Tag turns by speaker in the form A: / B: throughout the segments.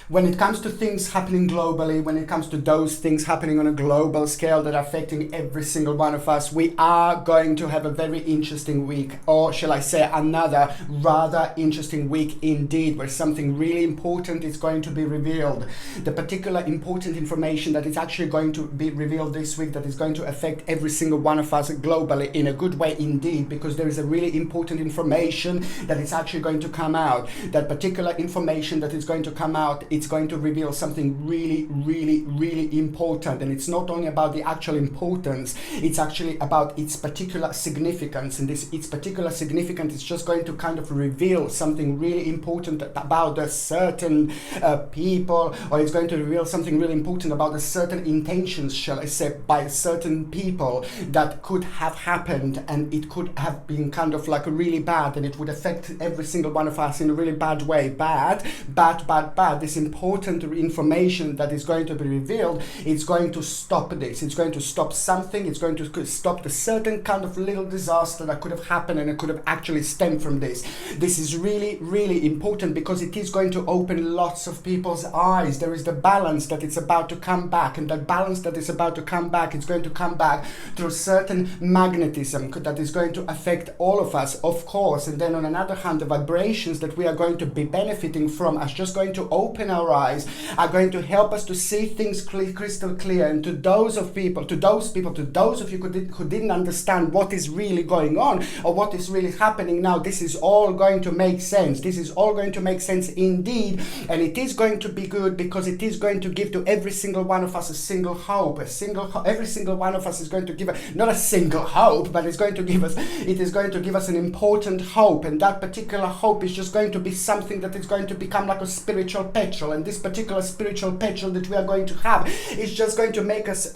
A: When it comes to things happening globally, when it comes to those things happening on a global scale that are affecting every single one of us, we are going to have a very interesting week, or shall I say another rather interesting week indeed, where something really important is going to be revealed. The particular important information that is actually going to be revealed this week that is going to affect every single one of us globally in a good way indeed, because there is a really important information that is actually going to come out. That particular information that is going to come out, it's going to reveal something really, really, really important. And it's not only about the actual importance, it's actually about its particular significance. And its particular significance is just going to kind of reveal something really important about a certain people, or it's going to reveal something really important about a certain intentions, shall I say, by certain people that could have happened, and it could have been kind of like really bad, and it would affect every single one of us in a really bad way. Bad. This important information that is going to be revealed, it's going to stop this. It's going to stop something. It's going to stop the certain kind of little disaster that could have happened, and it could have actually stemmed from this. This is really, really important because it is going to open lots of people's eyes. There is the balance that it's about to come back, and that balance that is about to come back, it's going to come back through certain magnetism that is going to affect all of us, of course. And then on another hand, the vibrations that we are going to be benefiting from are just going to open our eyes, are going to help us to see things crystal clear. And to those of you who didn't understand what is really going on or what is really happening now, this is all going to make sense. This is all going to make sense indeed, and it is going to be good because it is going to give to every single one of us a single hope. Every single one of us is going to give not a single hope, but it is going to give us an important hope, and that particular hope is just going to be something that is going to become like a spiritual petrol. And this particular spiritual petrol that we are going to have is just going to make us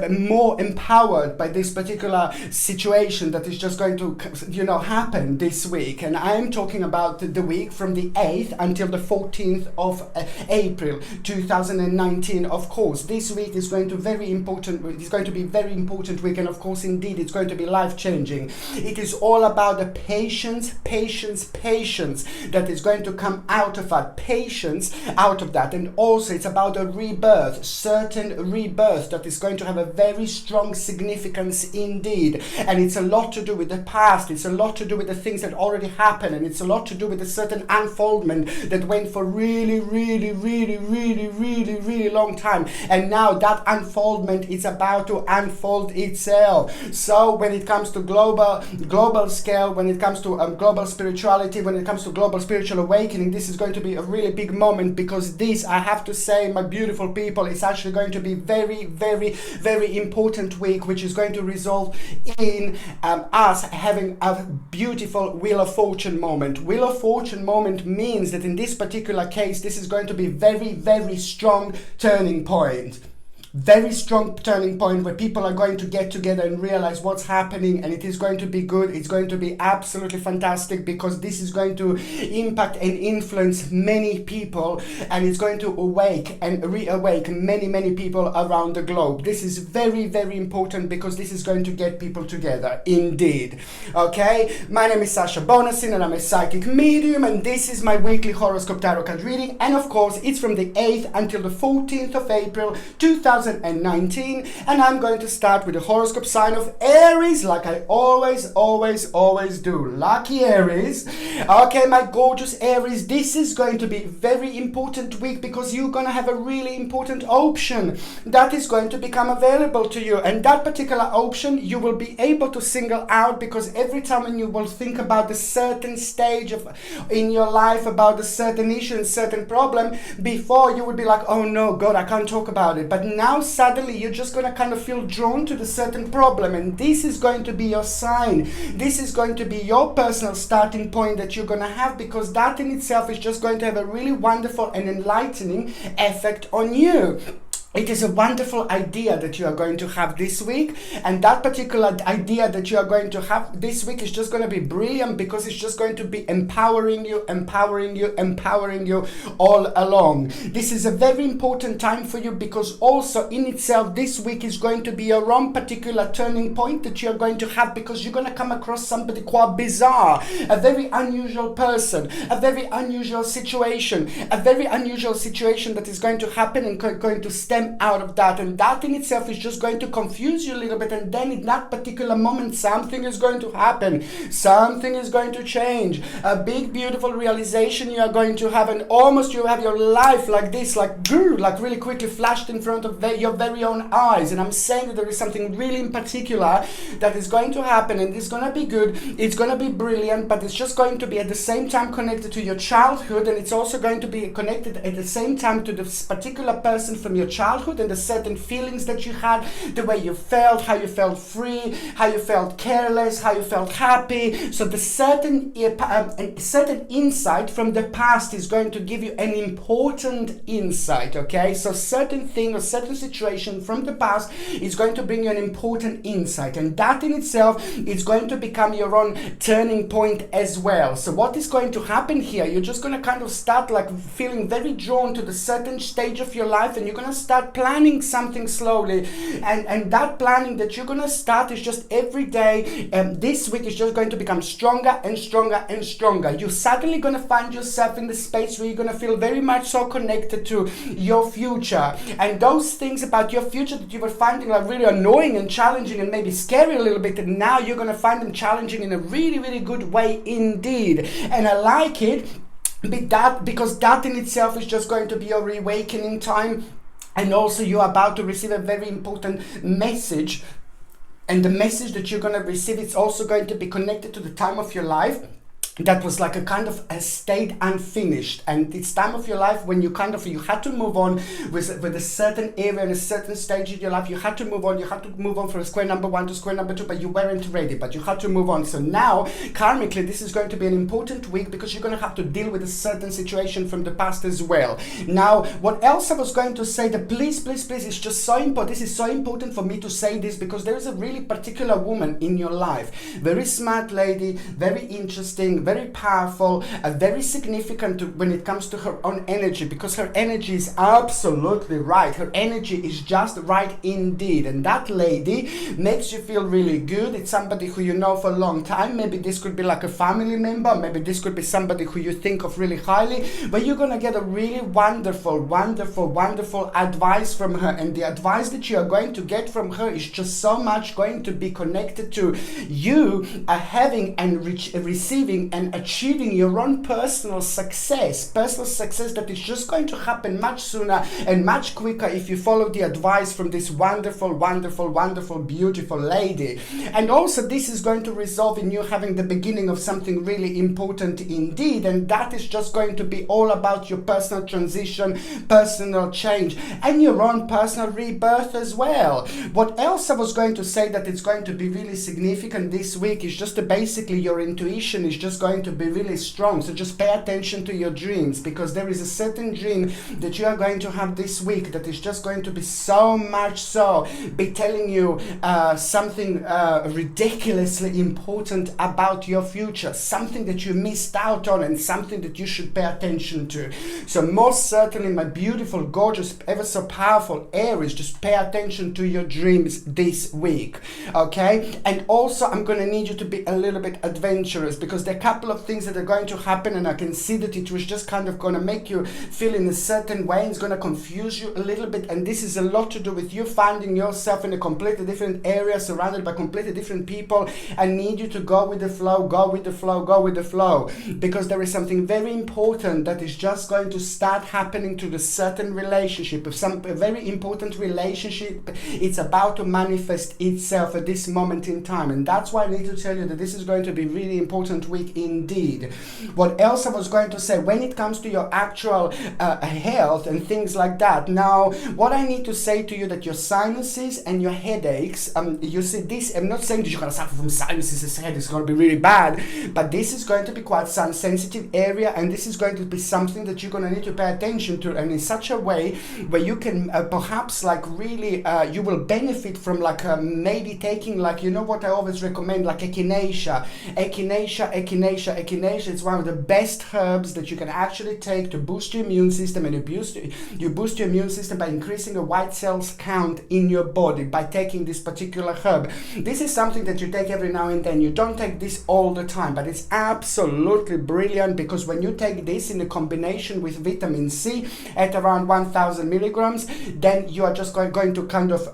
A: more empowered by this particular situation that is just going to happen this week. And I'm talking about the week from the 8th until the 14th of April 2019. Of course, this week is going to be very important week, and of course indeed it's going to be life-changing. It is all about the patience that is going to come out of that, and also it's about a rebirth, certain rebirth that is going to have a very strong significance indeed. And it's a lot to do with the past, it's a lot to do with the things that already happened, and it's a lot to do with a certain unfoldment that went for really long time, and now that unfoldment is about to unfold itself. So when it comes to global scale, when it comes to global spirituality, when it comes to global spiritual awakening, this is going to be a really big moment, because this, I have to say, my beautiful people, is actually going to be very, very, very important week, which is going to result in us having a beautiful Wheel of Fortune moment. Wheel of Fortune moment means that in this particular case, this is going to be very, very strong turning point. Very strong turning point where people are going to get together and realize what's happening, and it is going to be good. It's going to be absolutely fantastic, because this is going to impact and influence many people, and it's going to awake and reawake many people around the globe. This is very, very important, because this is going to get people together indeed. Okay, my name is Sasha Bonasin, and I'm a psychic medium, and this is my weekly horoscope tarot card reading. And of course, it's from the 8th until the 14th of April 2019, and I'm going to start with the horoscope sign of Aries, like I always do. Lucky Aries. Okay, my gorgeous Aries, this is going to be a very important week, because you're going to have a really important option that is going to become available to you, and that particular option you will be able to single out, because every time when you will think about the certain stage in your life, about the certain issue and certain problem, before you would be like, oh no, God, I can't talk about it. But now suddenly you're just going to kind of feel drawn to the certain problem, and this is going to be your sign. This is going to be your personal starting point that you're going to have, because that in itself is just going to have a really wonderful and enlightening effect on you. It is a wonderful idea that you are going to have this week, and that particular idea that you are going to have this week is just going to be brilliant because it's just going to be empowering you all along. This is a very important time for you because also in itself this week is going to be your own particular turning point that you're going to have, because you're going to come across somebody quite bizarre, a very unusual person, a very unusual situation that is going to happen and going to stem out of that, and that in itself is just going to confuse you a little bit, and then in that particular moment something is going to happen, something is going to change, a big beautiful realization you are going to have, and almost you have your life like this, like really quickly flashed in front of your very own eyes. And I'm saying that there is something really in particular that is going to happen, and it's going to be good, it's going to be brilliant, but it's just going to be at the same time connected to your childhood, and it's also going to be connected at the same time to this particular person from your childhood and the certain feelings that you had, the way you felt, how you felt free, how you felt careless, how you felt happy. So the certain insight from the past is going to give you an important insight, okay? So certain thing or certain situation from the past is going to bring you an important insight, and that in itself is going to become your own turning point as well. So what is going to happen here, you're just going to kind of start like feeling very drawn to the certain stage of your life, and you're going to start planning something slowly, and that planning that you're going to start is just every day, this week is just going to become stronger and stronger and stronger. You're suddenly going to find yourself in the space where you're going to feel very much so connected to your future, and those things about your future that you were finding like really annoying and challenging and maybe scary a little bit, and now you're going to find them challenging in a really, really good way indeed. And I like it because that in itself is just going to be your reawakening time. And also you're about to receive a very important message, and the message that you're going to receive, it's also going to be connected to the time of your life that was like a kind of a stayed unfinished, and it's time of your life when you had to move on with a certain area and a certain stage in your life. You had to move on from square number 1 to square number 2, but you weren't ready, but you had to move on. So now karmically this is going to be an important week because you're going to have to deal with a certain situation from the past as well. Now what else I was going to say, that please, it's just so important, this is so important for me to say this, because there is a really particular woman in your life, very smart lady, very interesting, very powerful, very significant when it comes to her own energy, because her energy is absolutely right. Her energy is just right indeed, and that lady makes you feel really good. It's somebody who you know for a long time. Maybe this could be like a family member, maybe this could be somebody who you think of really highly, but you're gonna get a really wonderful advice from her, and the advice that you are going to get from her is just so much going to be connected to you having and receiving and achieving your own personal success that is just going to happen much sooner and much quicker if you follow the advice from this wonderful, beautiful lady. And also this is going to result in you having the beginning of something really important indeed, and that is just going to be all about your personal transition, personal change, and your own personal rebirth as well. What else I was going to say that it's going to be really significant this week is just basically your intuition is just going to be really strong. So just pay attention to your dreams, because there is a certain dream that you are going to have this week that is just going to be so much so be telling you something ridiculously important about your future, something that you missed out on and something that you should pay attention to. So most certainly, my beautiful, gorgeous, ever so powerful Aries, just pay attention to your dreams this week, okay? And also I'm going to need you to be a little bit adventurous, because there are a couple of things that are going to happen, and I can see that it was just kind of going to make you feel in a certain way. It's going to confuse you a little bit, and this is a lot to do with you finding yourself in a completely different area, surrounded by completely different people. I need you to go with the flow, because there is something very important that is just going to start happening to the certain relationship. If a very important relationship, it's about to manifest itself at this moment in time, and that's why I need to tell you that this is going to be really important week indeed. What else I was going to say, when it comes to your actual health and things like that, now what I need to say to you, that your sinuses and your headaches, you see this, I'm not saying that you're going to suffer from sinuses, this headache is going to be really bad, but this is going to be quite sun sensitive area, and this is going to be something that you're going to need to pay attention to, and in such a way where you can perhaps like really you will benefit from like maybe taking, like, you know what I always recommend, like echinacea. It's one of the best herbs that you can actually take to boost your immune system, and you boost your immune system by increasing the white cells count in your body by taking this particular herb. This is something that you take every now and then. You don't take this all the time, but it's absolutely brilliant, because when you take this in a combination with vitamin C at around 1000 milligrams, then you are just going to kind of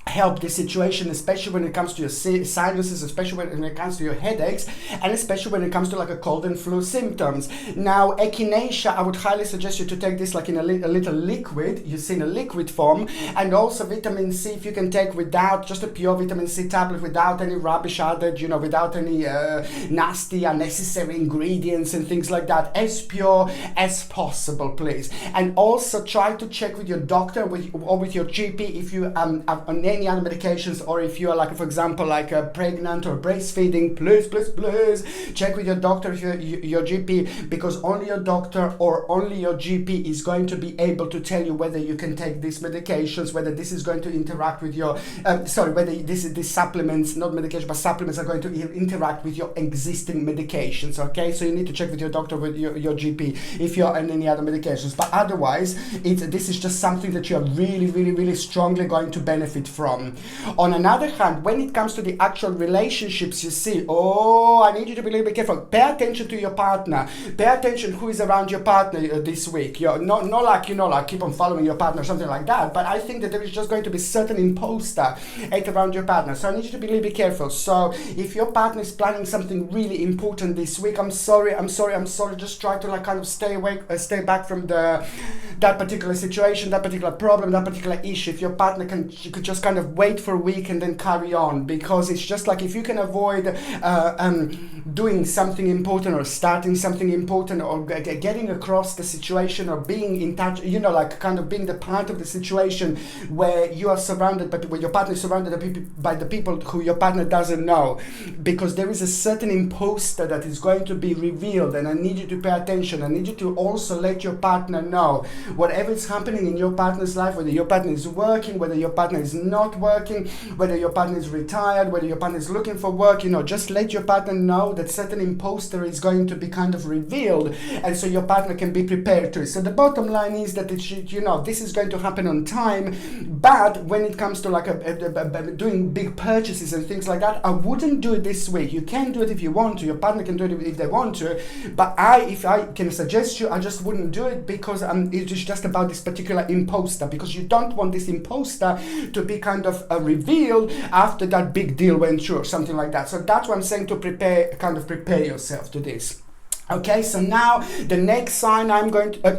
A: help the situation, especially when it comes to your sinuses, especially when it comes to your headaches, and especially when it comes to like a cold and flu symptoms. Now, echinacea, I would highly suggest you to take this like in a little liquid, you see, in a liquid form, and also vitamin C, if you can take without, just a pure vitamin C tablet, without any rubbish added, you know, without any nasty, unnecessary ingredients and things like that, as pure as possible, please. And also try to check with your doctor or with your GP if you are on any other medications, or if you are like, for example, like pregnant or breastfeeding, please check with your doctor, your GP, because only your doctor or only your GP is going to be able to tell you whether you can take these medications, whether this is going to interact with your whether these supplements, not medication, but supplements are going to interact with your existing medications. Okay, so you need to check with your doctor, with your GP, if you're on any other medications. But otherwise, this is just something that you are really strongly going to benefit from. On another hand, when it comes to the actual relationships, you see, I need you to be a little bit careful. Pay attention to your partner. Pay attention who is around your partner this week. You're not like, you know, like keep on following your partner or something like that. But I think that there is just going to be certain imposter around your partner. So I need you to be a little bit careful. So if your partner is planning something really important this week, I'm sorry. Just try to like kind of stay back from that particular situation, that particular problem, that particular issue. If your partner could just kind of wait for a week and then carry on, because it's just like, if you can avoid doing something important or starting something important or getting across the situation or being in touch, you know, like kind of being the part of the situation where you are surrounded, but where your partner is surrounded by the people who your partner doesn't know, because there is a certain imposter that is going to be revealed, and I need you to pay attention. I need you to also let your partner know whatever is happening in your partner's life, whether your partner is working, whether your partner is not working, whether your partner is retired, whether your partner is looking for work, you know, just let your partner know that certain imposter is going to be kind of revealed, and so your partner can be prepared to it. So the bottom line is that it should, you know, this is going to happen on time, but when it comes to like doing big purchases and things like that, I wouldn't do it this week. You can do it if you want to, your partner can do it if they want to, but if I can suggest you, I just wouldn't do it, because it is just about this particular imposter, because you don't want this imposter to be kind of revealed after that big deal went through or something like that. So that's what I'm saying, to prepare yourself to this. Okay, so now the next sign I'm going to, the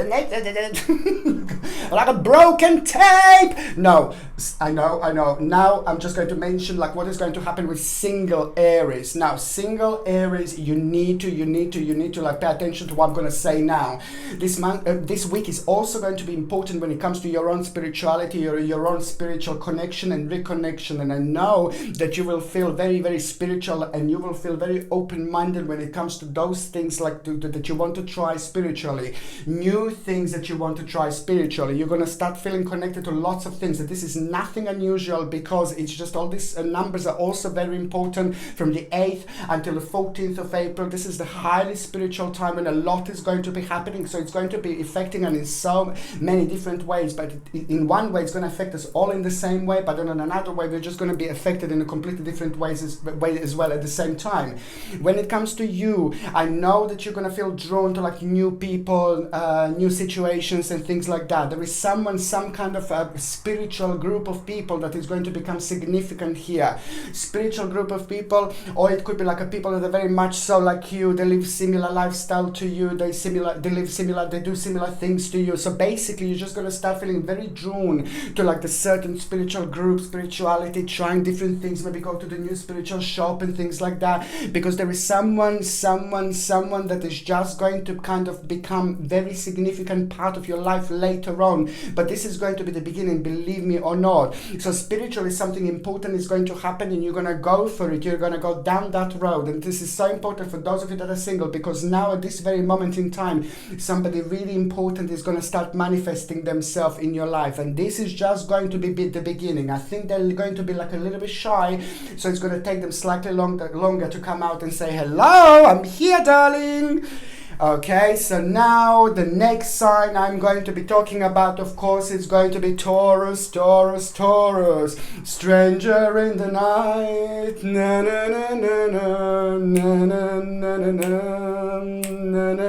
A: next, like a broken tape. No, I know. Now I'm just going to mention like what is going to happen with single Aries. Now, single Aries, you need to like pay attention to what I'm going to say now. This week is also going to be important when it comes to your own spirituality or your own spiritual connection and reconnection. And I know that you will feel very, very spiritual, and you will feel very open-minded when it comes to those things like that you want to try spiritually, new things that you want to try spiritually. You're going to start feeling connected to lots of things. That this is nothing unusual, because it's just all these numbers are also very important. From the 8th until the 14th of April, this is the highly spiritual time, and a lot is going to be happening. So it's going to be affecting us in so many different ways, but in one way it's going to affect us all in the same way, but in another way we're just going to be affected in a completely different ways as well at the same time. When it comes to you, I know that you're going to feel drawn to like new people, new situations and things like that. There is someone, some kind of a spiritual group of people that is going to become significant here. Spiritual group of people, or it could be like a people that are very much so like you, they live similar lifestyle to you, they do similar things to you. So basically you're just going to start feeling very drawn to like the certain spiritual group, spirituality, trying different things, maybe go to the new spiritual shop and things like that, because there is someone that is just going to kind of become very significant part of your life later on. But this is going to be the beginning, believe me or not. So spiritually something important is going to happen and you're going to go for it. You're going to go down that road. And this is so important for those of you that are single, because now at this very moment in time, somebody really important is going to start manifesting themselves in your life. And this is just going to be the beginning. I think they're going to be like a little bit shy, so it's going to take them slightly longer to come out and say, hello, I'm here, darling. Okay, so now the next sign I'm going to be talking about, of course, is going to be Taurus, Taurus, Taurus. Stranger in the night, na na na na na na na na na na na na na na.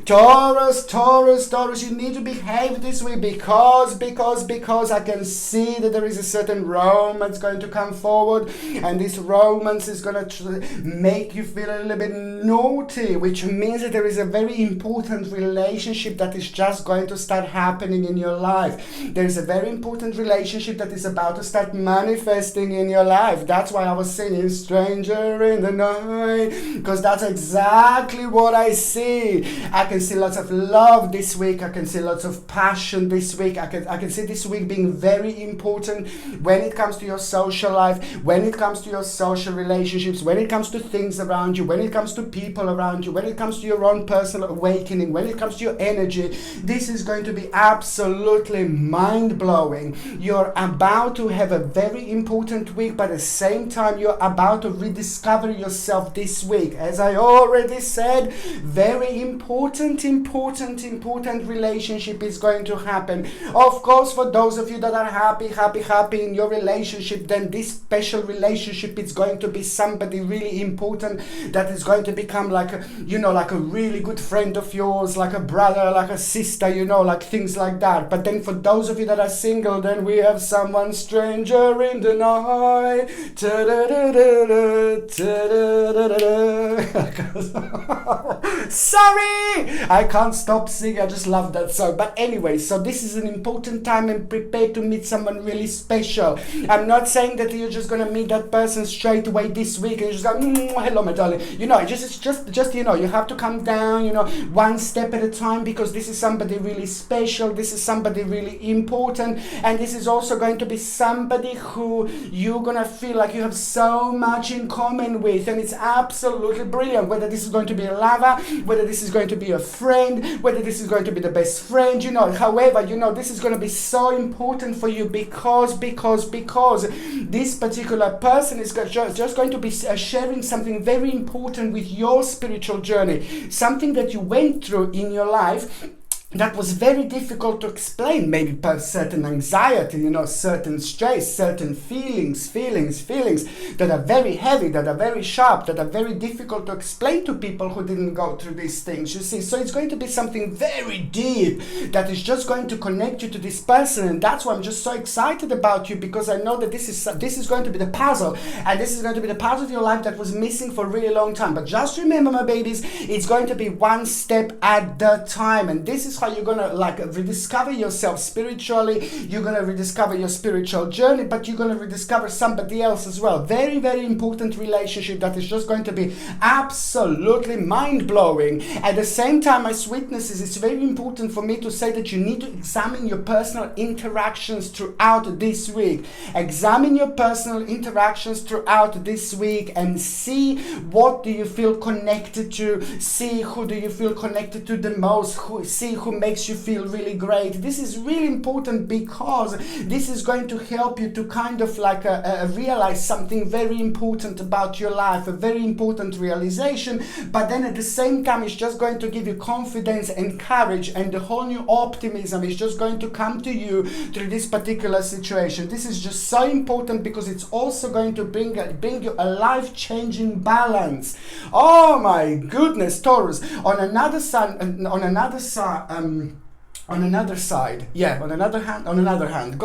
A: Taurus, Taurus, Taurus, you need to behave this way because I can see that there is a certain romance going to come forward, and this romance is going to make you feel a little bit naughty, which means that there is a very important relationship that is just going to start happening in your life. There is a very important relationship that is about to start manifesting in your life. That's why I was singing Stranger in the Night, because that's exactly what I see. I can see lots of love this week. I can see lots of passion this week. I can see this week being very important when it comes to your social life, when it comes to your social relationships, when it comes to things around you, when it comes to people around you, when it comes to your own personal awakening, when it comes to your energy. This is going to be absolutely mind-blowing. You're about to have a very important week, but at the same time you're about to rediscover yourself this week. As I already said, very important relationship is going to happen. Of course, for those of you that are happy in your relationship, then this special relationship is going to be somebody really important that is going to become like a, like a really good friend of yours, like a brother, like a sister, like things like that. But then for those of you that are single, then we have someone stranger in the night. Sorry, I can't stop singing. I just love that song. But anyway, so this is an important time, and prepare to meet someone really special. I'm not saying that you're just gonna meet that person straight away this week and you just go, hello my darling. Just you have to calm down, one step at a time, because this is somebody really special. This is somebody really important, and this is also going to be somebody who you're gonna feel like you have so much in common with, and it's absolutely brilliant. Whether this is going to be a lover, whether this is going to be a friend, whether this is going to be the best friend, however, this is going to be so important for you because this particular person is just going to be sharing something very important with your spiritual journey, something that you went through in your life that was very difficult to explain, maybe certain anxiety, certain stress, certain feelings that are very heavy, that are very sharp, that are very difficult to explain to people who didn't go through these things, you see. So it's going to be something very deep that is just going to connect you to this person, and that's why I'm just so excited about you, because I know that this is going to be the puzzle, and this is going to be the part of your life that was missing for a really long time. But just remember, my babies, it's going to be one step at a time, and this is how you're gonna rediscover yourself spiritually. You're gonna rediscover your spiritual journey, but you're gonna rediscover somebody else as well. Very, very important relationship that is just going to be absolutely mind-blowing. At the same time, my sweetnesses, it's very important for me to say that you need to examine your personal interactions throughout this week. Examine your personal interactions throughout this week and see what do you feel connected to, see who do you feel connected to the most, see who who makes you feel really great. This is really important because this is going to help you to kind of like realize something very important about your life, a very important realization, but then at the same time it's just going to give you confidence and courage, and the whole new optimism is just going to come to you through this particular situation. This is just so important because it's also going to bring you a life-changing balance. Oh my goodness, Taurus. On another side, on another side, on another side, on another hand, on another hand,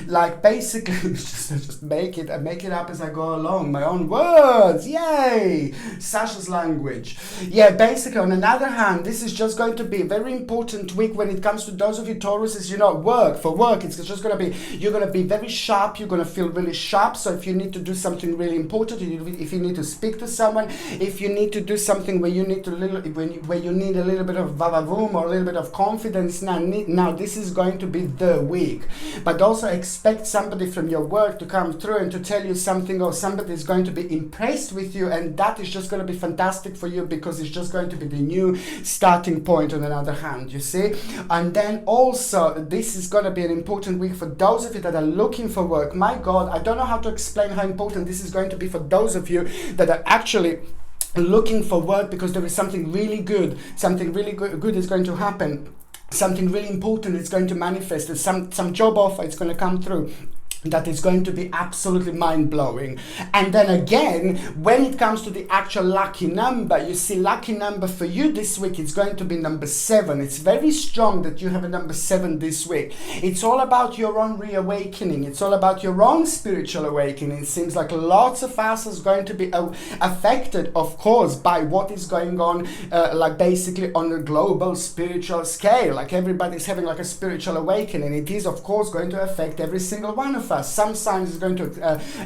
A: like basically, just make it up as I go along, my own words, yay, Sasha's language. Yeah, basically, on another hand, this is just going to be a very important week when it comes to those of you Tauruses, you know, work, it's just going to be, you're going to be very sharp, you're going to feel really sharp, so if you need to do something really important, if you need to speak to someone, if you need to do something where you need where you need a little bit of vavavoom or a little bit of confidence, now this is going to be the week. But also expect somebody from your work to come through and to tell you something, or somebody is going to be impressed with you, and that is just going to be fantastic for you because it's just going to be the new starting point on another hand, you see. And then also this is going to be an important week for those of you that are looking for work. My God, I don't know how to explain how important this is going to be for those of you that are actually looking for work, because there is something really good is going to happen, something really important is going to manifest, there's some job offer is going to come through that is going to be absolutely mind-blowing. And then again, when it comes to the actual lucky number, you see, lucky number for you this week is going to be number 7. It's very strong that you have a number 7 this week. It's all about your own reawakening. It's all about your own spiritual awakening. It seems like lots of us is going to be affected, of course, by what is going on, like basically on a global spiritual scale. Like everybody's having like a spiritual awakening. It is, of course, going to affect every single one of us. Some signs is going to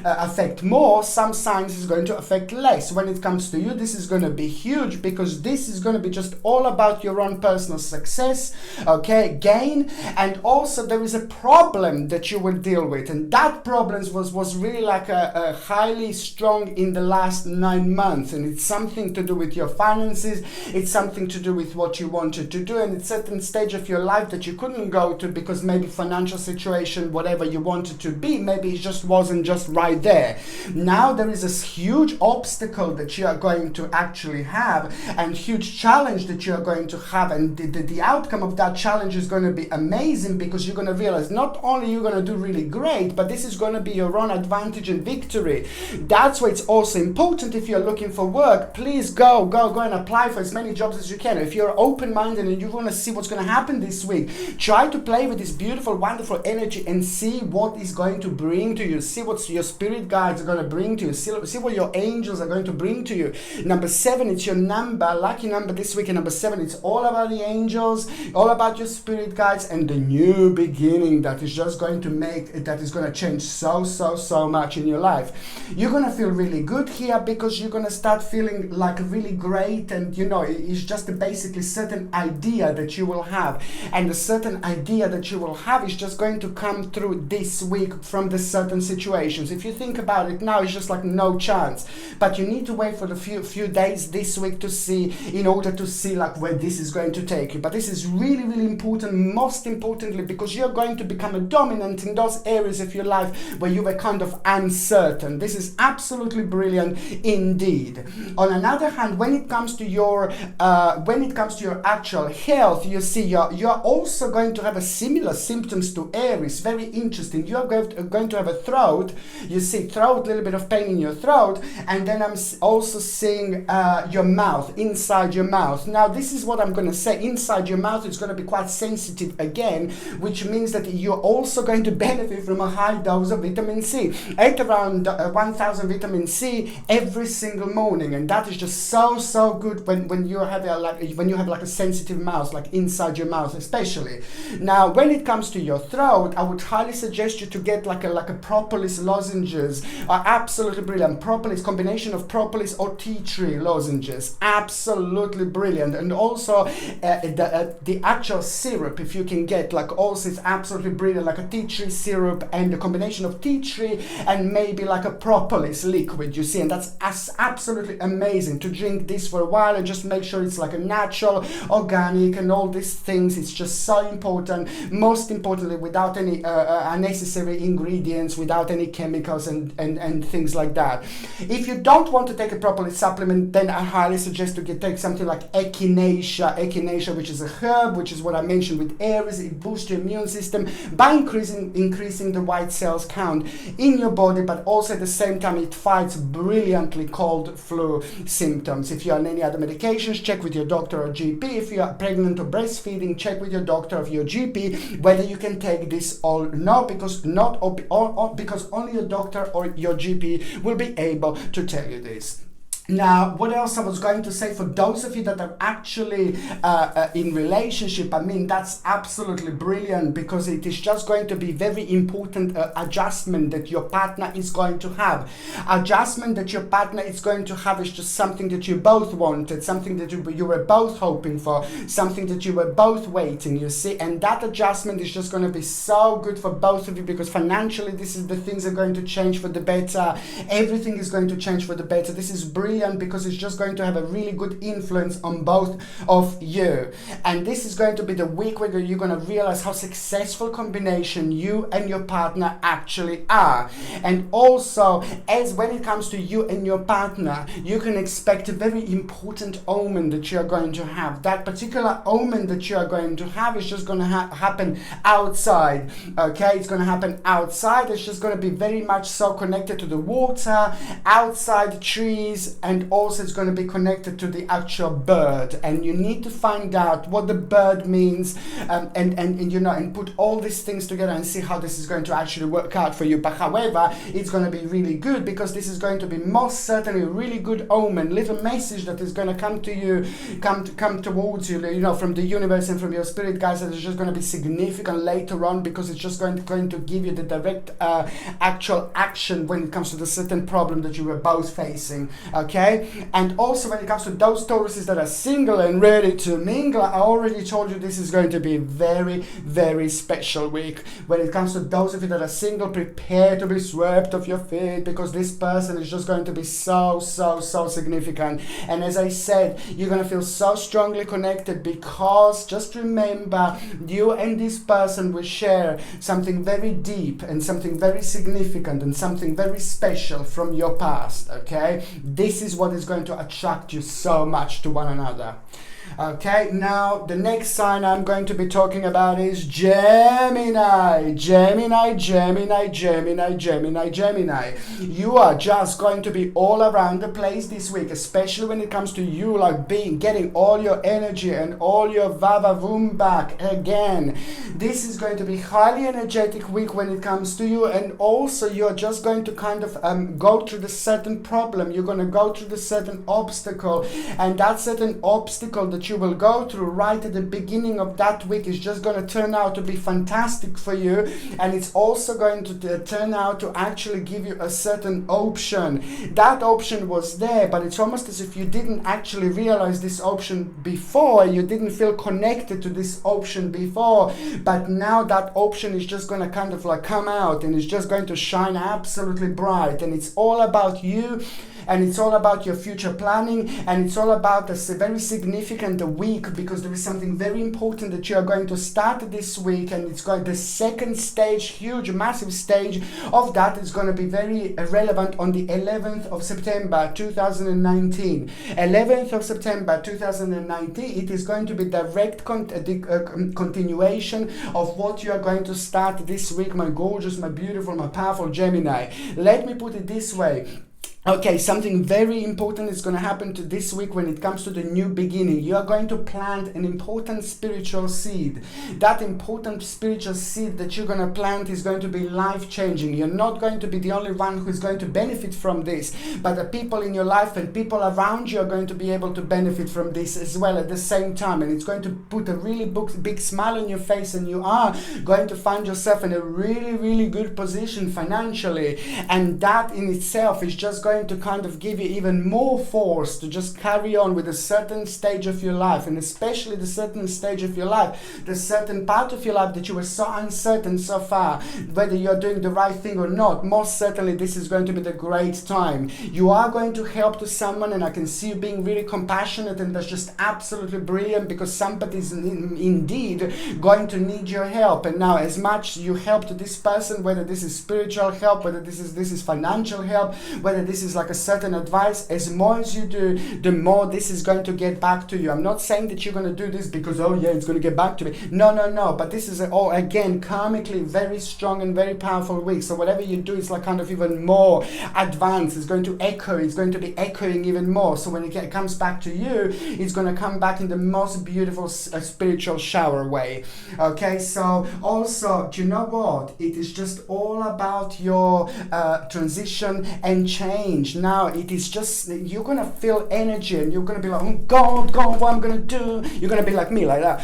A: affect more, some signs is going to affect less. When it comes to you, this is going to be huge, because this is going to be just all about your own personal success, okay, gain. And also there is a problem that you will deal with, and that problem was really like a highly strong in the last 9 months, and it's something to do with your finances, it's something to do with what you wanted to do, and it's a certain stage of your life that you couldn't go to because maybe financial situation, whatever you wanted to be, maybe it just wasn't just right there. Now there is this huge obstacle that you are going to actually have, and huge challenge that you are going to have, and the outcome of that challenge is going to be amazing, because you're going to realize not only you're going to do really great, but this is going to be your own advantage and victory. That's why it's also important, if you're looking for work, please go and apply for as many jobs as you can. If you're open-minded and you want to see what's going to happen this week, try to play with this beautiful, wonderful energy and see what is going to bring to you. See what your spirit guides are going to bring to you. See what your angels are going to bring to you. Number 7, it's your number, lucky number this week. And number 7, it's all about the angels, all about your spirit guides, and the new beginning that is just going to that is going to change so much in your life. You're going to feel really good here, because you're going to start feeling like really great, and you know, it's just a basically certain idea that you will have, and the certain idea that you will have is just going to come through this week from the certain situations. If you think about it now, it's just like no chance, but you need to wait for the few days this week to see, in order to see like where this is going to take you. But this is really important, most importantly, because you're going to become a dominant in those areas of your life where you were kind of uncertain. This is absolutely brilliant indeed. On another hand, when it comes to your actual health, you see you're also going to have a similar symptoms to Aries. Very interesting. You're going to have a throat, you see throat, little bit of pain in your throat, and then I'm also seeing your mouth, inside your mouth. Now this is what I'm going to say, inside your mouth is going to be quite sensitive again, which means that you're also going to benefit from a high dose of vitamin C, at around 1000 vitamin C every single morning, and that is just so good when you have like a sensitive mouth, like inside your mouth especially. Now when it comes to your throat, I would highly suggest you to get like a propolis lozenges are absolutely brilliant. Propolis, combination of propolis or tea tree lozenges, absolutely brilliant. And also the actual syrup, if you can get, like, also it's absolutely brilliant, like a tea tree syrup and a combination of tea tree and maybe like a propolis liquid, you see, and that's absolutely amazing to drink this for a while and just make sure it's like a natural, organic, and all these things. It's just so important, most importantly without any unnecessary ingredients, without any chemicals and things like that. If you don't want to take a propolis supplement, then I highly suggest you take something like echinacea, which is a herb, which is what I mentioned with Aries. It boosts your immune system by increasing the white cells count in your body, but also at the same time it fights brilliantly cold flu symptoms. If you're on any other medications, check with your doctor or GP. If you are pregnant or breastfeeding, check with your doctor or your GP whether you can take this or not, because because only your doctor or your GP will be able to tell you this. Now, what else I was going to say, for those of you that are actually in relationship, I mean, that's absolutely brilliant, because it is just going to be very important adjustment that your partner is going to have. Adjustment that your partner is going to have is just something that you both wanted, something that you were both hoping for, something that you were both waiting, you see, and that adjustment is just going to be so good for both of you, because financially the things are going to change for the better. Everything is going to change for the better. This is brilliant, because it's just going to have a really good influence on both of you. And this is going to be the week where you're going to realize how successful combination you and your partner actually are. And also, as when it comes to you and your partner, you can expect a very important omen that you're going to have. That particular omen that you're going to have is just going to happen outside. Okay, it's going to happen outside. It's just going to be very much so connected to the water, outside trees, and also it's going to be connected to the actual bird. And you need to find out what the bird means, and you know, and put all these things together and see how this is going to actually work out for you. But however, it's going to be really good, because this is going to be most certainly a really good omen, little message that is going to come to you, come towards you, you know, from the universe and from your spirit guides, that is just going to be significant later on, because it's just going to give you the direct actual action when it comes to the certain problem that you were both facing. Okay, and also when it comes to those Tauruses that are single and ready to mingle, I already told you this is going to be a very, very special week. When it comes to those of you that are single, prepare to be swept off your feet, because this person is just going to be so significant. And as I said, you're going to feel so strongly connected, because just remember, you and this person will share something very deep and something very significant and something very special from your past. Okay, this is what is going to attract you so much to one another. Okay, now the next sign I'm going to be talking about is Gemini. Gemini. You are just going to be all around the place this week, especially when it comes to you, like getting all your energy and all your vava-voom back again. This is going to be highly energetic week when it comes to you, and also you're just going to kind of go through the certain problem. You're going to go through the certain obstacle, and that certain obstacle that you will go through right at the beginning of that week is just going to turn out to be fantastic for you, and it's also going to turn out to actually give you a certain option. That option was there, but it's almost as if you didn't actually realize this option before. You didn't feel connected to this option before, but now that option is just going to kind of like come out, and it's just going to shine absolutely bright, and it's all about you. And it's all about your future planning, and it's all about a very significant week, because there is something very important that you are going to start this week, and it's going, the second stage, huge, massive stage of that is going to be very relevant on the 11th of September 2019. 11th of September 2019, it is going to be direct continuation of what you are going to start this week, my gorgeous, my beautiful, my powerful Gemini. Let me put it this way. Okay, something very important is going to happen to this week when it comes to the new beginning. You are going to plant an important spiritual seed. That important spiritual seed that you're going to plant is going to be life-changing. You're not going to be the only one who's going to benefit from this, but the people in your life and people around you are going to be able to benefit from this as well at the same time. And it's going to put a really big smile on your face, and you are going to find yourself in a really, really good position financially. And that in itself is just going to kind of give you even more force to just carry on with a certain stage of your life, and especially the certain stage of your life, the certain part of your life that you were so uncertain so far, whether you're doing the right thing or not. Most certainly this is going to be the great time. You are going to help to someone, and I can see you being really compassionate, and that's just absolutely brilliant, because somebody is indeed going to need your help. And now, as much you help to this person, whether this is spiritual help, whether this is financial help, whether this is like a certain advice, as more as you do, the more this is going to get back to you. I'm not saying that you're going to do this because, oh yeah, it's going to get back to me. No, but this is again karmically very strong and very powerful week. So whatever you do is like kind of even more advanced. It's going to echo, it's going to be echoing even more. So when it comes back to you, it's going to come back in the most beautiful spiritual shower way. Okay, so also, do you know what? It is just all about your transition and change. Now it is just, you're gonna feel energy, and you're gonna be like, oh God, what I'm gonna do. You're gonna be like me, like that.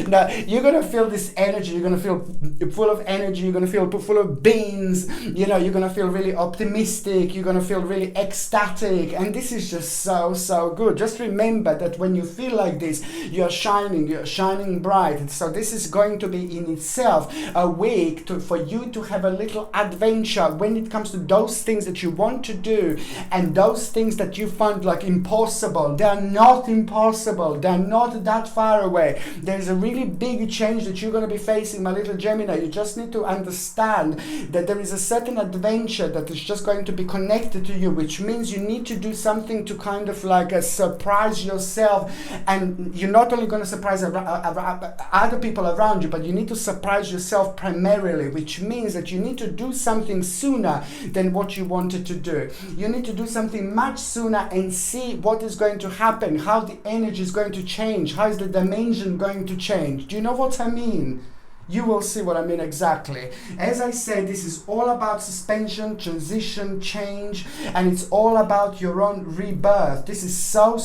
A: No, you're gonna feel this energy. You're gonna feel full of energy. You're gonna feel full of beans. You know, you're gonna feel really optimistic. You're gonna feel really ecstatic, and this is just so good. Just remember that when you feel like this, you're shining bright. And so this is going to be in itself a week for you to have a little adventure when it comes to those things that you want to do, and those things that you find like impossible. They are not impossible. They're not that far away. There's a really big change that you're going to be facing, my little Gemini. You just need to understand that there is a certain adventure that is just going to be connected to you, which means you need to do something to kind of like surprise yourself. And you're not only going to surprise other people around you, but you need to surprise yourself primarily, which means that you need to do something sooner than what you wanted to do. You need to do something much sooner and see what is going to happen, how the energy is going to change, how is the dimension going to change. Do you know what I mean? You will see what I mean exactly. As I said, this is all about suspension, transition, change, and it's all about your own rebirth. This is so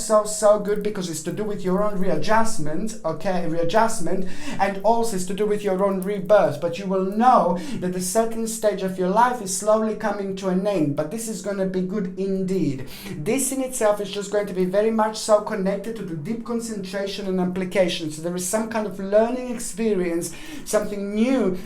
A: good, because it's to do with your own readjustment, and also it's to do with your own rebirth. But you will know that a certain stage of your life is slowly coming to an end, but this is going to be good indeed. This in itself is just going to be very much so connected to the deep concentration and application. So there is some kind of learning experience, something new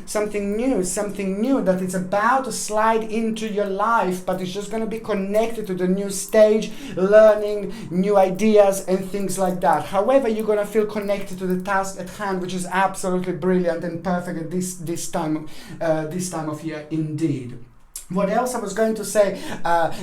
A: that it's about to slide into your life, but it's just going to be connected to the new stage, learning new ideas and things like that. However, you're going to feel connected to the task at hand, which is absolutely brilliant and perfect at this time of year indeed. What else I was going to say?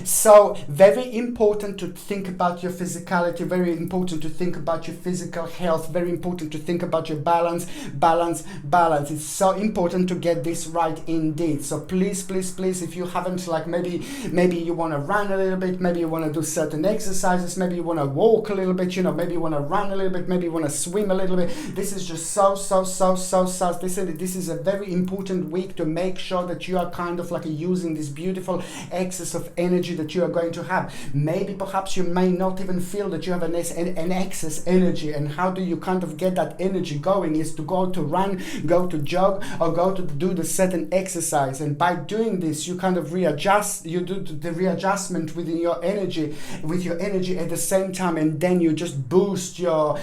A: So very important to think about your physicality, very important to think about your physical health, very important to think about your balance. It's so important to get this right indeed. So please, if you haven't, like maybe you want to run a little bit, maybe you want to do certain exercises, maybe you want to walk a little bit, maybe you want to run a little bit, maybe you want to swim a little bit. This is just so. This is a very important week to make sure that you are kind of like using this beautiful excess of energy that you are going to have. Maybe perhaps you may not even feel that you have an excess energy, and how do you kind of get that energy going is to go to run, go to jog, or go to do the certain exercise. And by doing this, you kind of readjust, you do the readjustment within your energy, with your energy at the same time, and then you just boost your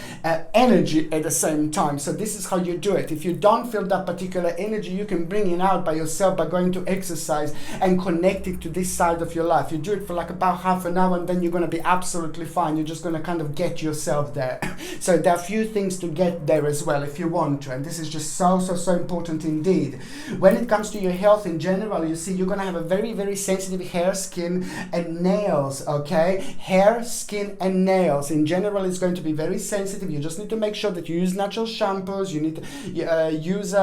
A: energy at the same time. So this is how you do it. If you don't feel that particular energy, you can bring it out by yourself by going to exercise and connecting to this side of your life. You do it for like about half an hour, and then you're going to be absolutely fine. You're just going to kind of get yourself there. So there are a few things to get there as well if you want to, and this is just so important indeed. When it comes to your health in general, you see, you're going to have a very sensitive hair, skin and nails. Okay, hair, skin and nails in general is going to be very sensitive. You just need to make sure that you use natural shampoos, you need to use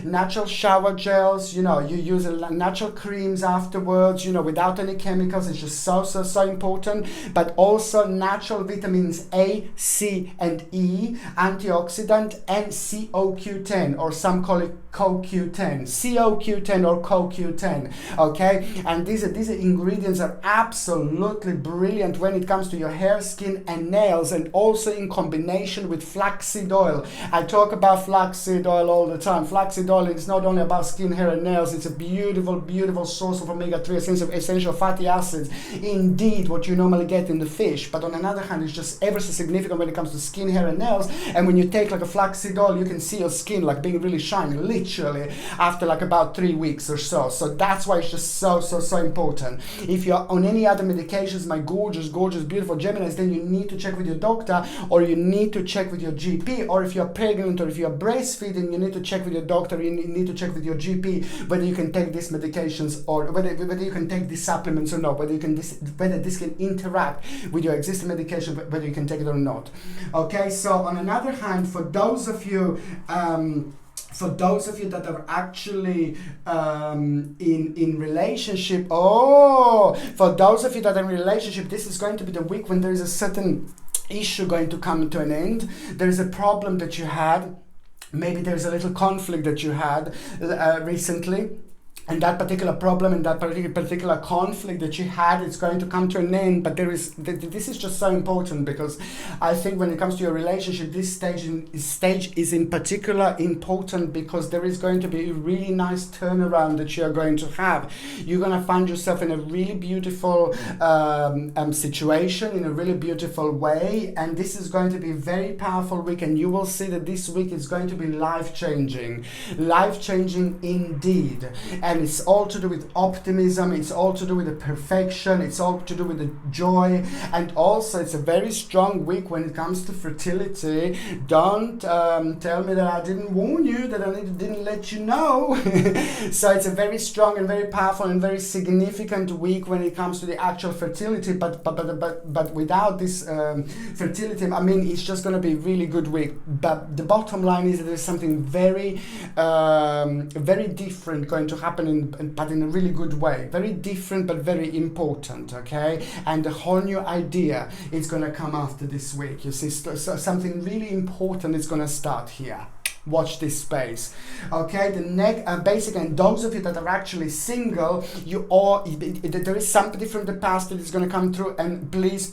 A: natural shower gels, you use natural creams afterwards, you know, without any chemicals. It's just so important. But also natural vitamins A, C, and E, antioxidant, and CoQ10, or some call it CoQ10, CoQ10 or CoQ10. Okay, and these ingredients are absolutely brilliant when it comes to your hair, skin, and nails, and also in combination with flaxseed oil. I talk about flaxseed oil all the time. Flaxseed oil is not only about skin, hair, and nails. It's a beautiful source of omega-3 essential fatty acids. Indeed, what you normally get in the fish. But on another hand, it's just ever so significant when it comes to skin, hair, and nails. And when you take like a flaxseed oil, you can see your skin like being really shiny, literally, after like about 3 weeks or so. So that's why it's just so important. If you're on any other medications, my gorgeous, beautiful Geminis, then you need to check with your doctor, or you need to check with your GP, or if you're pregnant or if you're breastfeeding, you need to check with your doctor, you need to check with your GP whether you can take these medications, or whether you can take these supplements or not, whether this can interact with your existing medication, whether you can take it or not. Okay, so on another hand, for those of you that are actually in relationship, for those of you that are in relationship, this is going to be the week when there is a certain issue going to come to an end. There is a problem that you had. Maybe there is a little conflict that you had recently. And that particular problem and that particular conflict that you had, it's going to come to an end. But this is just so important, because I think when it comes to your relationship, this stage is in particular important, because there is going to be a really nice turnaround that you are going to have. You're going to find yourself in a really beautiful situation, in a really beautiful way, and this is going to be a very powerful week, and you will see that this week is going to be life-changing indeed. And it's all to do with optimism, it's all to do with the perfection, it's all to do with the joy, and also it's a very strong week when it comes to fertility. Don't tell me that I didn't warn you, that I didn't let you know. So it's a very strong and very powerful and very significant week when it comes to the actual fertility, but without this fertility, I mean, it's just going to be a really good week. But the bottom line is that there's something very different going to happen, but in a really good way. Very different, but very important, okay? And the whole new idea is going to come after this week. You see, so something really important is going to start here. Watch this space, okay? Basically, and those of you that are actually single, there is somebody from the past that is going to come through, and please,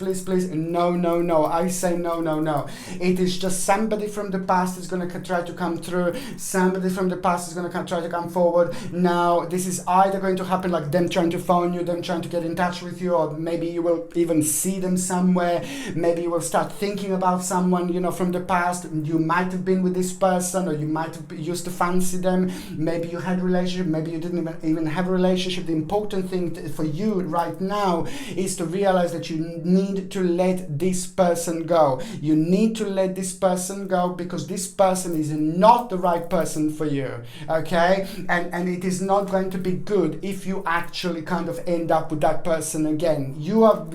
A: no, I say no. It is just somebody from the past is going to try to come through. Somebody from the past is going to try to come forward. Now, this is either going to happen like them trying to phone you, them trying to get in touch with you, or maybe you will even see them somewhere. Maybe you will start thinking about someone, you know, from the past. You might have been with this person, or you might have used to fancy them. Maybe you had a relationship, maybe you didn't even have a relationship. The important thing for you right now is to realize that you need to let this person go. You need to let this person go, because this person is not the right person for you, okay? And it is not going to be good if you actually kind of end up with that person again. Your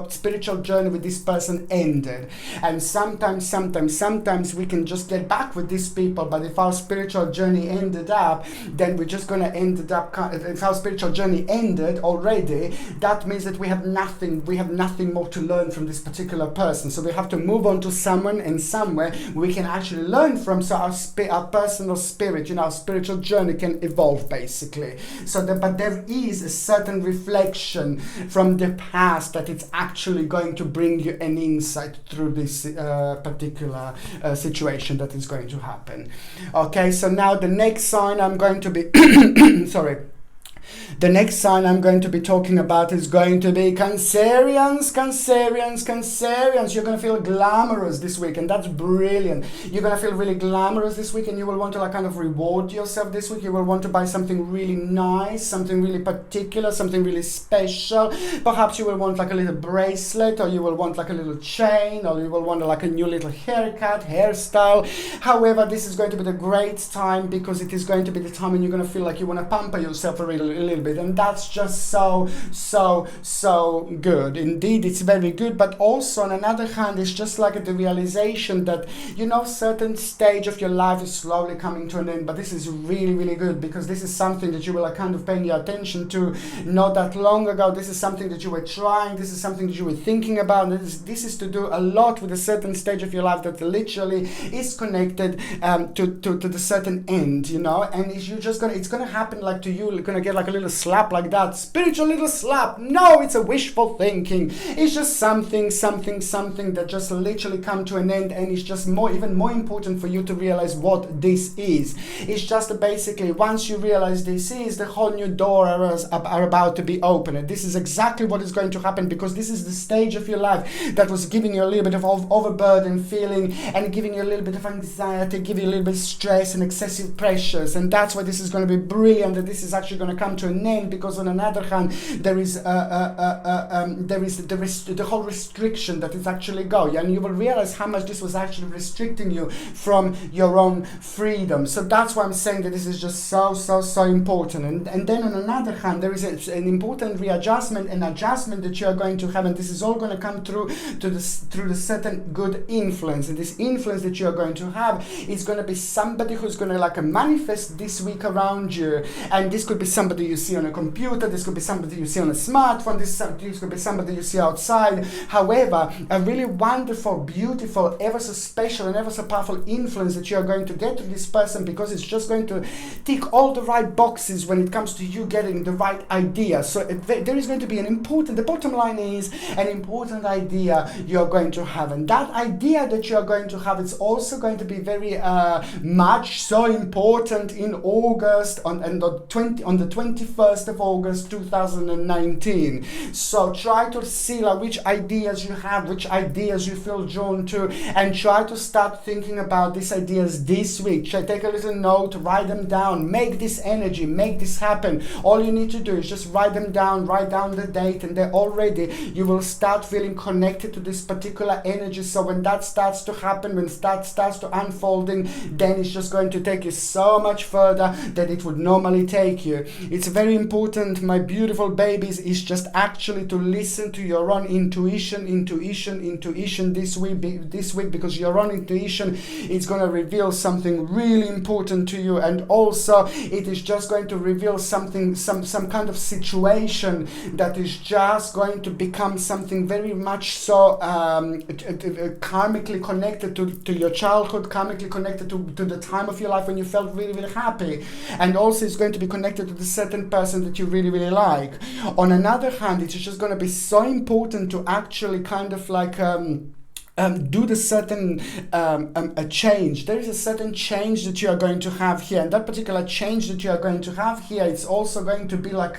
A: spiritual journey with this person ended, and sometimes we can just get back with these people. But if our spiritual journey ended up, then we're just going to end up, if our spiritual journey ended already, that means that we have nothing more to learn from this particular person. So we have to move on to someone and somewhere we can actually learn from, so our personal spirit, you know, our spiritual journey can evolve, basically. But there is a certain reflection from the past that it's actually going to bring you an insight through this particular situation that is going to happen. Okay, so now the next sign I'm going to be The next sign I'm going to be talking about is going to be Cancerians. You're going to feel glamorous this week, and that's brilliant. You're going to feel really glamorous this week, and you will want to kind of reward yourself this week. You will want to buy something really nice, something really particular, something really special. Perhaps you will want like a little bracelet, or you will want like a little chain, or you will want like a new little hairstyle. However, this is going to be the great time, because it is going to be the time when you're going to feel like you want to pamper yourself a a little bit, and that's just so good. Indeed, it's very good. But also on another hand, it's just like the realization that, you know, certain stage of your life is slowly coming to an end. But this is really good, because this is something that you were kind of paying your attention to not that long ago. This is something that you were trying, this is something that you were thinking about. This is to do a lot with a certain stage of your life that literally is connected to the certain end, you know. And it's gonna happen like to you. You're gonna get like a little slap like that, spiritual little slap. No, it's a wishful thinking. It's just something that just literally come to an end, and it's just even more important for you to realize what this is. It's just basically, once you realize this is, the whole new doors are about to be open. And this is exactly what is going to happen, because this is the stage of your life that was giving you a little bit of overburden feeling, and giving you a little bit of anxiety, giving you a little bit of stress and excessive pressures. And that's why this is going to be brilliant, that this is actually going to come to an end, because on another hand, there is the whole restriction that is actually going, and you will realize how much this was actually restricting you from your own freedom. So that's why I'm saying that this is just so important. And then on another hand, there is an important readjustment and adjustment that you are going to have, and this is all going to come through the certain good influence. And this influence that you are going to have is going to be somebody who's going to like manifest this week around you. And this could be somebody you see on a computer, this could be somebody you see on a smartphone, this could be somebody you see outside. However, a really wonderful, beautiful, ever so special and ever so powerful influence that you are going to get to this person, because it's just going to tick all the right boxes when it comes to you getting the right idea. So there is going to be the bottom line is an important idea you're going to have, and that idea that you're going to have, it's also going to be very much so important in August, on the 21st of August 2019. So try to see like which ideas you have, which ideas you feel drawn to, and try to start thinking about these ideas this week. Take a little note, write them down, make this energy, make this happen. All you need to do is just write them down, write down the date, and then already you will start feeling connected to this particular energy. So when that starts to happen, when that starts to unfolding, then it's just going to take you so much further than it would normally take you. It's very important, my beautiful babies, is just actually to listen to your own intuition this week, because your own intuition is going to reveal something really important to you. And also it is just going to reveal something, some kind of situation that is just going to become something very much so karmically connected to your childhood, karmically connected to the time of your life when you felt really happy, and also it's going to be connected to the certain person that you really like. On another hand, it's just going to be so important to actually kind of like do the certain a change. There is a certain change that you are going to have here, and that particular change that you are going to have here, it's also going to be like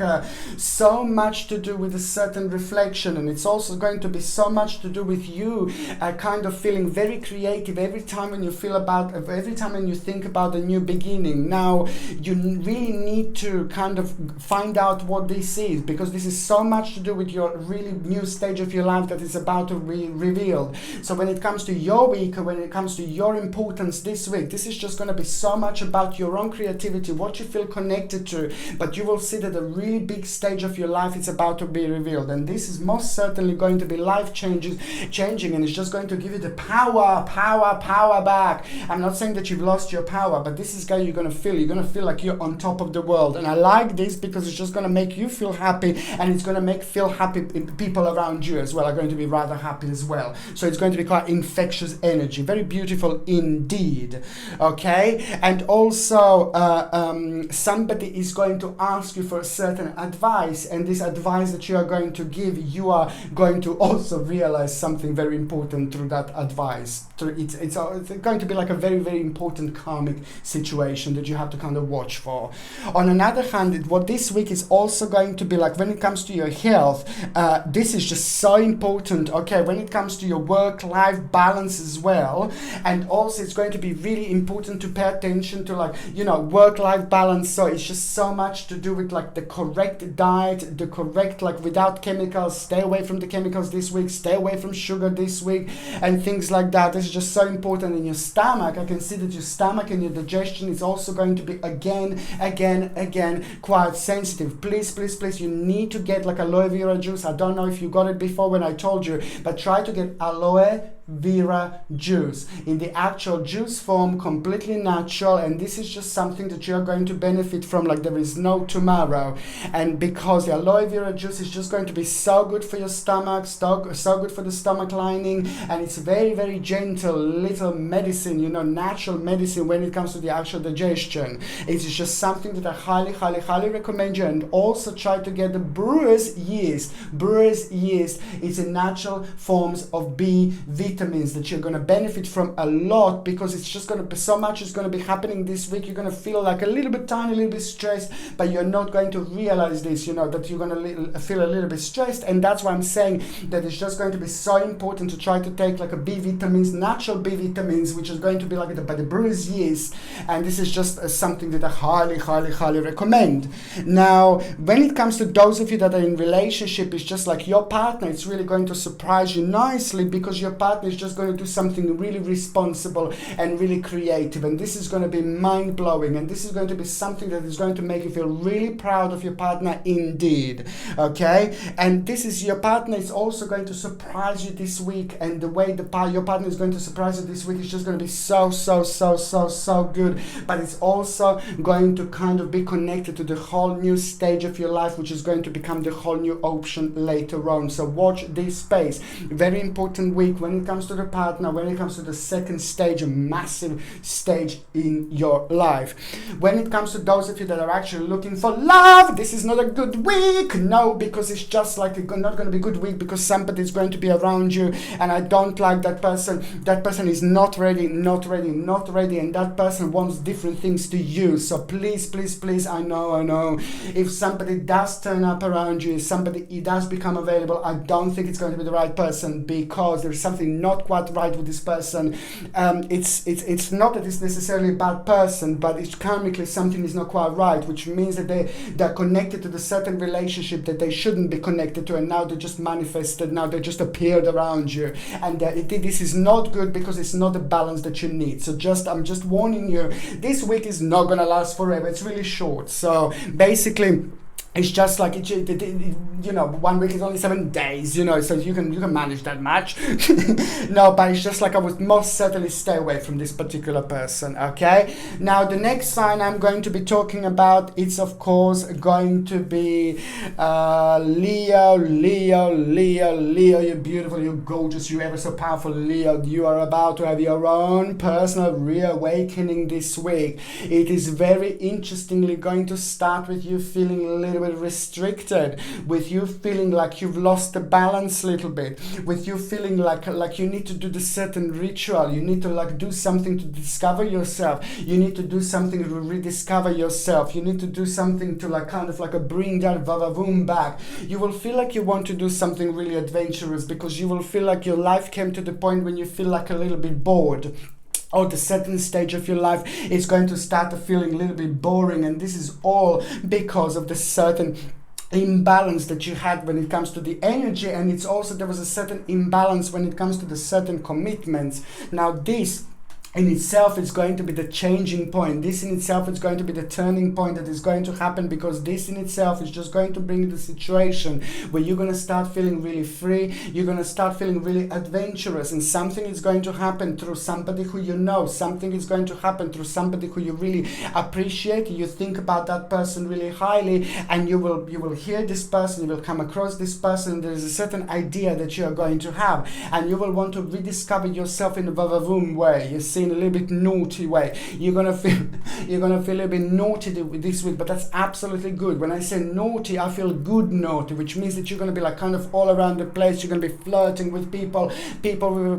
A: so much to do with a certain reflection, and it's also going to be so much to do with you kind of feeling very creative every time when you think about a new beginning. Now you really need to kind of find out what this is, because this is so much to do with your really new stage of your life that is about to be revealed. So when it comes to your week, or when it comes to your importance this week, this is just going to be so much about your own creativity, what you feel connected to. But you will see that a really big stage of your life is about to be revealed, and this is most certainly going to be life changing, and it's just going to give you the power back. I'm not saying that you've lost your power, but this is how you're going to feel. You're going to feel like you're on top of the world, and I like this because it's just going to make you feel happy, and it's going to make feel happy people around you as well are going to be rather happy as well. So it's going to be quite infectious energy, very beautiful indeed. Okay, and also somebody is going to ask you for a certain advice, and this advice that you are going to give, you are going to also realize something very important through that advice. It's going to be like a very important karmic situation that you have to kind of watch for. On another hand, what this week is also going to be like when it comes to your health, this is just so important. Okay, when it comes to your work work-life balance as well. And also it's going to be really important to pay attention to, like, you know, work-life balance. So it's just so much to do with like the correct diet, the correct, like, without chemicals, stay away from the chemicals this week, stay away from sugar this week, and things like that. This is just so important. In your stomach, I can see that your stomach and your digestion is also going to be again quite sensitive. Please, you need to get like aloe vera juice. I don't know if you got it before when I told you, but try to get aloe vera juice in the actual juice form, completely natural. And this is just something that you're going to benefit from like there is no tomorrow. And because the aloe vera juice is just going to be so good for your stomach, so good for the stomach lining, and it's very gentle little medicine, you know, natural medicine when it comes to the actual digestion. It's just something that I highly recommend you. And also try to get the brewer's yeast. Brewer's yeast is a natural forms of B vitamins that you're going to benefit from a lot, because it's just going to be so much is going to be happening this week. You're going to feel like a little bit tiny, a little bit stressed, but you're not going to realize this, you know, that you're going to feel a little bit stressed. And that's why I'm saying that it's just going to be so important to try to take like a B vitamins, natural B vitamins, which is going to be like by the brewer's yeast. And this is just something that I highly recommend. Now, when it comes to those of you that are in relationship, it's just like your partner, it's really going to surprise you nicely, because your partner is just going to do something really responsible and really creative. And this is going to be mind-blowing. And this is going to be something that is going to make you feel really proud of your partner indeed. Okay? And this is your partner is also going to surprise you this week. And the way your partner is going to surprise you this week is just going to be so good. But it's also going to kind of be connected to the whole new stage of your life, which is going to become the whole new option later on. So watch this space. Very important week when it comes to the partner, when it comes to the second stage, a massive stage in your life. When it comes to those of you that are actually looking for love, this is not a good week. No, because it's just like not going to be a good week, because somebody is going to be around you, and I don't like that person. That person is not ready, and that person wants different things to you. So please, I know, if somebody does turn up around you, if somebody does become available, I don't think it's going to be the right person, because there's something not quite right with this person. It's not that it's necessarily a bad person, but it's karmically something is not quite right, which means that they're connected to the certain relationship that they shouldn't be connected to, and now they just manifested, now they just appeared around you, and this is not good, because it's not the balance that you need. So I'm just warning you, this week is not gonna last forever. It's really short. So basically, it's just like, you know, 1 week is only 7 days, you know, so you can manage that much. No, but it's just like I would most certainly stay away from this particular person, okay? Now, the next sign I'm going to be talking about, it's of course going to be Leo. You're beautiful, you're gorgeous, you're ever so powerful, Leo. You are about to have your own personal reawakening this week. It is very interestingly going to start with you feeling a little bit restricted, with you feeling like you've lost the balance a little bit, with you feeling like you need to do the certain ritual, you need to like do something to discover yourself, you need to do something to rediscover yourself, you need to do something to like kind of like bring that vavavoom back. You will feel like you want to do something really adventurous, because you will feel like your life came to the point when you feel like a little bit bored, or the certain stage of your life is going to start feeling a little bit boring. And this is all because of the certain imbalance that you had when it comes to the energy, and it's also there was a certain imbalance when it comes to the certain commitments. Now this in itself is going to be the changing point. This in itself is going to be the turning point that is going to happen, because this in itself is just going to bring the situation where you're going to start feeling really free, you're going to start feeling really adventurous, and something is going to happen through somebody who you know, something is going to happen through somebody who you really appreciate, you think about that person really highly, and you will hear this person, you will come across this person, there is a certain idea that you are going to have, and you will want to rediscover yourself in a vavavoom way, you see. say, in a little bit naughty way. You're gonna feel a little bit naughty this week, but that's absolutely good. When I say naughty, I feel good naughty, which means that you're gonna be like kind of all around the place. You're gonna be flirting with people. People will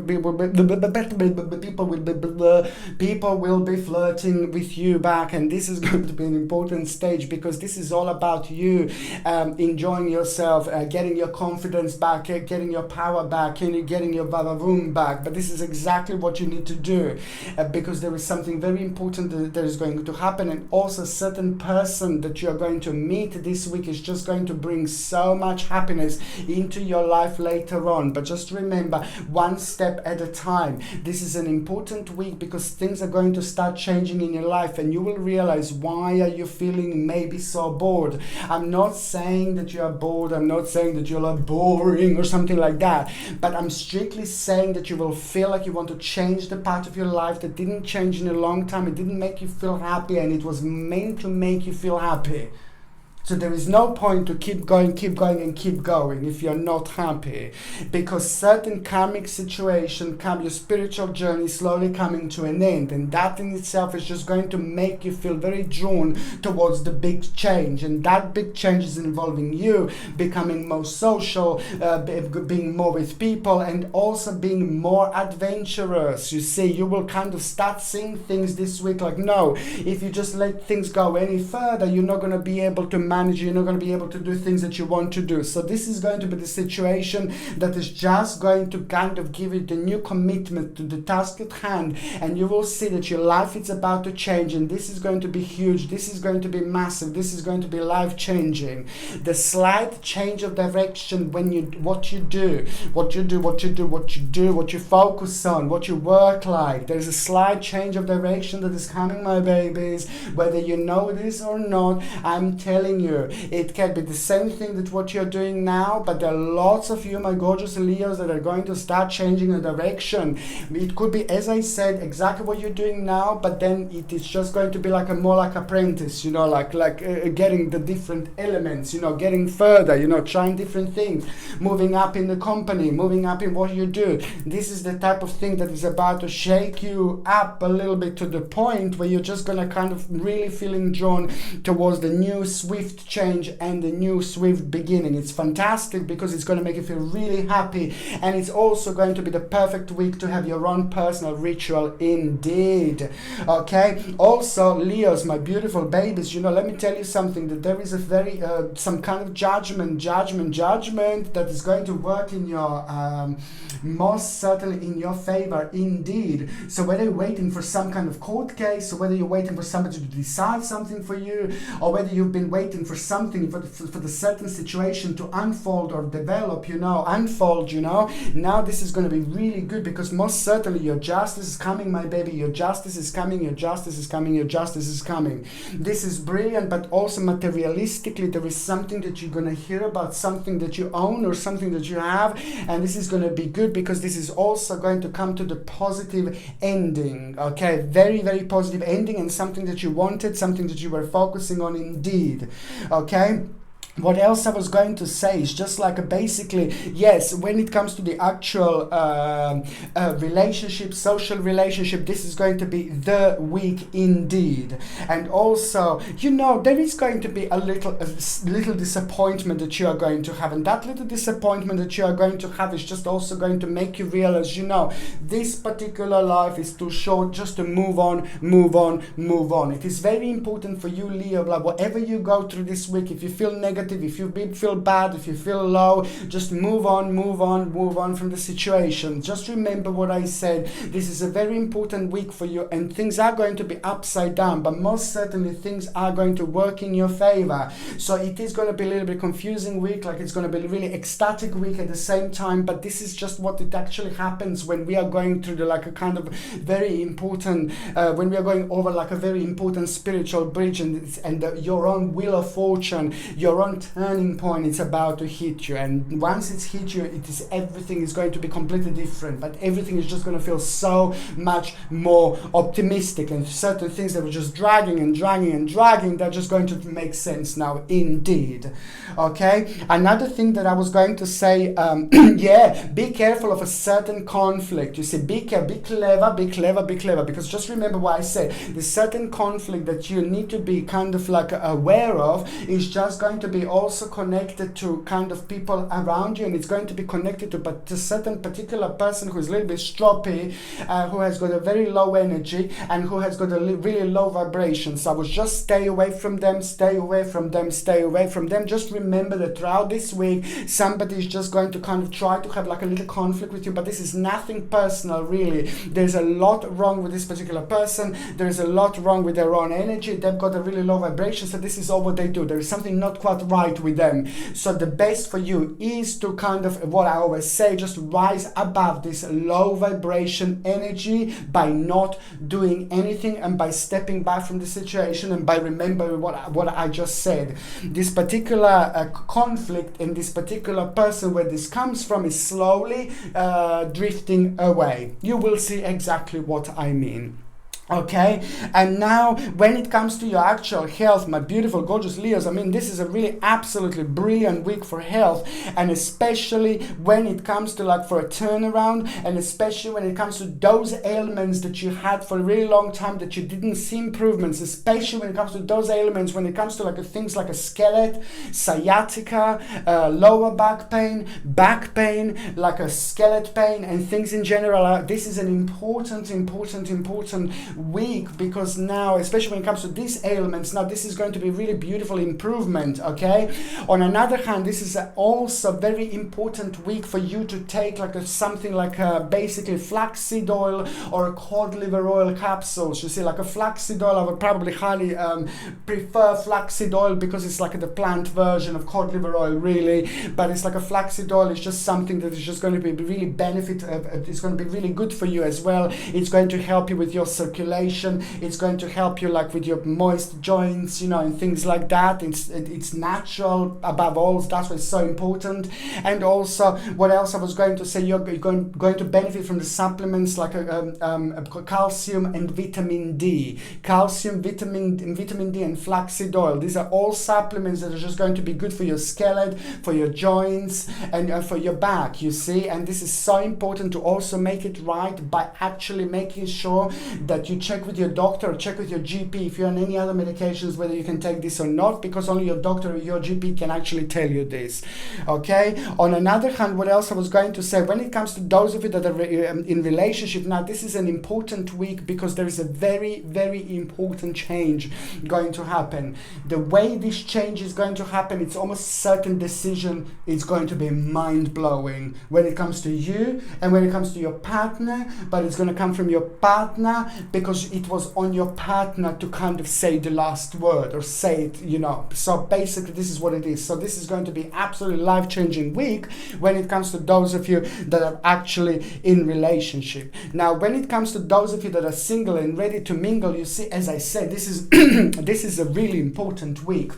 A: be flirting with you back, and this is going to be an important stage, because this is all about you enjoying yourself, getting your confidence back, getting your power back, and getting your vavavoom back. But this is exactly what you need to do, because there is something very important that is going to happen, and also a certain person that you're going to meet this week is just going to bring so much happiness into your life later on. But just remember, one step at a time. This is an important week because things are going to start changing in your life, and you will realize why are you feeling maybe so bored. I'm not saying that you are bored, I'm not saying that you're like boring or something like that, but I'm strictly saying that you will feel like you want to change the part of your life that didn't change in a long time. It didn't make you feel happy, and it was meant to make you feel happy. So there is no point to keep going if you're not happy, because certain karmic situation, your spiritual journey slowly coming to an end, and that in itself is just going to make you feel very drawn towards the big change, and that big change is involving you becoming more social, being more with people, and also being more adventurous. You see, you will kind of start seeing things this week like, no, if you just let things go any further, you're not going to be able to manage, you're not going to be able to do things that you want to do. So this is going to be the situation that is just going to kind of give you the new commitment to the task at hand, and you will see that your life is about to change, and this is going to be huge, this is going to be massive, this is going to be life changing. The slight change of direction when what you focus on, what you work like, there's a slight change of direction that is coming, my babies. Whether you know this or not, I'm telling you, it can be the same thing that what you're doing now, but there are lots of you, my gorgeous Leos, that are going to start changing the direction. It could be, as I said, exactly what you're doing now, but then it is just going to be like more like apprentice, like getting the different elements, getting further, trying different things, moving up in the company, moving up in what you do. This is the type of thing that is about to shake you up a little bit to the point where you're just going to kind of really feeling drawn towards the new swift change and the new swift beginning. It's fantastic because it's going to make you feel really happy, and it's also going to be the perfect week to have your own personal ritual indeed. Okay, also Leos, my beautiful babies, let me tell you something, that there is a very some kind of judgment that is going to work in your most certainly in your favor indeed. So whether you're waiting for some kind of court case, or whether you're waiting for somebody to decide something for you, or whether you've been waiting for something, for the certain situation to unfold or develop, now this is going to be really good, because most certainly your justice is coming, my baby. Your justice is coming, your justice is coming, your justice is coming. This is brilliant, but also materialistically there is something that you're going to hear about, something that you own or something that you have, and this is going to be good because this is also going to come to the positive ending. Okay, very, very positive ending, and something that you wanted, something that you were focusing on indeed. Okay. What else I was going to say is just like basically, yes, when it comes to the actual relationship, social relationship, this is going to be the week indeed. And also, there is going to be a little disappointment that you are going to have, and that little disappointment that you are going to have is just also going to make you realize, this particular life is too short just to move on. It is very important for you, Leo, like whatever you go through this week, if you feel negative, if you feel bad, if you feel low, just move on from the situation. Just remember what I said. This is a very important week for you, and things are going to be upside down, but most certainly things are going to work in your favor. So it is going to be a little bit confusing week, like it's going to be a really ecstatic week at the same time, but this is just what it actually happens when we are going through a kind of very important, when we are going over like a very important spiritual bridge, and your own wheel of fortune, your own one turning point is about to hit you, and once it's hit you, everything is going to be completely different, but everything is just going to feel so much more optimistic, and certain things that were just dragging, they're just going to make sense now indeed. Okay, another thing that I was going to say, yeah, be careful of a certain conflict. You see, be clever, because just remember what I said, the certain conflict that you need to be kind of like aware of is just going to be also connected to kind of people around you, and it's going to be connected to a certain particular person who is a little bit stroppy, who has got a very low energy and who has got a really low vibration. So I would just stay away from them. Just remember that throughout this week, somebody is just going to kind of try to have like a little conflict with you, but this is nothing personal really. There's a lot wrong with this particular person. There's a lot wrong with their own energy. They've got a really low vibration, so this is all what they do. There is something not quite right with them. So the best for you is to kind of, what I always say, just rise above this low vibration energy by not doing anything and by stepping back from the situation and by remembering what I just said. This particular conflict and this particular person where this comes from is slowly drifting away. You will see exactly what I mean. Okay, and now when it comes to your actual health, my beautiful gorgeous Leos, I mean, this is a really absolutely brilliant week for health, and especially when it comes to like for a turnaround, and especially when it comes to those ailments that you had for a really long time that you didn't see improvements, especially when it comes to those ailments, when it comes to like things like a skeleton, sciatica, lower back pain, like a skeleton pain, and things in general. This is an important week, because now, especially when it comes to these ailments, now this is going to be really beautiful improvement. Okay, on another hand, this is also very important week for you to take like something like basically flaxseed oil or cod liver oil capsules. You see, like a flaxseed oil, I would probably highly prefer flaxseed oil because it's like the plant version of cod liver oil really, but it's like a flaxseed oil. It's just something that is just going to be really it's going to be really good for you as well. It's going to help you with your circulation. It's going to help you like with your moist joints, you know, and things like that. It's natural above all. That's why it's so important. And also, what else I was going to say, you're going to benefit from the supplements like calcium and vitamin D. Calcium, vitamin D, and flaxseed oil. These are all supplements that are just going to be good for your skeleton, for your joints, and for your back, you see. And this is so important to also make it right by actually making sure that you check with your doctor or check with your GP if you're on any other medications, whether you can take this or not, because only your doctor or your GP can actually tell you this. Okay, on another hand, what else I was going to say, when it comes to those of you that are in relationship, now this is an important week because there is a very important change going to happen. The way this change is going to happen, it's almost certain decision. It's going to be mind-blowing when it comes to you and when it comes to your partner, but it's going to come from your partner because it was on your partner to kind of say the last word or say it, you know. So basically this is what it is. So this is going to be absolutely life-changing week when it comes to those of you that are actually in relationship. Now when it comes to those of you that are single and ready to mingle, you see, as I said, this is this is a really important week,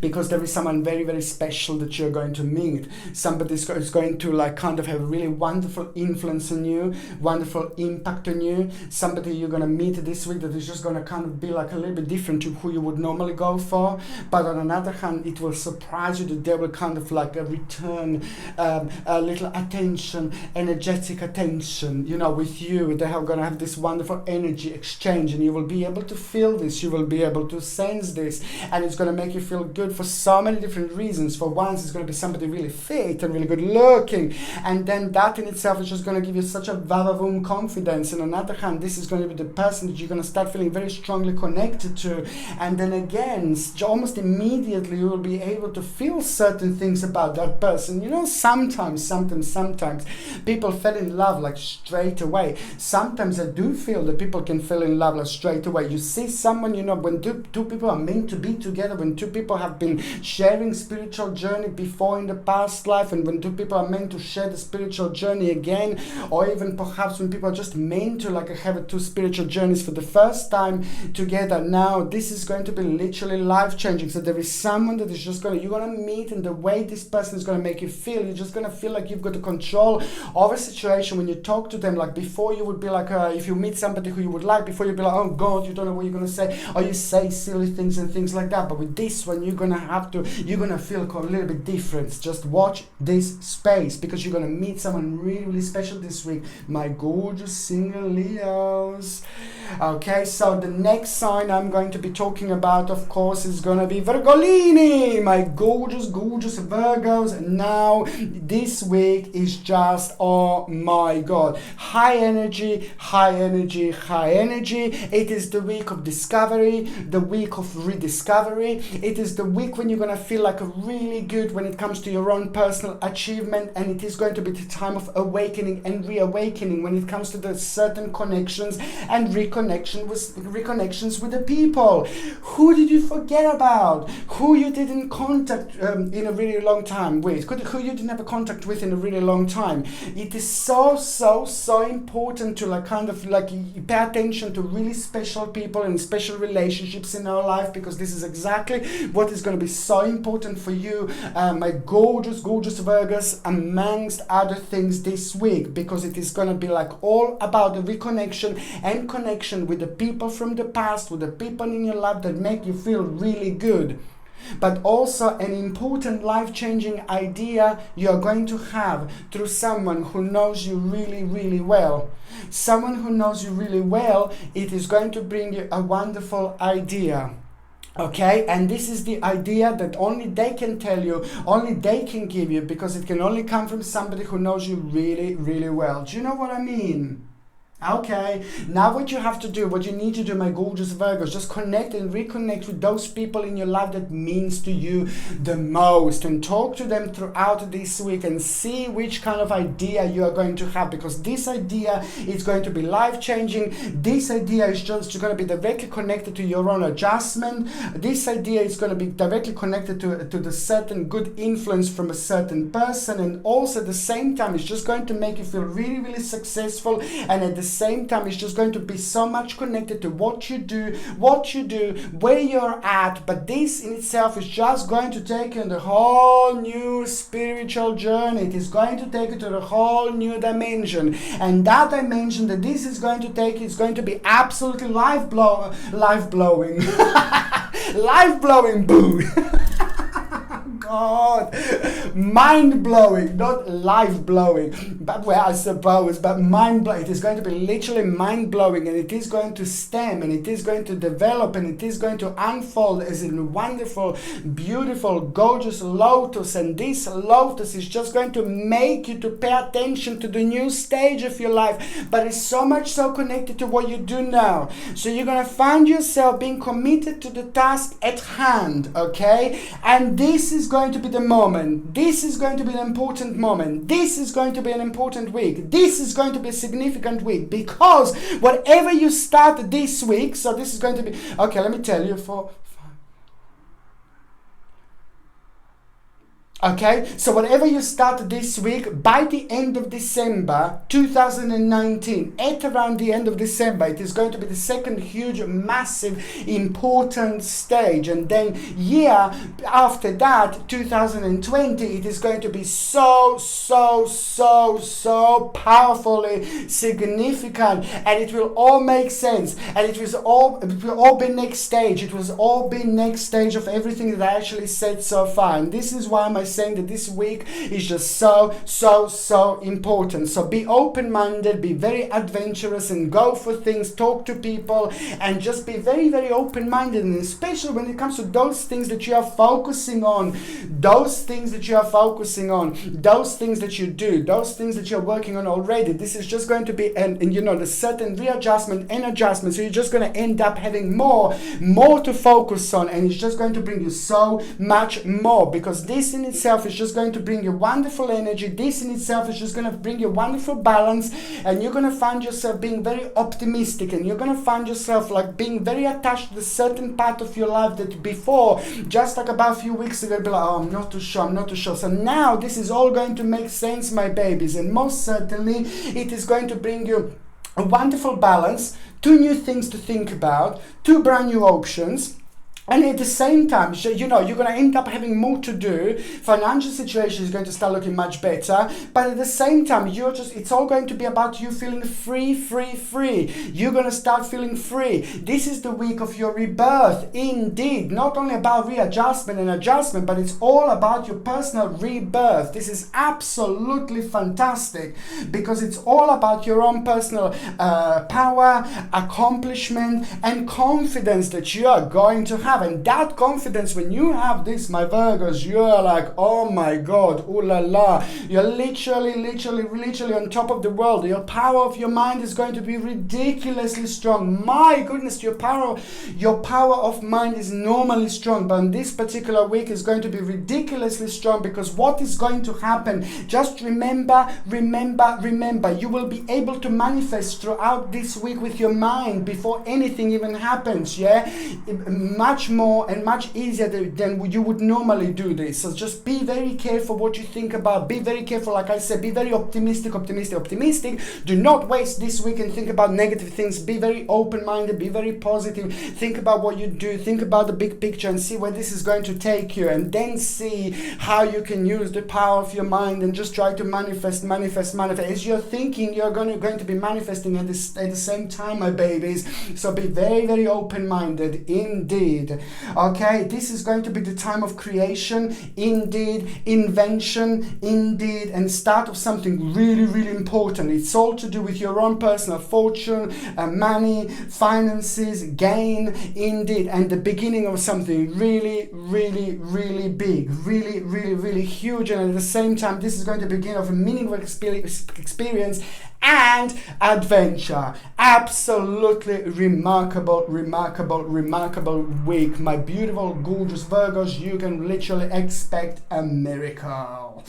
A: because there is someone very special that you're going to meet. Somebody is going to like kind of have a really wonderful influence on you, wonderful impact on you. Somebody you're going to meet this week that is just going to kind of be like a little bit different to who you would normally go for. But on another hand, it will surprise you that they will kind of like return a little attention, energetic attention, you know, with you. They are going to have this wonderful energy exchange, and you will be able to feel this, you will be able to sense this, and it's going to make you feel good for so many different reasons. For once, it's going to be somebody really fit and really good looking, and then that in itself is just going to give you such a vavavoom confidence. And on the other hand, this is going to be the person that you're going to start feeling very strongly connected to, and then again, almost immediately you will be able to feel certain things about that person. You know, sometimes people fall in love like straight away. Sometimes I do feel that people can fall in love like straight away. You see someone, you know, when two people are meant to be together, when two people have have been sharing spiritual journey before in the past life, and when two people are meant to share the spiritual journey again, or even perhaps when people are just meant to like have two spiritual journeys for the first time together. Now this is going to be literally life-changing. So there is someone that is just you're gonna meet, and the way this person is gonna make you feel, you're just gonna feel like you've got the control of a situation. When you talk to them, like before you would be like, if you meet somebody who you would like, before you'd be like, oh God, you don't know what you're gonna say, or you say silly things and things like that. But with this one, you're gonna feel a little bit different. Just watch this space, because you're gonna meet someone really, really special this week, my gorgeous single Leos. Okay, so the next sign I'm going to be talking about, of course, is gonna be Virgolini, my gorgeous, gorgeous Virgos. Now this week is just, oh my God, high energy, high energy, high energy. It is the week of discovery, the week of rediscovery. It is the week when you're gonna feel like really good when it comes to your own personal achievement, and it is going to be the time of awakening and reawakening when it comes to the certain connections and reconnections with the people. Who did you forget about? Who you didn't contact in a really long time with? Who you didn't have a contact with in a really long time? It is so important to pay attention to really special people and special relationships in our life, because this is exactly what is going to be so important for you, my gorgeous, gorgeous Virgos, amongst other things this week, because it is going to be like all about the reconnection and connection with the people from the past, with the people in your life that make you feel really good. But also an important life-changing idea you are going to have through someone who knows you really, really well. Someone who knows you really well, it is going to bring you a wonderful idea. Okay, and this is the idea that only they can tell you, only they can give you, because it can only come from somebody who knows you really, really well. Do you know what I mean? Okay, now what you have to do, what you need to do, my gorgeous Virgos, just connect and reconnect with those people in your life that means to you the most, and talk to them throughout this week and see which kind of idea you are going to have, because this idea is going to be life-changing. This idea is just going to be directly connected to your own adjustment. This idea is going to be directly connected to the certain good influence from a certain person, and also at the same time it's just going to make you feel really, really successful, and at the same time it's just going to be so much connected to what you do, where you're at. But this in itself is just going to take you on the whole new spiritual journey. It is going to take you to the whole new dimension, and that dimension that this is going to take is going to be absolutely life-blowing life-blowing, boo. God, mind-blowing, not life-blowing, but well, I suppose, but mind-blowing. It is going to be literally mind-blowing, and it is going to stem, and it is going to develop, and it is going to unfold as a wonderful, beautiful, gorgeous lotus. And this lotus is just going to make you to pay attention to the new stage of your life, but it's so much so connected to what you do now. So you're going to find yourself being committed to the task at hand, okay? And this is going to be the moment. This is going to be an important moment. This is going to be an important week. This is going to be a significant week, because whatever you start this week, so this is going to be, okay, let me tell you, okay, so whatever you start this week, by the end of December 2019, at around the end of December, it is going to be the second huge, massive, important stage. And then year after that, 2020, it is going to be so powerfully significant, and it will all make sense, and it will all be next stage. It will all be next stage of everything that I actually said so far. And this is why I'm saying that this week is just so important. So be open-minded, be very adventurous, and go for things, talk to people, and just be very, very open-minded. And especially when it comes to those things that you are focusing on, those things that you do, those things that you're working on already. This is just going to be the certain readjustment and adjustment. So you're just going to end up having more to focus on, and it's just going to bring you so much more, because this in itself itself is just going to bring you wonderful energy. This in itself is just going to bring you wonderful balance, and you're going to find yourself being very optimistic, and you're going to find yourself like being very attached to the certain part of your life that before, just like about a few weeks ago, be like, oh, I'm not too sure. So now this is all going to make sense, my babies, and most certainly it is going to bring you a wonderful balance, 2 new things to think about, 2 brand new options. And at the same time, you know, you're going to end up having more to do. Financial situation is going to start looking much better. But at the same time, it's all going to be about you feeling free. You're going to start feeling free. This is the week of your rebirth. Indeed, not only about readjustment and adjustment, but it's all about your personal rebirth. This is absolutely fantastic because it's all about your own personal power, accomplishment, and confidence that you are going to have. And that confidence, when you have this, my Virgos, you're like, oh my God, ooh la la. You're literally on top of the world. Your power of your mind is going to be ridiculously strong. My goodness, your power of mind is normally strong, but in this particular week is going to be ridiculously strong, because what is going to happen, just remember, you will be able to manifest throughout this week with your mind before anything even happens, yeah? Much more and much easier than you would normally do this. So just be very careful what you think about. Be very careful, like I said, be very optimistic. Do not waste this week and think about negative things. Be very open-minded, be very positive. Think about what you do, think about the big picture and see where this is going to take you, and then see how you can use the power of your mind and just try to manifest. As you're thinking, you're going to be manifesting at the same time, my babies. So be very, very open-minded indeed. Okay, this is going to be the time of creation, indeed, invention, indeed, and start of something really, really important. It's all to do with your own personal fortune, money, finances, gain, indeed, and the beginning of something really, really, really big, really, really, really huge. And at the same time, this is going to begin of a meaningful experience and adventure. Absolutely remarkable week, my beautiful, gorgeous Virgos. You can literally expect a miracle.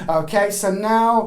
A: Okay, so now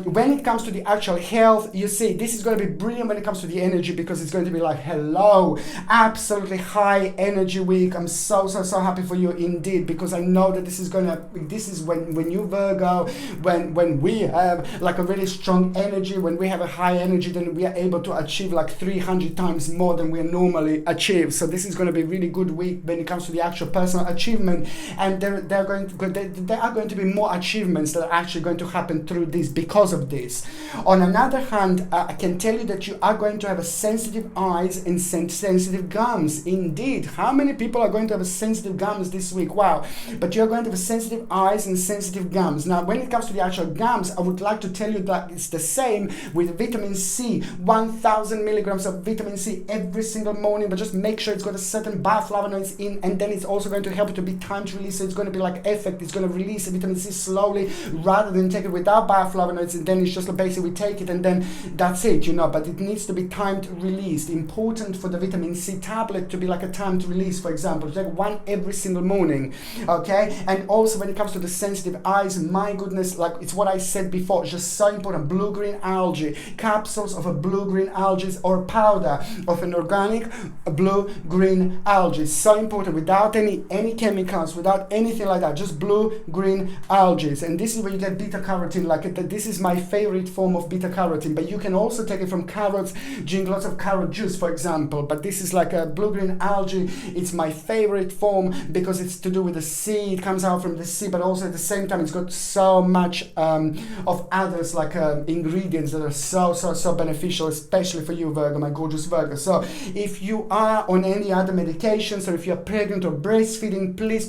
A: when it comes to the actual health, you see, this is going to be brilliant when it comes to the energy, because it's going to be like, hello, absolutely high energy week. I'm so happy for you indeed, because I know that this is when you Virgo, when we have like a really strong energy, when we have a high energy, then we are able to achieve like 300 times more than we normally achieve. So this is going to be a really good week when it comes to the actual personal achievement, and there are going to be more achievements that are actually going to happen through this, because of this. On another hand, I can tell you that you are going to have a sensitive eyes and sensitive gums. Indeed, how many people are going to have a sensitive gums this week? Wow. But you're going to have sensitive eyes and sensitive gums. Now, when it comes to the actual gums, I would like to tell you that it's the same with vitamin C. 1000 milligrams of vitamin C every single morning, but just make sure it's got a certain bioflavonoids in, and then it's also going to help you to be time to release. So it's going to be like effect. It's going to release the vitamin C slowly, rather than take it without bioflavonoids, and then it's just basically we take it and then that's it, you know. But it needs to be timed released. Important for the vitamin C tablet to be like a timed release, for example, take one every single morning, okay? And also when it comes to the sensitive eyes, my goodness, like it's what I said before, just so important. Blue-green algae, capsules of a blue-green algae or powder of an organic blue-green algae, so important, without any chemicals, without anything like that, just blue-green algae. And this is where you get beta carotene. Like this is my favorite form of beta carotene, but you can also take it from carrots, drink lots of carrot juice, for example. But this is like a blue-green algae. It's my favorite form because it's to do with the sea. It comes out from the sea, but also at the same time it's got so much of others like ingredients that are so beneficial, especially for you, Virgo, my gorgeous Virgo. So if you are on any other medications, or if you're pregnant or breastfeeding, please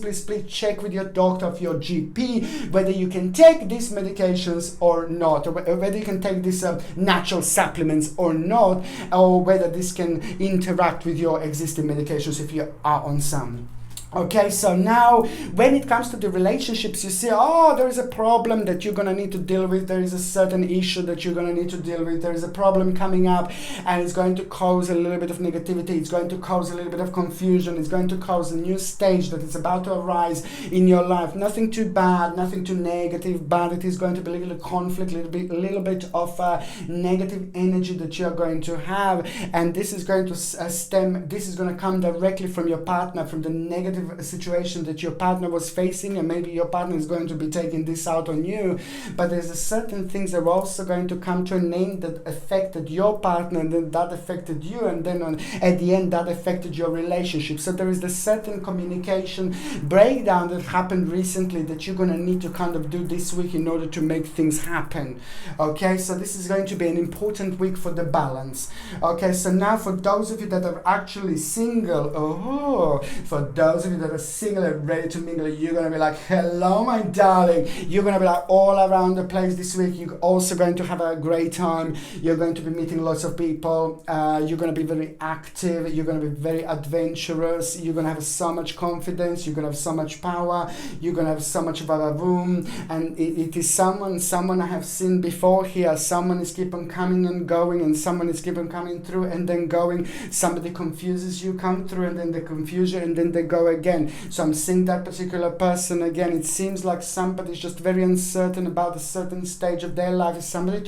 A: check with your doctor, of your GP, whether you can take these medications or not, or whether you can take these natural supplements or not, or whether this can interact with your existing medications if you are on some. Okay, so now when it comes to the relationships, you see, oh, there is a problem that you're going to need to deal with. There is a certain issue that you're going to need to deal with. There is a problem coming up, and it's going to cause a little bit of negativity. It's going to cause a little bit of confusion. It's going to cause a new stage that is about to arise in your life. Nothing too bad, nothing too negative, but it is going to be a little conflict, a little bit of negative energy that you're going to have. And this is going to this is going to come directly from your partner, from the negative situation that your partner was facing, and maybe your partner is going to be taking this out on you. But there's a certain things that are also going to come to an end that affected your partner, and then that affected you, and then at the end that affected your relationship. So there is a certain communication breakdown that happened recently that you're going to need to kind of do this week in order to make things happen. Okay, so this is going to be an important week for the balance. Okay, so now for those of you that are actually single, for those of you that are single and ready to mingle, you're going to be like, hello my darling. You're going to be like all around the place this week. You're also going to have a great time. You're going to be meeting lots of people. You're going to be very active. You're going to be very adventurous. You're going to have so much confidence. You're going to have so much power. You're going to have so much room. And it is someone I have seen before here. Someone is keep on coming and going, and someone is keep on coming through and then going. Somebody confuses you, come through, and then they confuse you, and then they go again. So I'm seeing that particular person again. It seems like somebody's just very uncertain about a certain stage of their life. Somebody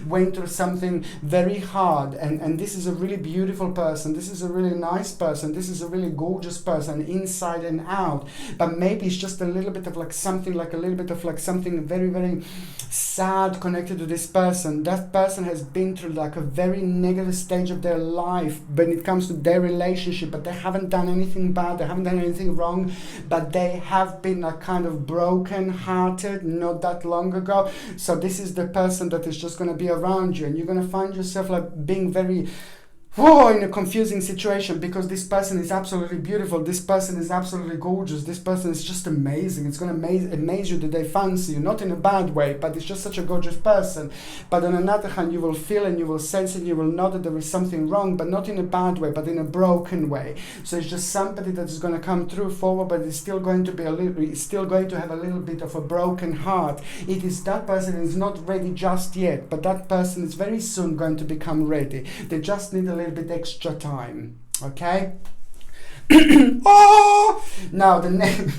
A: went through something very hard, and this is a really beautiful person. This is a really nice person. This is a really gorgeous person inside and out. But maybe it's just a little bit of something very, very sad connected to this person. That person has been through a very negative stage of their life when it comes to their relationship, but they haven't done anything bad. They haven't done anything wrong, but they have been kind of broken hearted not that long ago. So this is the person that is just going to be around you, and you're going to find yourself being very in a confusing situation, because this person is absolutely beautiful. This person is absolutely gorgeous. This person is just amazing. It's going to amaze you that they fancy you, not in a bad way, but it's just such a gorgeous person. But on another hand, you will feel and you will sense and you will know that there is something wrong, but not in a bad way, but in a broken way. So it's just somebody that is going to come through forward, but it's still going to be have a little bit of a broken heart. It is that person is not ready just yet, but that person is very soon going to become ready. They just need a little bit extra time. Okay. Now the next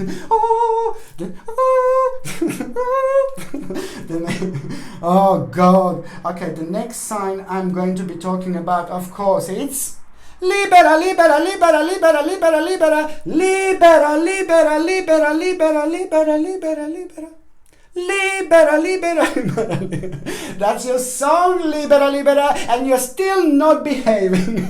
A: oh God. Okay, the next sign I'm going to be talking about, of course, it's Libra, Libra, Libra, Libra, Libra, Libra, Libra, Libra, Libra, Libra, Libra, Libra, Libra. Libera, libera, libera. That's your song, libera, libera, and you're still not behaving.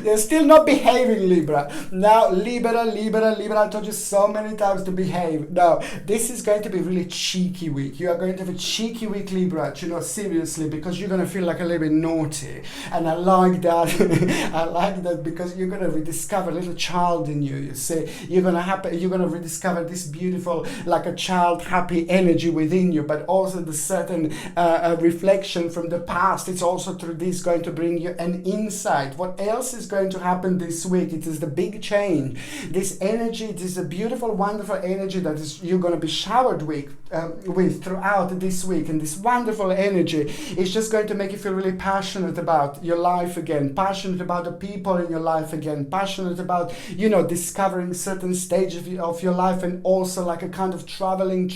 A: You're still not behaving, Libra. Now, Libera, Libera, Libera, I told you so many times to behave. Now, this is going to be a really cheeky week. You are going to have a cheeky week, Libra, seriously, because you're going to feel like a little bit naughty. And I like that. I like that because you're going to rediscover a little child in you, you see. You're going to rediscover this beautiful, like a child happy energy within you, but also the certain reflection from the past. It's also through this going to bring you an insight. What else is going to happen this week? It is the big change. This energy, it is a beautiful, wonderful energy that is you're going to be showered with throughout this week. And this wonderful energy is just going to make you feel really passionate about your life again, passionate about the people in your life again, passionate about, discovering certain stages of your life, and also like a kind of traveling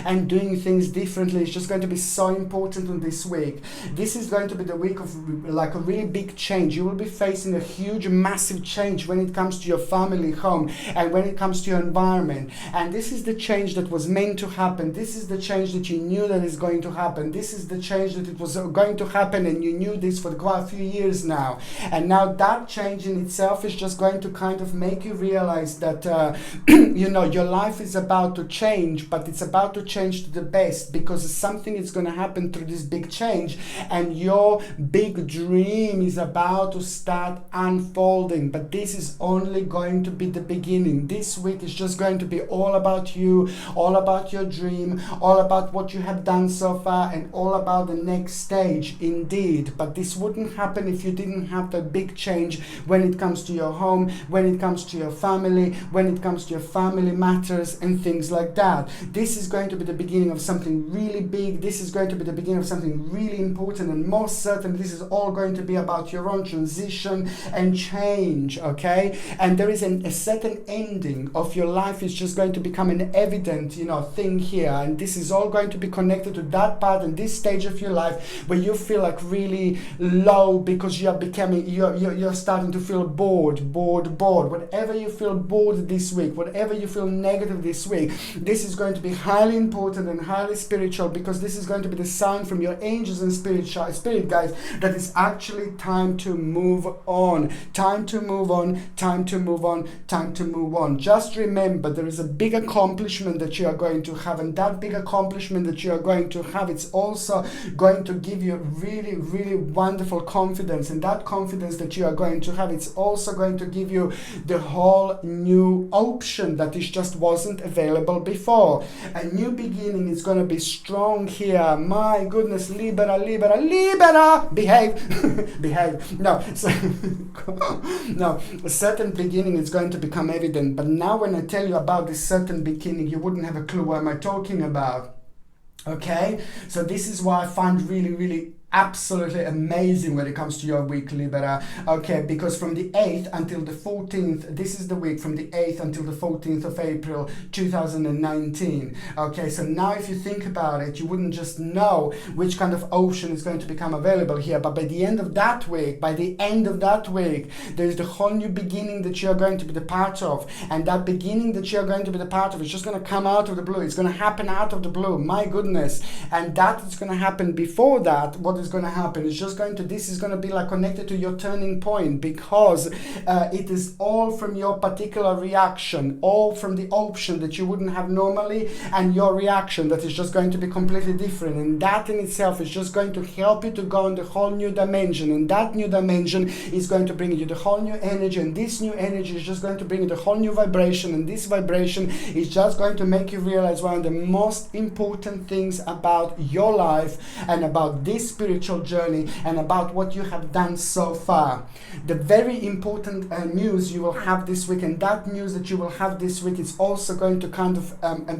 A: and doing things differently. It's just going to be so important in this week. This is going to be the week of like a really big change. You will be facing a huge, massive change when it comes to your family home and when it comes to your environment. And this is the change that was meant to happen. This is the change that you knew that is going to happen. This is the change that it was going to happen, and you knew this for quite a few years now. And now that change in itself is just going to kind of make you realize that, your life life is about to change, but it's about to change to the best, because something is going to happen through this big change, and your big dream is about to start unfolding. But this is only going to be the beginning. This week is just going to be all about you, all about your dream, all about what you have done so far, and all about the next stage indeed. But this wouldn't happen if you didn't have that big change when it comes to your home, when it comes to your family, when it comes to your family matters and things like that. This is going to be the beginning of something really big. This is going to be the beginning of something really important, and most certainly this is all going to be about your own transition and change, okay? And there is a certain ending of your life is just going to become an evident, thing here, and this is all going to be connected to that part and this stage of your life where you feel like really low because you're starting to feel bored. Whatever you feel bored this week, whatever you feel negative this week, this is going to be highly important and highly spiritual, because this is going to be the sign from your angels and spirit guides that it's actually time to move on. Time to move on, time to move on, time to move on. Just remember, there is a big accomplishment that you are going to have, and that big accomplishment that you are going to have, it's also going to give you really, really wonderful confidence, and that confidence that you are going to have, it's also going to give you the whole new option that is just wasn't available before. A new beginning is going to be strong here. My goodness, Libra, behave. Behave. No, a certain beginning is going to become evident. But now when I tell you about this certain beginning, you wouldn't have a clue what am I talking about. Okay, so this is why I find really, really absolutely amazing when it comes to your week, Libra. Okay, because from the 8th until the 14th, this is the week from the 8th until the 14th of April 2019. Okay, so now if you think about it, you wouldn't just know which kind of ocean is going to become available here, but by the end of that week, there is the whole new beginning that you're going to be the part of, and that beginning that you're going to be the part of is just going to come out of the blue. It's going to happen out of the blue, my goodness. And that is going to happen before that. What is going to happen is just going to, this is going to be like connected to your turning point, because it is all from your particular reaction, all from the option that you wouldn't have normally, and your reaction that is just going to be completely different, and that in itself is just going to help you to go in the whole new dimension, and that new dimension is going to bring you the whole new energy, and this new energy is just going to bring you the whole new vibration, and this vibration is just going to make you realize one of the most important things about your life and about this spiritual journey and about what you have done so far. The very important news you will have this week, and that news that you will have this week is also going to kind of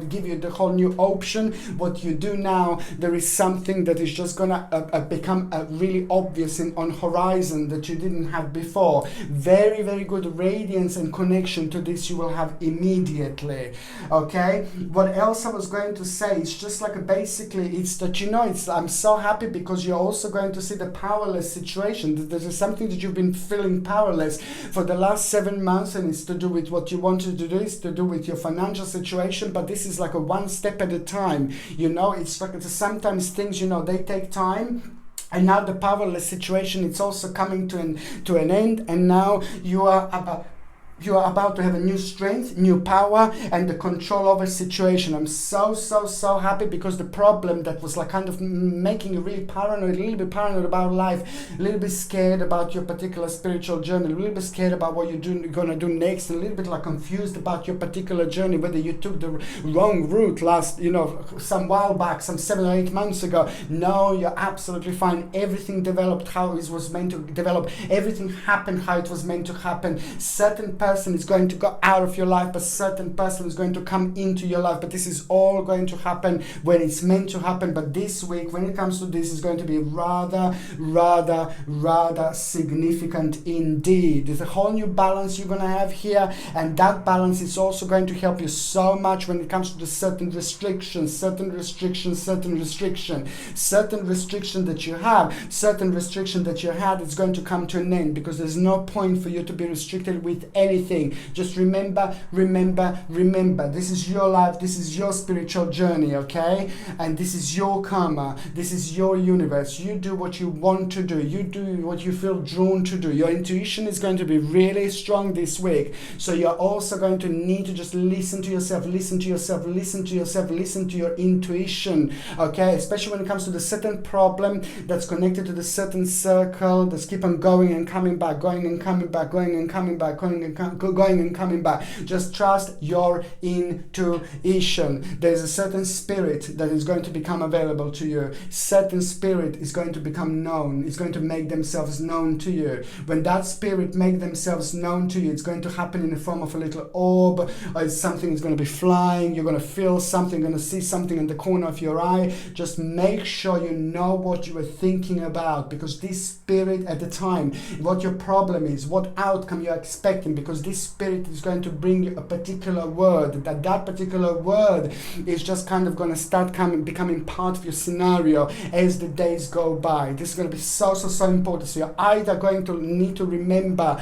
A: give you the whole new option. What you do now, there is something that is just gonna become really obvious on horizon that you didn't have before. Very, very good radiance and connection to this you will have immediately. Okay, what else I was going to say, it's just like basically it's that I'm so happy because you're also going to see the powerless situation. There's something that you've been feeling powerless for the last 7 months, and it's to do with what you wanted to do, it's to do with your financial situation, but this is like a one step at a time. It's like sometimes things, they take time. And now the powerless situation, it's also coming to an end, and now you are about to have a new strength, new power, and the control over situation. I'm so happy, because the problem that was like kind of making you really paranoid, a little bit paranoid about life, a little bit scared about your particular spiritual journey, a little bit scared about what you're gonna do next, a little bit like confused about your particular journey, whether you took the wrong route some while back, some 7 or 8 months ago. No, you're absolutely fine. Everything developed how it was meant to develop. Everything happened how it was meant to happen. Certain person is going to go out of your life, but certain person is going to come into your life, but this is all going to happen when it's meant to happen. But this week, when it comes to this, is going to be rather significant indeed. There's a whole new balance you're going to have here, and that balance is also going to help you so much when it comes to the certain restriction that you had is going to come to an end, because there's no point for you to be restricted with anything anything. Just remember, this is your life, this is your spiritual journey, okay? And this is your karma, this is your universe. You do what you want to do, you do what you feel drawn to do. Your intuition is going to be really strong this week, so you're also going to need to just listen to yourself, listen to your intuition, okay? Especially when it comes to the certain problem that's connected to the certain circle that's keep on going and coming back, Just trust your intuition. There's a certain spirit that is going to become available to you. Certain spirit is going to become known. It's going to make themselves known to you. When that spirit make themselves known to you, it's going to happen in the form of a little orb, or something is going to be flying. You're going to feel something, you're going to see something in the corner of your eye. Just make sure you know what you were thinking about, because this spirit at the time, what your problem is, what outcome you're expecting, because this spirit is going to bring you a particular word, that particular word is just kind of going to start becoming part of your scenario as the days go by. This is going to be so important. So you're either going to need to remember,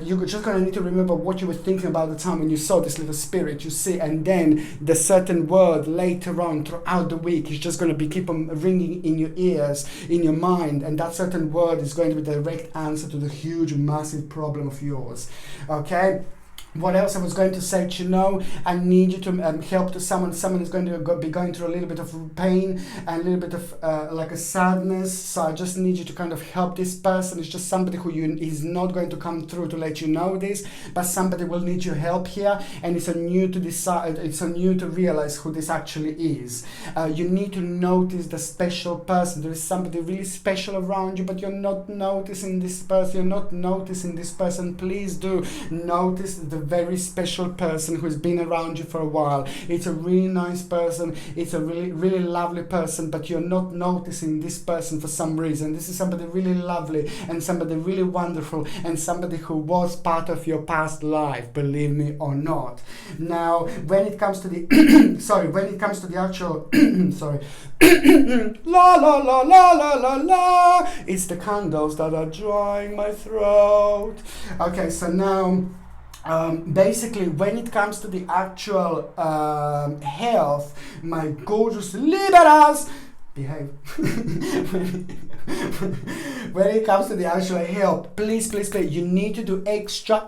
A: you're just going to need to remember what you were thinking about the time when you saw this little spirit, you see, and then the certain word later on throughout the week is just going to keep on ringing in your ears, in your mind, and that certain word is going to be the direct answer to the huge, massive problem of yours, okay? What else I was going to say to you know, I need you to help to someone is going to be going through a little bit of pain and a little bit of like a sadness, so I just need you to kind of help this person. It's just somebody who is not going to come through to let you know this, but somebody will need your help here, and it's on you to decide, it's on you to realize who this actually is. You need to notice the special person. There is somebody really special around you, but you're not noticing this person, Please do notice the very special person who's been around you for a while. It's a really nice person, it's a really lovely person, but you're not noticing this person for some reason. This is somebody really lovely and somebody really wonderful and somebody who was part of your past life, believe me or not. Now, when it comes to the actual la, it's the candles that are drying my throat. Okay, so now basically, when it comes to the actual health, my gorgeous Libras, behave. When it comes to the actual health, please, you need to do extra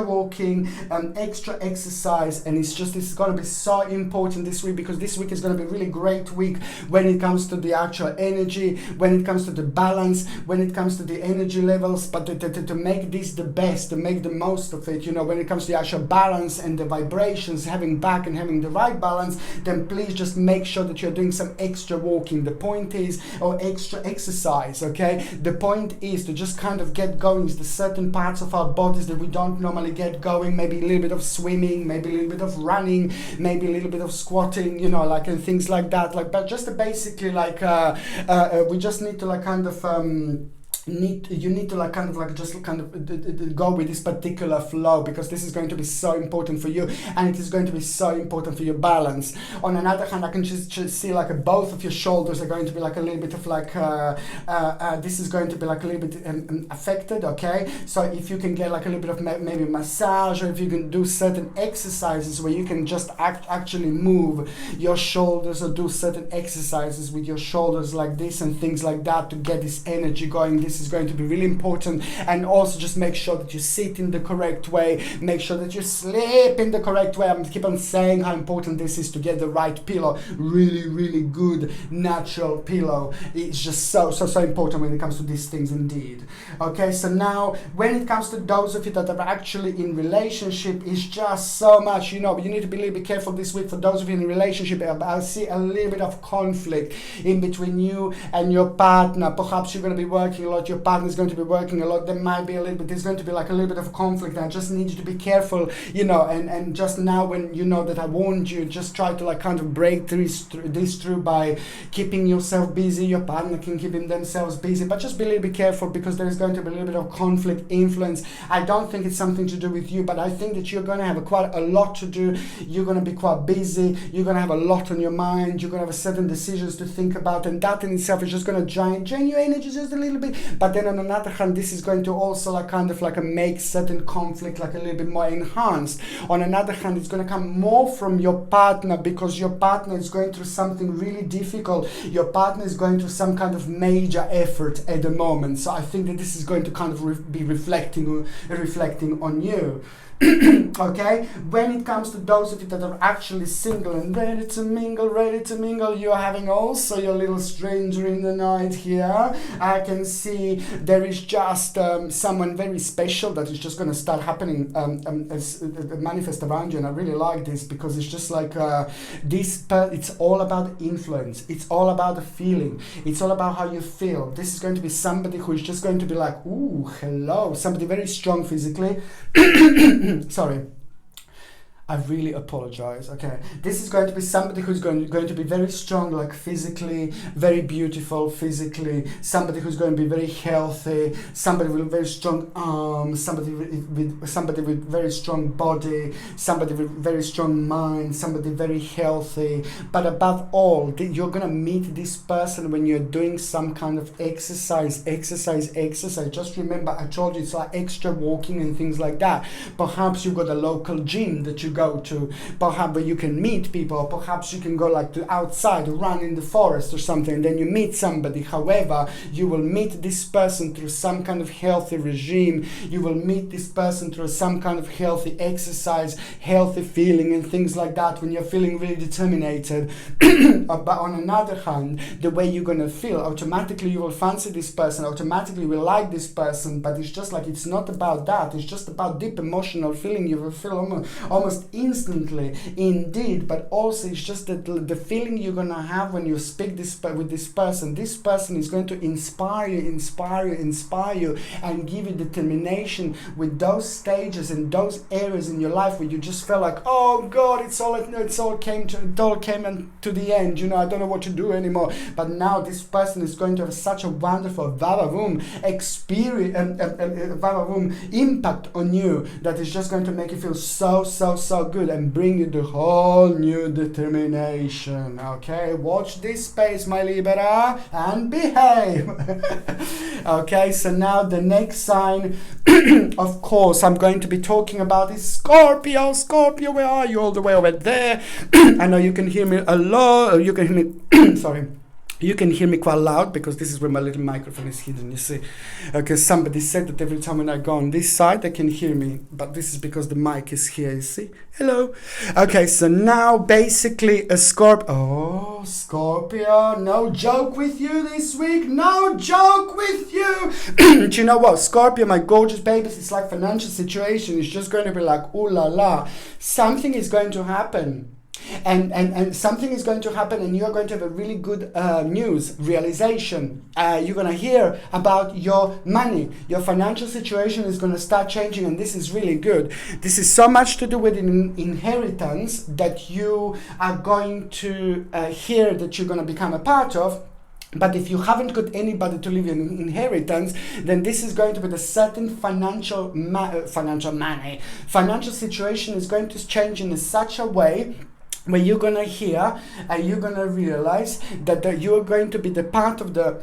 A: walking, extra exercise, and it's going to be so important this week, because this week is going to be a really great week when it comes to the actual energy, when it comes to the balance, when it comes to the energy levels, but to make this the best, to make the most of it, you know, when it comes to the actual balance and the vibrations, having back and having the right balance, then please just make sure that you're doing some extra walking. The point is, or extra exercise, okay? The point is to just kind of get going. It's the certain parts of our bodies that we don't normally get going, maybe a little bit of swimming, maybe a little bit of running, maybe a little bit of squatting, you know, like, and things like that, like, but just basically like we just need to like kind of you need to like kind of like just kind of go with this particular flow, because this is going to be so important for you, and it is going to be so important for your balance. On another hand, I can just see like both of your shoulders are going to be like a little bit of like this is going to be like a little bit affected, okay? So if you can get like a little bit of maybe massage, or if you can do certain exercises where you can just actually move your shoulders, or do certain exercises with your shoulders like this and things like that to get this energy going, this is going to be really important. And also just make sure that you sit in the correct way, make sure that you sleep in the correct way. I'm keep on saying how important this is to get the right pillow, really good natural pillow. It's just so important when it comes to these things indeed. Okay, so now when it comes to those of you that are actually in relationship, it's just so much, you know, but you need to be a little bit careful this week. For those of you in a relationship, I see a little bit of conflict in between you and your partner. Perhaps you're going to be working a lot, your partner is going to be working a lot. There might be a little bit, there's going to be like a little bit of conflict. I just need you to be careful, you know, and just now when you know that I warned you, just try to like kind of break this through by keeping yourself busy. Your partner can keep themselves busy, but just be a little bit careful, because there is going to be a little bit of conflict influence. I don't think it's something to do with you, but I think that you're going to have quite a lot to do. You're going to be quite busy. You're going to have a lot on your mind. You're going to have certain decisions to think about, and that in itself is just going to drain your energy just a little bit. but then on another hand, this is going to also like kind of like a make certain conflict like a little bit more enhanced. On another hand, it's going to come more from your partner, because your partner is going through something really difficult. Your partner is going through some kind of major effort at the moment. So I think that this is going to kind of be reflecting on you. Okay, when it comes to those of you that are actually single and ready to mingle, you're having also your little stranger in the night here. I can see there is just someone very special that is just going to start happening as manifest around you, and I really like this because it's just like it's all about influence, it's all about the feeling, it's all about how you feel. This is going to be somebody who is just going to be like, ooh, hello, somebody very strong physically. Sorry, I really apologize. Okay, this is going to be somebody who's going to be very strong, like physically, very beautiful physically, somebody who's going to be very healthy, somebody with very strong arms, somebody with very strong body, somebody with very strong mind, somebody very healthy. But above all, you're gonna meet this person when you're doing some kind of exercise. Just remember, I told you it's like extra walking and things like that. Perhaps you've got a local gym that you go to, perhaps where you can meet people, or perhaps you can go like to outside, run in the forest or something, and then you meet somebody. However, you will meet this person through some kind of healthy regime, you will meet this person through some kind of healthy exercise, healthy feeling and things like that, when you're feeling really determined. But on another hand, the way you're gonna feel, automatically you will fancy this person, automatically you will like this person, but it's just like, it's not about that, it's just about deep emotional feeling. You will feel almost instantly, indeed, but also it's just that the feeling you're gonna have when you speak with this person is going to inspire you and give you determination with those stages and those areas in your life where you just felt like, oh God, it all came to the end, I don't know what to do anymore. But now this person is going to have such a wonderful vavavoom experience, vavavoom impact on you, that is just going to make you feel so good and bring you the whole new determination. Okay, watch this space, my Libra, and behave. Okay, so now the next sign, of course, I'm going to be talking about is Scorpio. Scorpio, where are you? All the way over there. I know you can hear me a lot. You can hear me. Sorry. You can hear me quite loud because this is where my little microphone is hidden, you see. Okay, somebody said that every time when I go on this side, they can hear me. But this is because the mic is here, you see. Hello. Okay, so now basically a Scorpio. Oh, Scorpio, no joke with you this week. No joke with you. Do you know what? Scorpio, my gorgeous babies, it's like financial situation. It's just going to be like, ooh la la. Something is going to happen. And something is going to happen, and you're going to have a really good news realization. You're going to hear about your money. Your financial situation is going to start changing, and this is really good. This is so much to do with an inheritance that you are going to hear, that you're going to become a part of. But if you haven't got anybody to leave an inheritance, then this is going to be the certain financial situation is going to change in such a way where you're going to hear and you're going to realize that you're going to be the part of the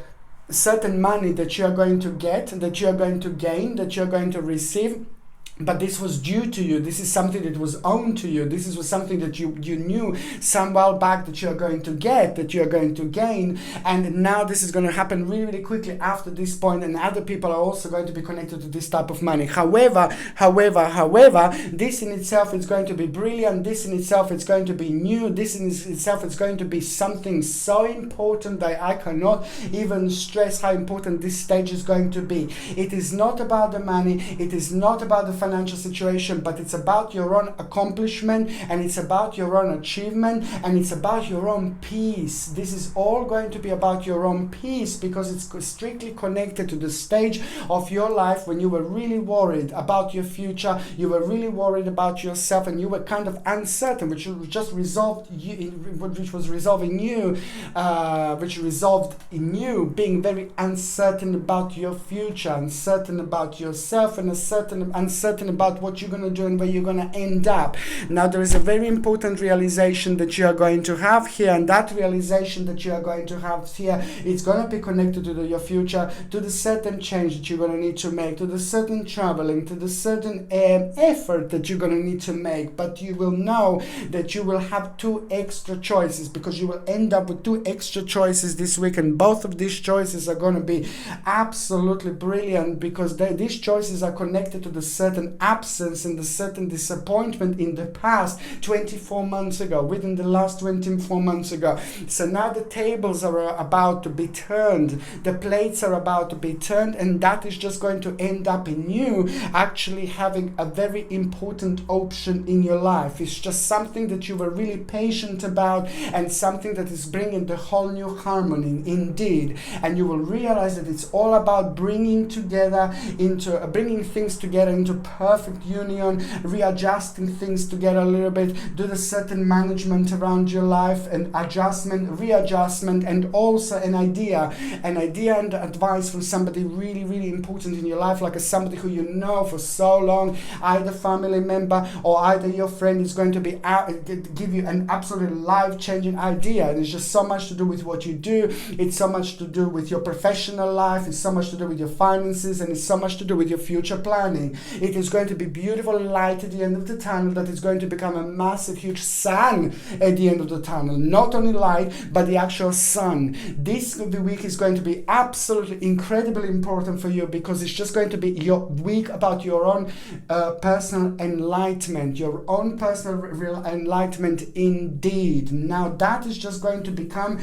A: certain money that you're going to get, that you're going to gain, that you're going to receive. But this was due to you. This is something that was owned to you. This was something that you knew some while back that you're going to get, that you're going to gain. And now this is going to happen really, really quickly after this point, and other people are also going to be connected to this type of money. However, this in itself is going to be brilliant. This in itself is going to be new. This in itself is going to be something so important that I cannot even stress how important this stage is going to be. It is not about the money. It is not about the financial situation, but it's about your own accomplishment, and it's about your own achievement, and it's about your own peace. This is all going to be about your own peace, because it's strictly connected to the stage of your life when you were really worried about your future, you were really worried about yourself, and you were kind of uncertain, which resulted in you being very uncertain about your future, uncertain about yourself, and uncertain certain about what you're going to do and where you're going to end up. Now, there is a very important realization that you are going to have here, and that realization that you are going to have here, it's going to be connected to your future, to the certain change that you're going to need to make, to the certain traveling, to the certain effort that you're going to need to make. But you will know that you will have 2 extra choices, because you will end up with 2 extra choices this week, and both of these choices are going to be absolutely brilliant, because these choices are connected to the certain absence and the certain disappointment in the past 24 months ago, within the last 24 months ago. So now the tables are about to be turned, the plates are about to be turned, and that is just going to end up in you actually having a very important option in your life. It's just something that you were really patient about, and something that is bringing the whole new harmony indeed. And you will realize that it's all about bringing things together into perfect union, readjusting things together a little bit, do the certain management around your life, and adjustment, readjustment, and also an idea and advice from somebody really, really important in your life, like somebody who you know for so long, either family member or either your friend, is going to be give you an absolutely life-changing idea. And it's just so much to do with what you do, it's so much to do with your professional life, it's so much to do with your finances, and it's so much to do with your future planning. It is going to be beautiful light at the end of the tunnel that is going to become a massive, huge sun at the end of the tunnel. Not only light, but the actual sun. This week is going to be absolutely incredibly important for you, because it's just going to be your week about your own personal enlightenment, your own personal real enlightenment indeed. Now that is just going to become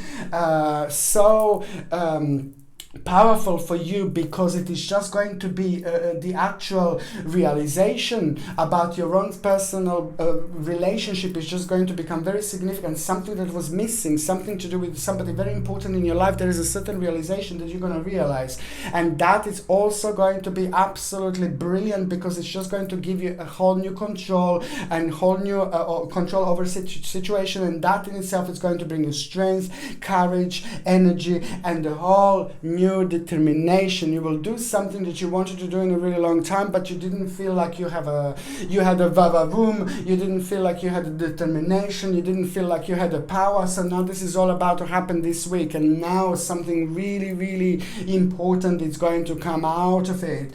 A: powerful for you, because it is just going to be the actual realization about your own personal relationship is just going to become very significant, something that was missing, something to do with somebody very important in your life. There is a certain realization that you're going to realize, and that is also going to be absolutely brilliant, because it's just going to give you a whole new control and whole new control over situation, and that in itself is going to bring you strength, courage, energy, and a whole new determination. You will do something that you wanted to do in a really long time, but you didn't feel like you had a vava-voom, you didn't feel like you had a determination, you didn't feel like you had a power. So now this is all about to happen this week, and now something really, really important is going to come out of it.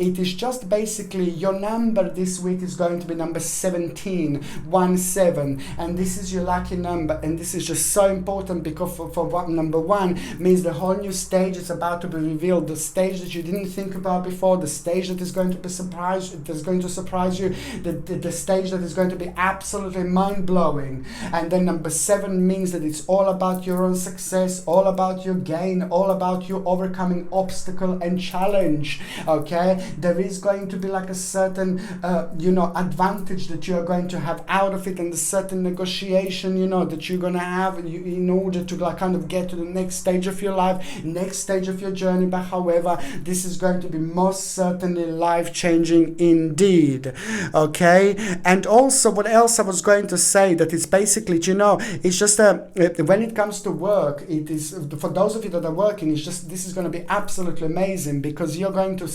A: It is just basically your number this week is going to be number 17, 17, and this is your lucky number, and this is just so important, because for number 1 means the whole new stage is about to be revealed, the stage that you didn't think about before, the stage that is going to be that's going to surprise you, the stage that is going to be absolutely mind-blowing. And then number 7 means that it's all about your own success, all about your gain, all about you overcoming obstacle and challenge. Okay, there is going to be like a certain advantage that you are going to have out of it, and a certain negotiation that you're going to have in order to kind of get to the next stage of your life, next stage of your journey. But however, this is going to be most certainly life-changing indeed. Okay, and also what else I was going to say, that it's basically, it's just when it comes to work, it is for those of you that are working, it's just, this is going to be absolutely amazing, because you're going to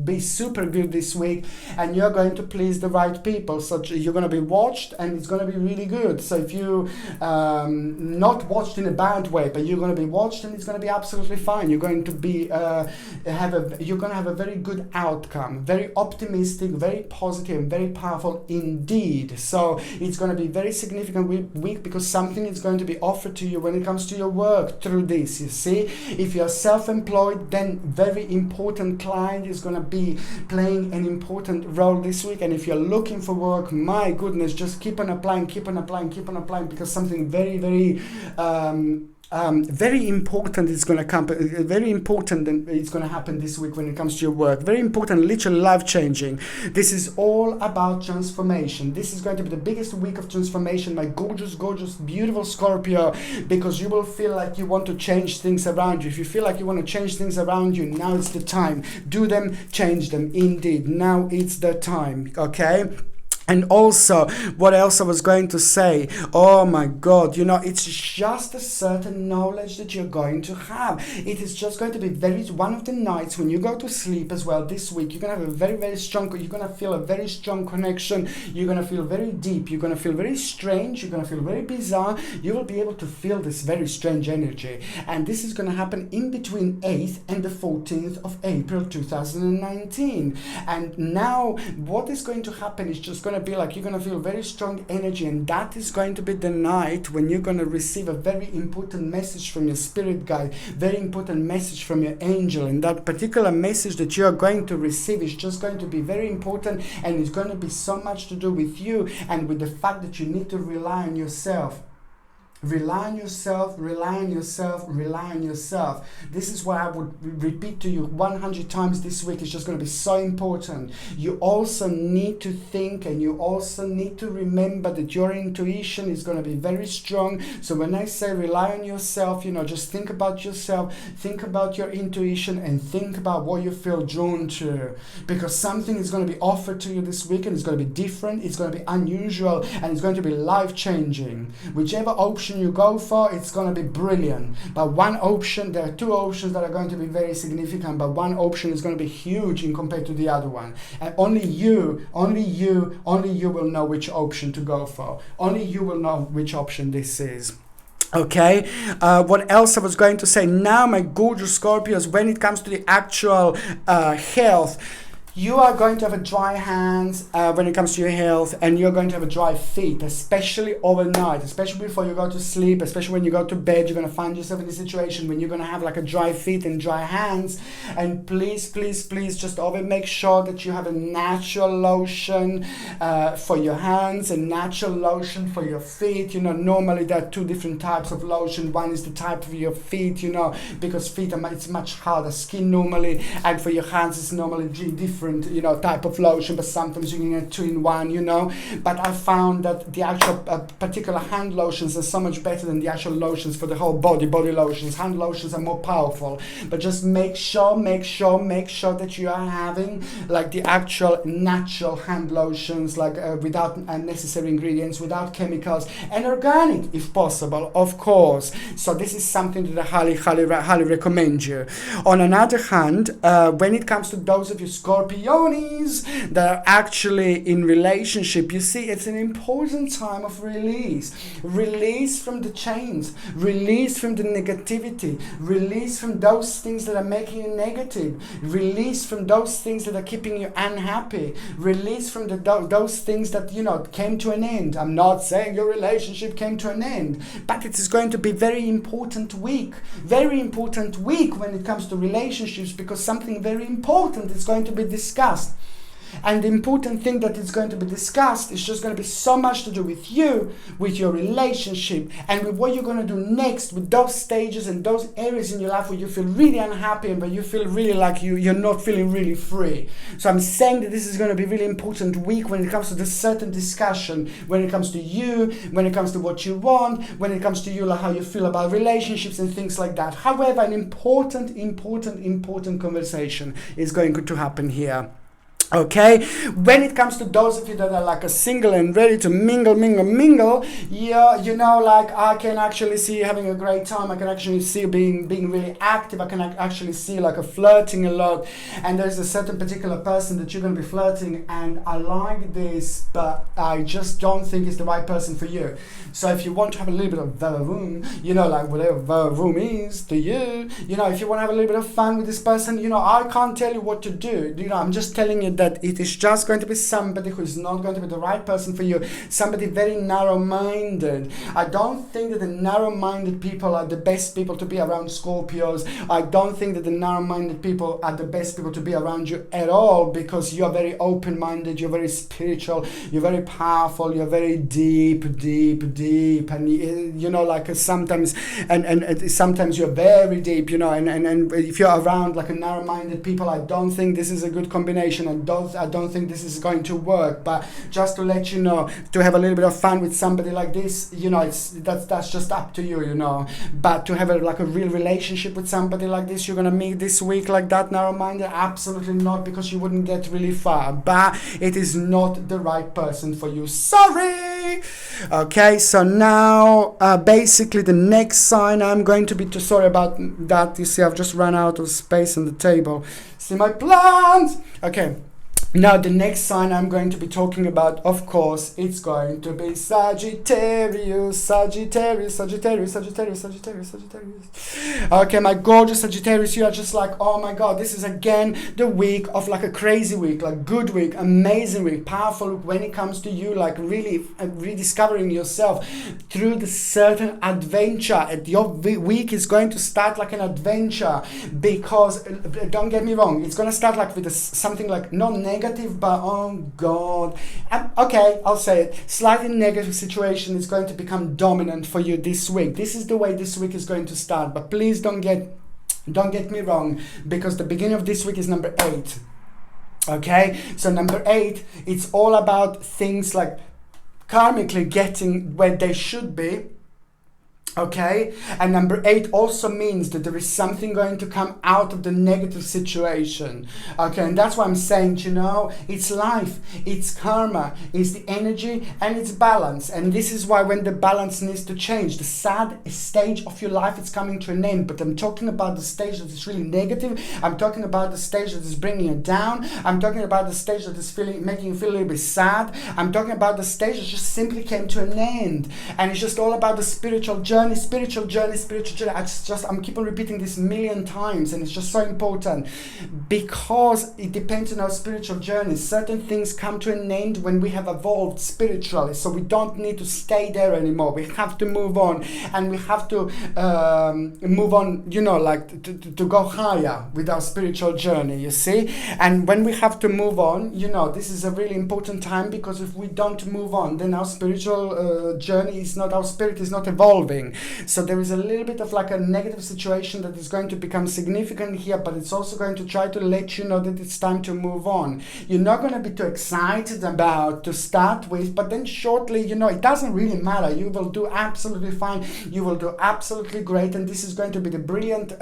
A: be super good this week, and you're going to please the right people. So you're going to be watched, and it's going to be really good. So if you not watched in a bad way, but you're going to be watched, and it's going to be absolutely fine. You're going to be have a very good outcome, very optimistic, very positive, and very powerful indeed. So it's going to be very significant week, because something is going to be offered to you when it comes to your work through this. You see, if you're self-employed, then very important client is going to be playing an important role this week. And if you're looking for work, my goodness, just keep on applying, because something very, very very important is going to come. Very important, and it's going to happen this week when it comes to your work. Very important, literally life-changing. This is all about transformation. This is going to be the biggest week of transformation, my gorgeous, gorgeous, beautiful Scorpio, because you will feel like you want to change things around you. If you feel like you want to change things around you, now it's the time. Do them, change them. Indeed, now it's the time. Okay. And also, what else I was going to say? Oh my God, you know, it's just a certain knowledge that you're going to have. It is just going to be one of the nights when you go to sleep as well this week, you're going to have a very, very strong, you're going to feel a very strong connection. You're going to feel very deep. You're going to feel very strange. You're going to feel very bizarre. You will be able to feel this very strange energy. And this is going to happen in between 8th and the 14th of April 2019. And now what is going to happen is just going to be like you're going to feel very strong energy, and that is going to be the night when you're going to receive a very important message from your spirit guide, very important message from your angel. And that particular message that you are going to receive is just going to be very important, and it's going to be so much to do with you and with the fact that you need to rely on yourself. Rely on yourself, rely on yourself, rely on yourself. This is what I would repeat to you 100 times this week. It's just going to be so important. You also need to think, and you also need to remember that your intuition is going to be very strong. So when I say rely on yourself, you know, just think about yourself, think about your intuition, and think about what you feel drawn to. Because something is going to be offered to you this week, and it's going to be different, it's going to be unusual, and it's going to be life-changing. Whichever option you go for, it's going to be brilliant. But one option, there are two options that are going to be very significant, but one option is going to be huge in compared to the other one. And only you will know which option to go for. Only you will know which option this is. Okay, what else I was going to say? Now, my gorgeous Scorpios, when it comes to the actual health, you are going to have a dry hands when it comes to your health, and you're going to have a dry feet, especially overnight, especially before you go to sleep, especially when you go to bed. You're going to find yourself in a situation when you're going to have like a dry feet and dry hands. And please, please, please just always make sure that you have a natural lotion for your hands and natural lotion for your feet. You know, normally there are two different types of lotion. One is the type for your feet, you know, because feet are it's much harder skin normally, and for your hands it's normally different, you know, type of lotion, but sometimes you can get 2 in 1, you know. But I found that the actual particular hand lotions are so much better than the actual lotions for the whole body lotions. Hand lotions are more powerful, but just make sure that you are having like the actual natural hand lotions, like without unnecessary ingredients, without chemicals, and organic if possible, of course. So this is something that I highly recommend you. On another hand, when it comes to those of you Scorpions that are actually in relationship, you see, it's an important time of release from the chains, release from the negativity, release from those things that are making you negative, release from those things that are keeping you unhappy, release from those things that, you know, came to an end. I'm not saying your relationship came to an end, but it is going to be very important week when it comes to relationships, because something very important is going to be discussed. And the important thing that is going to be discussed is just going to be so much to do with you, with your relationship, and with what you're going to do next with those stages and those areas in your life where you feel really unhappy and where you feel really like you're not feeling really free. So I'm saying that this is going to be really important week when it comes to this certain discussion, when it comes to you, when it comes to what you want, when it comes to you, like how you feel about relationships and things like that. However, an important conversation is going to happen here. Okay, when it comes to those of you that are like a single and ready to mingle, yeah, you know, like I can actually see you having a great time. I can actually see you being really active. I can actually see like a flirting a lot, and there's a certain particular person that you're going to be flirting, and I like this, but I just don't think it's the right person for you. So if you want to have a little bit of vavoom, you know, like whatever vavoom is to you, you know, if you want to have a little bit of fun with this person, you know, I can't tell you what to do. You know, I'm just telling you that it is just going to be somebody who is not going to be the right person for you, somebody very narrow-minded. I don't think that the narrow-minded people are the best people to be around Scorpios. I don't think that the narrow-minded people are the best people to be around you at all, because you're very open-minded, you're very spiritual, you're very powerful, you're very deep, and you know, like sometimes and sometimes you're very deep, you know, and if you're around like a narrow-minded people, I don't think this is a good combination. I don't think this is going to work. But just to let you know, to have a little bit of fun with somebody like this, you know, that's just up to you, you know. But to have a real relationship with somebody like this, you're gonna meet this week like that, narrow-minded, absolutely not, because you wouldn't get really far. But it is not the right person for you. Sorry. Okay, so now basically the next sign I'm going to be sorry about that. You see, I've just run out of space on the table. See my plants. Okay. Now the next sign I'm going to be talking about, of course, it's going to be Sagittarius. Okay, my gorgeous Sagittarius, you are just like, oh my God, this is again the week of like a crazy week, like good week, amazing week, powerful week when it comes to you, like really rediscovering yourself through the certain adventure. Your week is going to start like an adventure, because don't get me wrong, it's going to start like with something like not negative, but oh God, okay, I'll say it, slightly negative situation is going to become dominant for you this week. This is the way this week is going to start, but please don't get me wrong, because the beginning of this week is number 8. Okay, so number 8, it's all about things like karmically getting where they should be. Okay, and number 8 also means that there is something going to come out of the negative situation. Okay, and that's why I'm saying, you know, it's life, it's karma, it's the energy, and it's balance. And this is why when the balance needs to change, the sad stage of your life is coming to an end. But I'm talking about the stage that is really negative. I'm talking about the stage that is bringing you down. I'm talking about the stage that is making you feel a little bit sad. I'm talking about the stage that just simply came to an end. And it's just all about the spiritual journey. I'm keep on repeating this 1,000,000 times, and it's just so important, because it depends on our spiritual journey. Certain things come to an end when we have evolved spiritually, so we don't need to stay there anymore. We have to move on, and we have to move on, you know, like to go higher with our spiritual journey, you see. And when we have to move on, you know, this is a really important time, because if we don't move on, then our spiritual journey is not, our spirit is not evolving. So there is a little bit of like a negative situation that is going to become significant here, but it's also going to try to let you know that it's time to move on. You're not going to be too excited about to start with, but then shortly, you know, it doesn't really matter. You will do absolutely fine. You will do absolutely great. And this is going to be the brilliant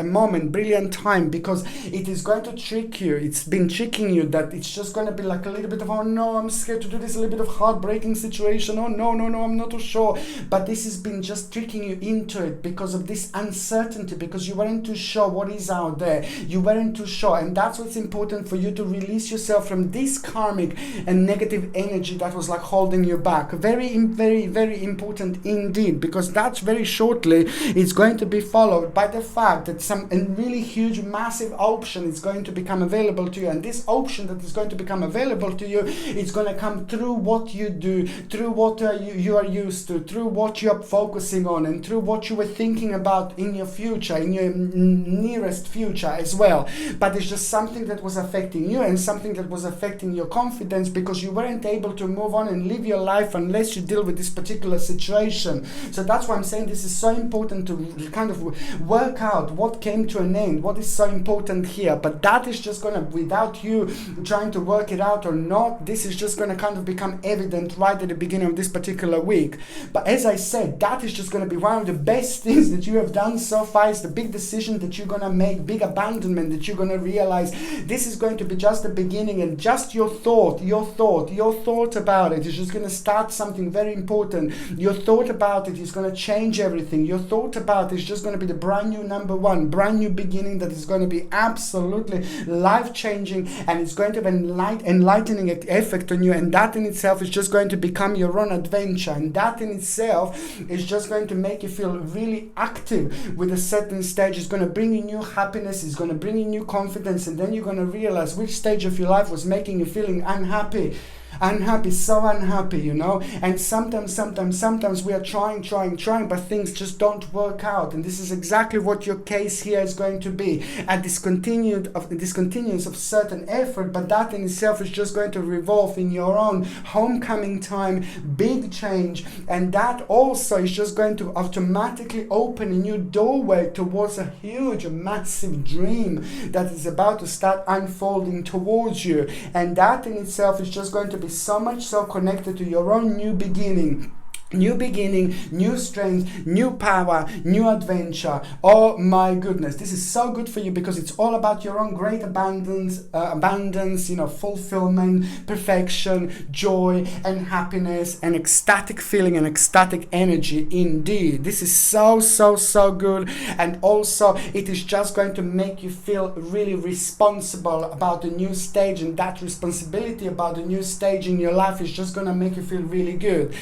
A: time, because it is going to trick you. It's been tricking you that it's just going to be like a little bit of, oh no, I'm scared to do this, a little bit of heartbreaking situation. Oh no, I'm not too sure. But this has been just tricking you into it because of this uncertainty, because you weren't too sure what is out there. You weren't too sure, and that's what's important for you, to release yourself from this karmic and negative energy that was like holding you back. Very important indeed, because that's very shortly it's going to be followed by the fact that some really huge, massive option is going to become available to you, and this option that is going to become available to you, it's going to come through what you do, through what you are used to, through what you are focusing on, and through what you were thinking about in your future, in your nearest future as well. But it's just something that was affecting you, and something that was affecting your confidence, because you weren't able to move on and live your life unless you deal with this particular situation. So that's why I'm saying this is so important, to kind of work out what came to an end, what is so important here. But that is just gonna, without you trying to work it out or not, this is just gonna kind of become evident right at the beginning of this particular week. But as I said, that is just gonna be one of the best things that you have done so far. Is the big decision that you're gonna make, big abandonment that you're gonna realize. This is going to be just the beginning, and just your thought about it is just gonna start something very important. Your thought about it is gonna change everything. Your thought about it is just gonna be the brand new number one, brand new beginning that is gonna be absolutely life-changing, and it's going to have an enlightening effect on you, and that in itself is just going to become your own adventure, and that in itself is just going to make you feel really active with a certain stage. It's going to bring you new happiness, it's going to bring you new confidence, and then you're going to realize which stage of your life was making you feeling unhappy. Unhappy, so unhappy, you know. And sometimes we are trying, but things just don't work out. And this is exactly what your case here is going to be. A discontinuance of certain effort, but that in itself is just going to revolve in your own homecoming time, big change, and that also is just going to automatically open a new doorway towards a huge, massive dream that is about to start unfolding towards you. And that in itself is just going to be so much so connected to your own new beginning. New beginning, new strength, new power, new adventure. Oh my goodness, this is so good for you because it's all about your own great abundance, you know, fulfillment, perfection, joy, and happiness, and ecstatic feeling and ecstatic energy. Indeed, this is so good, and also it is just going to make you feel really responsible about the new stage, and that responsibility about the new stage in your life is just going to make you feel really good,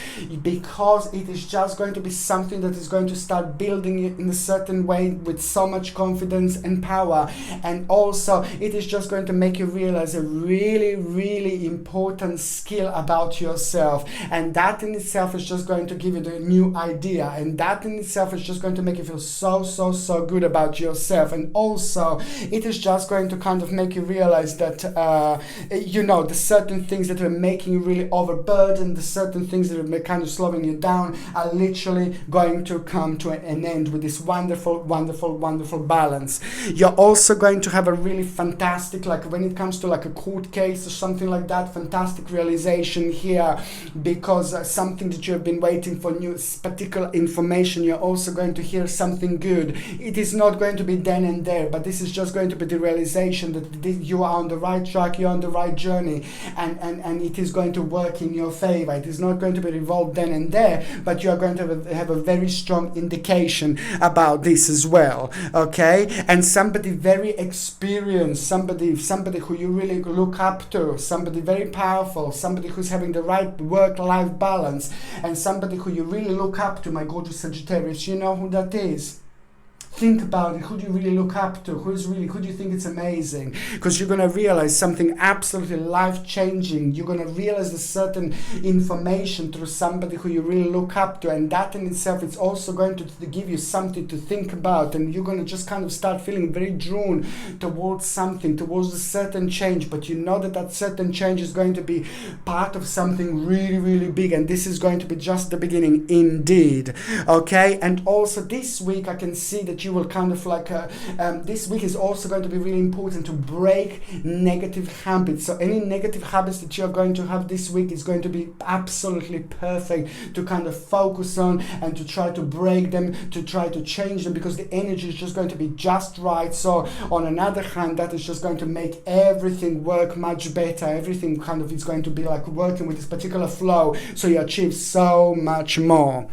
A: because it is just going to be something that is going to start building you in a certain way with so much confidence and power. And also it is just going to make you realize a really important skill about yourself, and that in itself is just going to give you the new idea, and that in itself is just going to make you feel so good about yourself. And also it is just going to kind of make you realize that you know, the certain things that are making you really overburdened, the certain things that are kind of slowing you down are literally going to come to an end with this wonderful balance. You're also going to have a really fantastic, like when it comes to like a court case or something like that, fantastic realization here, because something that you have been waiting for, new particular information, you're also going to hear something good. It is not going to be then and there, but this is just going to be the realization that you are on the right track, you're on the right journey, and it is going to work in your favor. It is not going to be revolved then and there, but you are going to have a very strong indication about this as well, okay? And somebody very experienced, somebody who you really look up to, somebody very powerful, somebody who's having the right work-life balance, and somebody who you really look up to, my gorgeous Sagittarius. You know who that is? Think about it. Who do you really look up to? Who do you think it's amazing? Because you're going to realize something absolutely life-changing. You're going to realize a certain information through somebody who you really look up to, and that in itself, it's also going to give you something to think about, and you're going to just kind of start feeling very drawn towards something, towards a certain change, but you know that that certain change is going to be part of something really big, and this is going to be just the beginning indeed, okay? And also this week, I can see that you will kind of like, this week is also going to be really important to break negative habits. So any negative habits that you're going to have this week is going to be absolutely perfect to kind of focus on and to try to break them, to try to change them, because the energy is just going to be just right. So on another hand, that is just going to make everything work much better. Everything kind of is going to be like working with this particular flow, so you achieve so much more.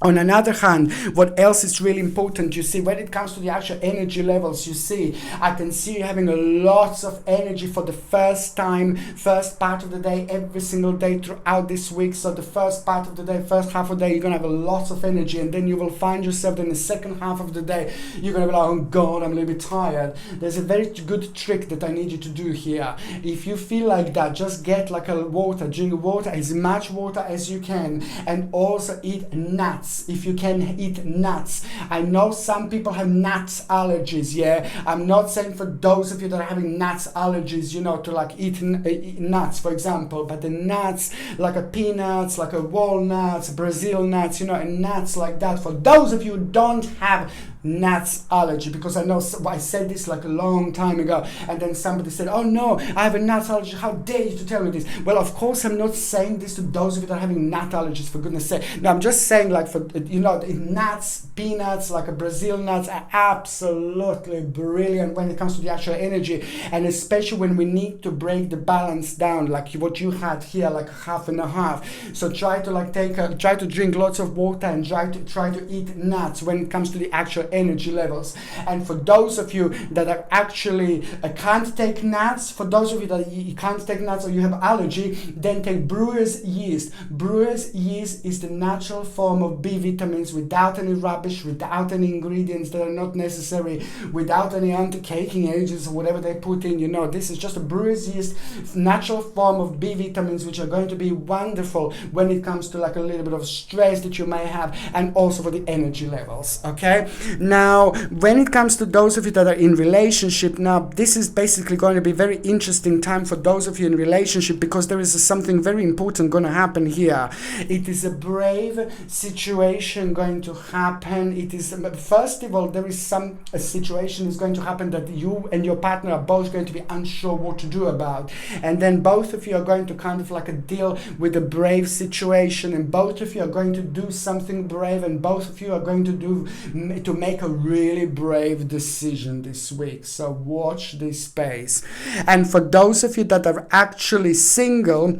A: On another hand, what else is really important, you see, when it comes to the actual energy levels, you see, I can see you having a lots of energy for the first time, first part of the day, every single day throughout this week. So the first part of the day, first half of the day, you're going to have a lot of energy, and then you will find yourself in the second half of the day, you're going to be like, oh God, I'm a little bit tired. There's a very good trick that I need you to do here. If you feel like that, just get like a water, drink water, as much water as you can, and also eat nuts. If you can, eat nuts. I know some people have nuts allergies, yeah. I'm not saying for those of you that are having nuts allergies, you know, to like eat nuts, for example, but the nuts, like a peanuts, like a walnuts, Brazil nuts, you know, and nuts like that. For those of you who don't have nuts allergy, because I know I said this like a long time ago, and then somebody said, oh no, I have a nuts allergy, how dare you to tell me this? Well, of course I'm not saying this to those of you that are having nut allergies, for goodness sake. No, I'm just saying, like, for, you know, nuts, peanuts, like a Brazil nuts are absolutely brilliant when it comes to the actual energy, and especially when we need to break the balance down, like what you had here, like half and a half. So try to like try to drink lots of water, and try to eat nuts when it comes to the actual energy levels. And for those of you that are actually can't take nuts, for those of you that you can't take nuts or you have allergy, then take brewer's yeast. Brewer's yeast is the natural form of B vitamins without any rubbish, without any ingredients that are not necessary, without any anti-caking agents or whatever they put in. This is just a brewer's yeast, natural form of B vitamins, which are going to be wonderful when it comes to like a little bit of stress that you may have, and also for the energy levels. Okay, now when it comes to those of you that are in relationship, now this is basically going to be very interesting time for those of you in relationship, because there is something very important going to happen here. It is a brave situation going to happen. It is, first of all, there is a situation is going to happen that you and your partner are both going to be unsure what to do about, and then both of you are going to kind of like deal with a brave situation, and both of you are going to do something brave, and both of you are going to make a really brave decision this week. So watch this space. And for those of you that are actually single,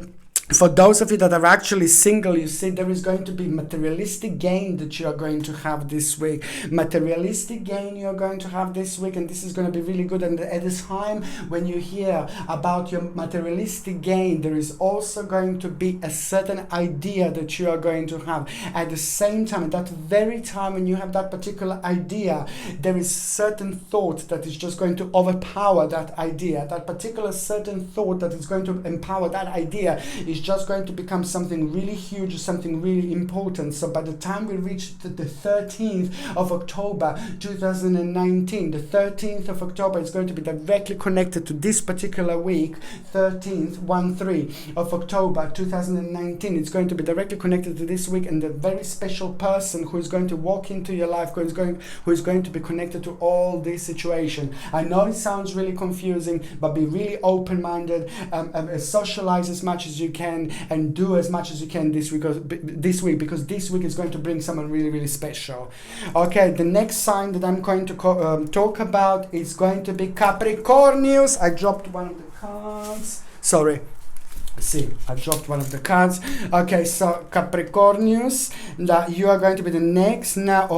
A: you see there is going to be materialistic gain that you are going to have this week. Materialistic gain you are going to have this week, and this is going to be really good. And at this time, when you hear about your materialistic gain, there is also going to be a certain idea that you are going to have. At the same time, at that very time when you have that particular idea, there is certain thought that is just going to overpower that idea. That particular certain thought that is going to empower that idea is just going to become something really huge, something really important. So by the time we reach the 13th of October 2019, the 13th of October is going to be directly connected to this particular week. 13th, 1-3 of October 2019, it's going to be directly connected to this week, and the very special person who is going to walk into your life, who is going to be connected to all this situation. I know it sounds really confusing, but be really open-minded, socialize as much as you can, and do as much as you can this week, because this week is going to bring someone really, really special. Okay, the next sign that I'm going to talk about is going to be Capricornius. I dropped one of the cards. Sorry. See, I dropped one of the cards. Okay, so Capricornius, that you are going to be the next. Now,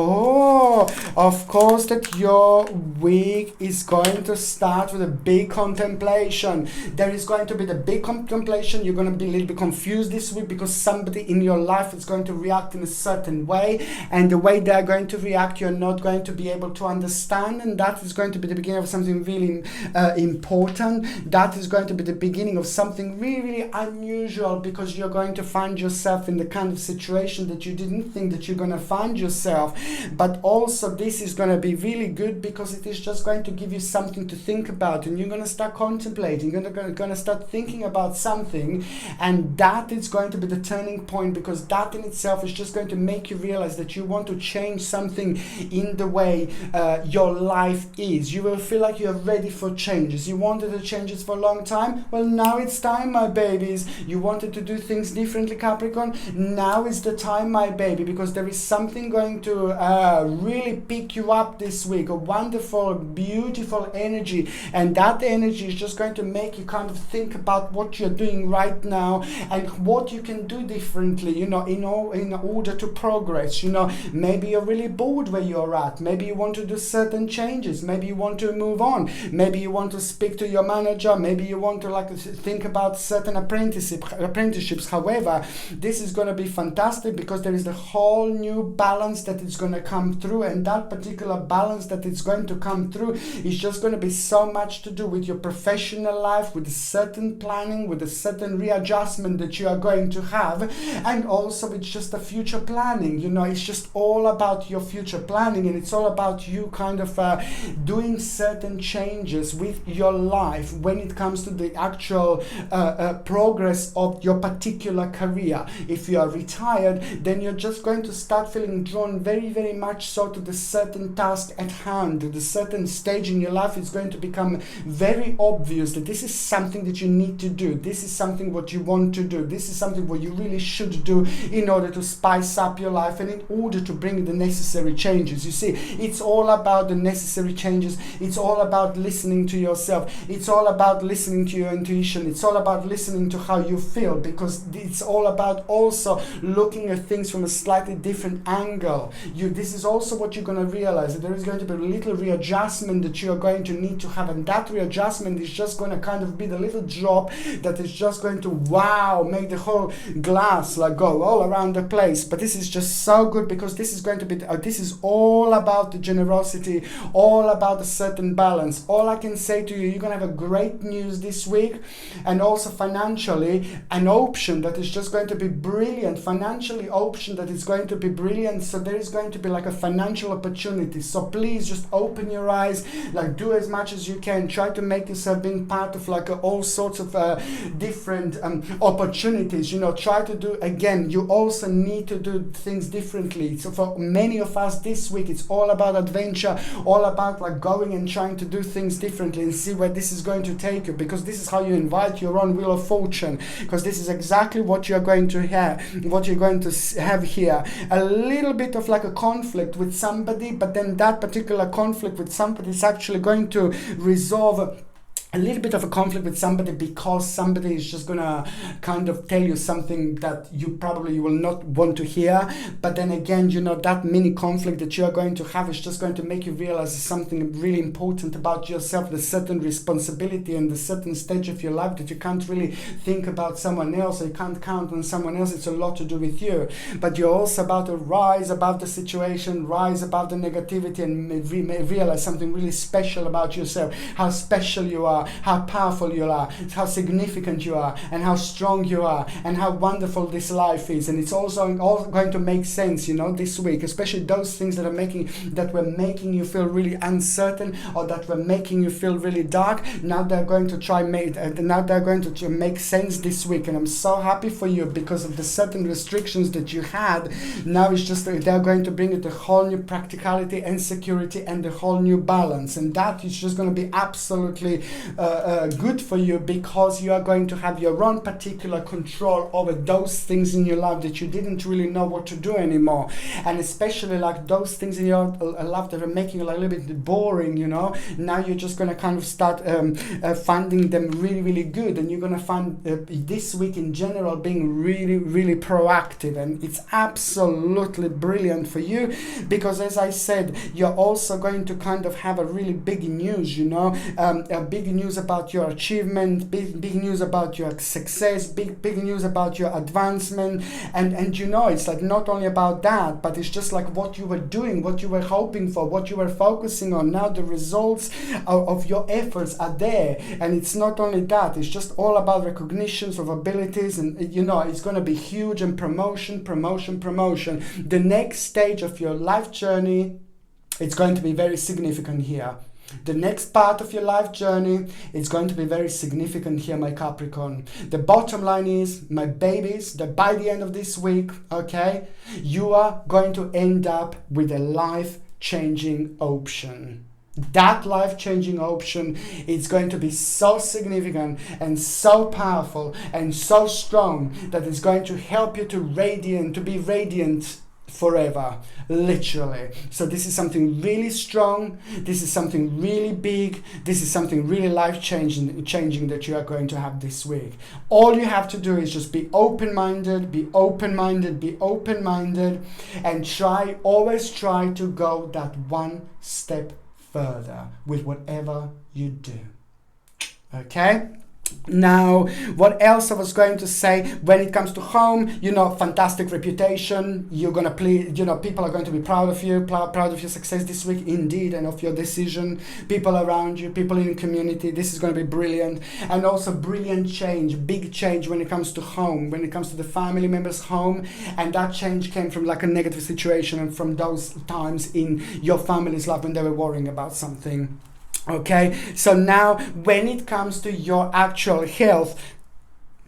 A: of course that your week is going to start with a big contemplation. There is going to be the big contemplation. You're going to be a little bit confused this week because somebody in your life is going to react in a certain way, and the way they're going to react, you're not going to be able to understand, and that is going to be the beginning of something really important. That is going to be the beginning of something really, really unusual, because you're going to find yourself in the kind of situation that you didn't think that you're going to find yourself. But also this is going to be really good because it is just going to give you something to think about, and you're going to start contemplating, you're going to start thinking about something, and that is going to be the turning point, because that in itself is just going to make you realize that you want to change something in the way your life is. You will feel like you're ready for changes. You wanted the changes for a long time. Well, now it's time, my babies. You wanted to do things differently, Capricorn. Now is the time, my baby, because there is something going to really pick you up this week. A wonderful, beautiful energy, and that energy is just going to make you kind of think about what you're doing right now and what you can do differently, in order to progress. Maybe you're really bored where you're at. Maybe you want to do certain changes. Maybe you want to move on. Maybe you want to speak to your manager. Maybe you want to think about certain apprenticeships. However, this is going to be fantastic because there is a whole new balance that is going to come through, and that particular balance that is going to come through is just going to be so much to do with your professional life, with a certain planning, with a certain readjustment that you are going to have, and also it's just a future planning. It's just all about your future planning, and it's all about you kind of doing certain changes with your life when it comes to the actual progress of your particular career. If you are retired, then you're just going to start feeling drawn very, very much so to the certain task at hand. The certain stage in your life is going to become very obvious that this is something that you need to do. This is something what you want to do. This is something what you really should do in order to spice up your life and in order to bring the necessary changes. You see, it's all about the necessary changes. It's all about listening to yourself. It's all about listening to your intuition. It's all about listening according to how you feel, because it's all about also looking at things from a slightly different angle. This is also what you're going to realize, that there is going to be a little readjustment that you are going to need to have, and that readjustment is just going to kind of be the little drop that is just going to make the whole glass like go all around the place. But this is just so good, because this is going to be this is all about the generosity, all about a certain balance. All I can say to you, you're going to have a great news this week, and also financially an option that is just going to be brilliant, financially option that is going to be brilliant. So there is going to be like a financial opportunity. So please just open your eyes, like do as much as you can, try to make yourself being part of like all sorts of different opportunities. Try to do, again, you also need to do things differently. So for many of us this week, it's all about adventure, all about like going and trying to do things differently and see where this is going to take you, because this is how you invite your own wheel of fortune, because this is exactly what you're going to have, here. A little bit of like a conflict with somebody, but then that particular conflict with somebody is actually going to resolve a little bit of a conflict with somebody, because somebody is just gonna kind of tell you something that you will not want to hear. But then again, that mini conflict that you are going to have is just going to make you realize something really important about yourself, the certain responsibility and the certain stage of your life that you can't really think about someone else, or you can't count on someone else. It's a lot to do with you, but you're also about to rise above the situation, rise above the negativity, and realize something really special about yourself, how special you are, how powerful you are, how significant you are, and how strong you are, and how wonderful this life is. And it's also all going to make sense, this week, especially those things that were making you feel really uncertain, or that were making you feel really dark. Now they're going to make sense this week, and I'm so happy for you, because of the certain restrictions that you had. Now it's just they're going to bring it a whole new practicality and security and a whole new balance, and that is just going to be absolutely good for you, because you are going to have your own particular control over those things in your life that you didn't really know what to do anymore, and especially like those things in your life that are making you a little bit boring. Now you're just going to kind of start finding them really, really good, and you're going to find this week in general being really, really proactive, and it's absolutely brilliant for you, because as I said, you're also going to kind of have a really big news, a big news about your achievement, big news about your success, big news about your advancement, and it's like not only about that, but it's just like what you were doing, what you were hoping for, what you were focusing on. Now the results of your efforts are there, and it's not only that, it's just all about recognitions of abilities, and it's going to be huge, and promotion. The next stage of your life journey, it's going to be very significant here. The next part of your life journey is going to be very significant here, my Capricorn. The bottom line is, my babies, that by the end of this week, okay, you are going to end up with a life-changing option. That life-changing option is going to be so significant and so powerful and so strong that it's going to help you to be radiant forever, literally. So this is something really strong, this is something really big, this is something really life-changing that you are going to have this week. All you have to do is just be open-minded, and always try to go that one step further with whatever you do. Okay? Now, what else I was going to say, when it comes to home, fantastic reputation. You're going to please, people are going to be proud of you, proud of your success this week, indeed, and of your decision. People around you, people in your community, this is going to be brilliant. And also brilliant change, big change when it comes to home, when it comes to the family members' home. And that change came from like a negative situation and from those times in your family's life when they were worrying about something. Okay, so now when it comes to your actual health,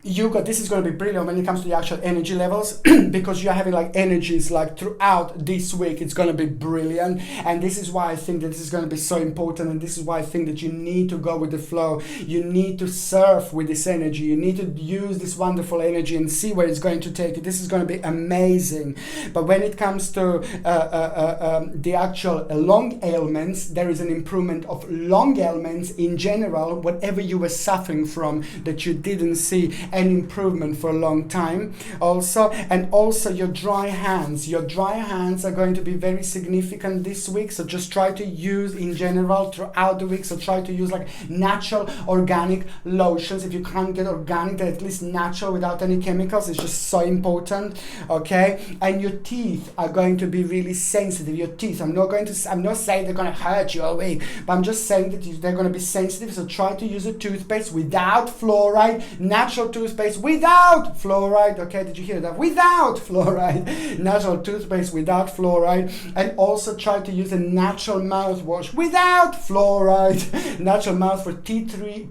A: this is going to be brilliant when it comes to the actual energy levels because you're having like energies like throughout this week. It's going to be brilliant, and this is why I think that this is going to be so important, and this is why I think that you need to go with the flow. You need to surf with this energy. You need to use this wonderful energy and see where it's going to take you. This is going to be amazing. But when it comes to the actual long ailments, there is an improvement of long ailments in general, whatever you were suffering from that you didn't see and improvement for a long time. Also, and also your dry hands. Your dry hands are going to be very significant this week, so just try to use in general throughout the week, so try to use like natural organic lotions. If you can't get organic, then at least natural without any chemicals. It's just so important. Okay, and your teeth are going to be really sensitive. Your teeth, I'm not saying they're going to hurt you all week, but I'm just saying that they're going to be sensitive, so try to use a toothpaste without fluoride, natural toothpaste without fluoride. Okay, did you hear that? Without fluoride, natural toothpaste without fluoride. And also try to use a natural mouthwash without fluoride, natural mouth for tea tree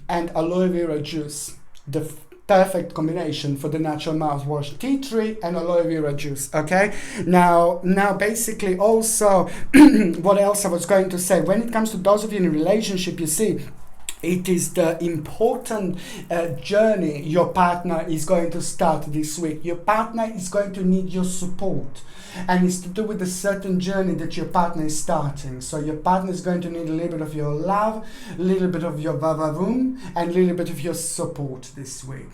A: and aloe vera juice. The perfect combination for the natural mouthwash, tea tree and aloe vera juice. Okay, now basically also what else I was going to say, when it comes to those of you in a relationship, you see, it is the important journey your partner is going to start this week. Your partner is going to need your support, and it's to do with a certain journey that your partner is starting. So your partner is going to need a little bit of your love, a little bit of your vavavoom, and a little bit of your support this week.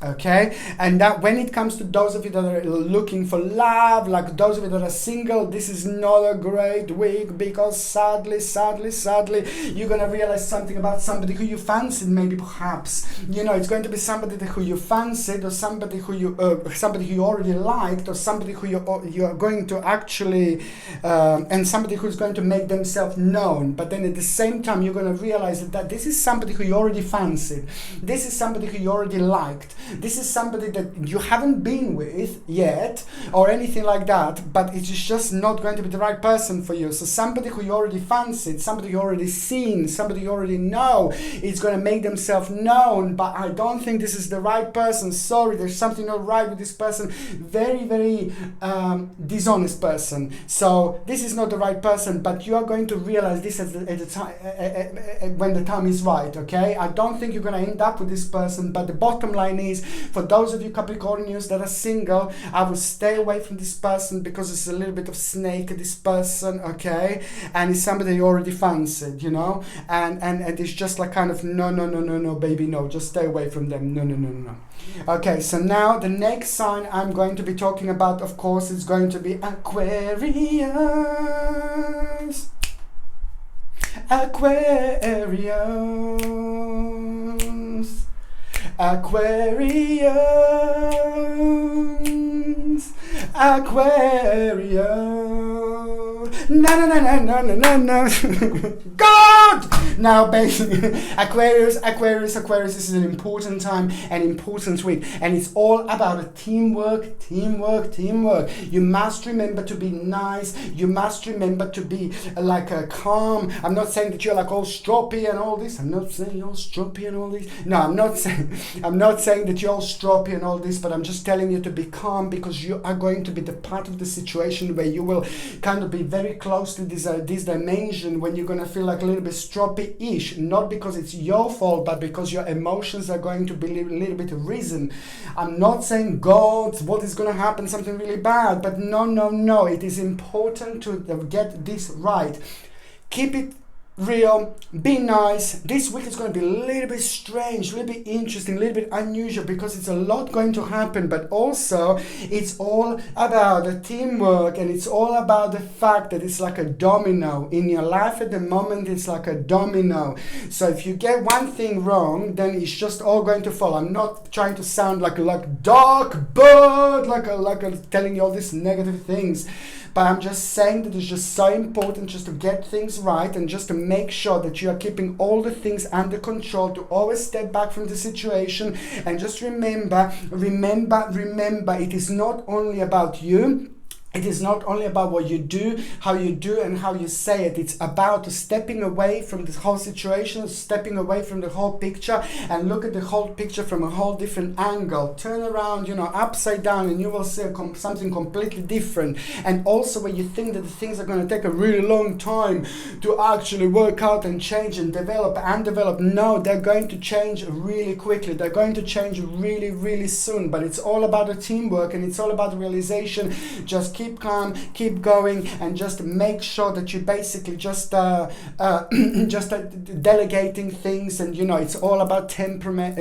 A: Okay, and that when it comes to those of you that are looking for love, like those of you that are single, this is not a great week, because sadly you're gonna realize something about somebody who you fancied. Maybe perhaps, you know, it's going to be somebody who you fancied, or somebody who you already liked, or somebody who you are going to actually and somebody who's going to make themselves known. But then at the same time, you're going to realize that this is somebody who you already fancied, this is somebody who you already liked, this is somebody that you haven't been with yet or anything like that, but it's just not going to be the right person for you. So somebody who you already fancied, somebody you already seen, somebody you already know is going to make themselves known, but I don't think this is the right person. Sorry, there's something not right with this person. Very, very dishonest person. So this is not the right person, but you are going to realize this at the time, when the time is right. Okay, I don't think you're going to end up with this person, but the bottom line is, for those of you Capricornians that are single, I will stay away from this person, because it's a little bit of snake, this person. Okay, and it's somebody you already fancied, you know, and it's just like kind of no baby, no, just stay away from them. No. Okay, so now the next sign I'm going to be talking about, of course, is going to be Aquarius. No. God! Now basically, Aquarius, this is an important time, an important week, and it's all about a teamwork. You must remember to be nice. You must remember to be like a calm. I'm not saying that you're like all stroppy and all this. I'm not saying you're all stroppy and all this. No, I'm not saying that you're all stroppy and all this, but I'm just telling you to be calm, because you are going to be the part of the situation where you will kind of be very close to this dimension, when you're going to feel like a little bit stroppy-ish, not because it's your fault, but because your emotions are going to be a little bit risen. I'm not saying, God, what is going to happen, something really bad, but no, it is important to get this right. Keep it real, be nice. This week is going to be a little bit strange, a little bit interesting, a little bit unusual, because it's a lot going to happen, but also it's all about the teamwork, and it's all about the fact that it's like a domino. In your life at the moment, it's like a domino. So if you get one thing wrong, then it's just all going to fall. I'm not trying to sound like dark bird, like telling you all these negative things, but I'm just saying that it's just so important just to get things right, and just to make sure that you are keeping all the things under control, to always step back from the situation, and just remember, it is not only about you. It is not only about what you do, how you do, and how you say it. It's about stepping away from this whole situation, stepping away from the whole picture, and look at the whole picture from a whole different angle. Turn around, upside down, and you will see something completely different. And also, when you think that the things are going to take a really long time to actually work out and change and develop, no, they're going to change really quickly. They're going to change really, really soon. But it's all about the teamwork, and it's all about the realization. Just keep calm, keep going, and just make sure that you basically just delegating things. And it's all about temperance.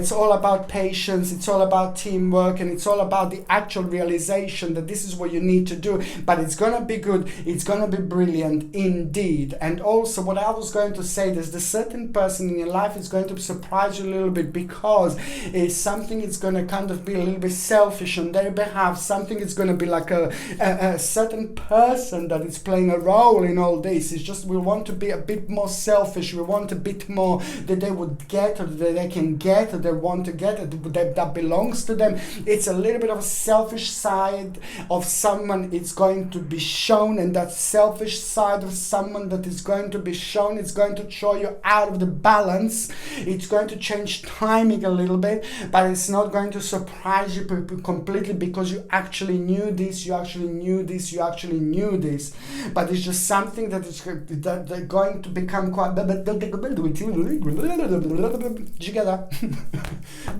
A: It's all about patience, it's all about teamwork, and it's all about the actual realization that this is what you need to do. But it's gonna be good, it's gonna be brilliant indeed. And also, what I was going to say, there's the certain person in your life is going to surprise you a little bit, because it's something it's going to kind of be a little bit selfish on their behalf. Something is going to be like a certain person that is playing a role in all this. It's just we want to be a bit more selfish. We want a bit more that they would get, or that they can get, or they want to get, or that belongs to them. It's a little bit of a selfish side of someone. It's going to be shown, and that selfish side of someone that is going to be shown, it's going to throw you out of the balance. It's going to change timing a little bit, but it's not going to surprise you completely, because you actually knew this, but it's just something that is that they're going to become quite together.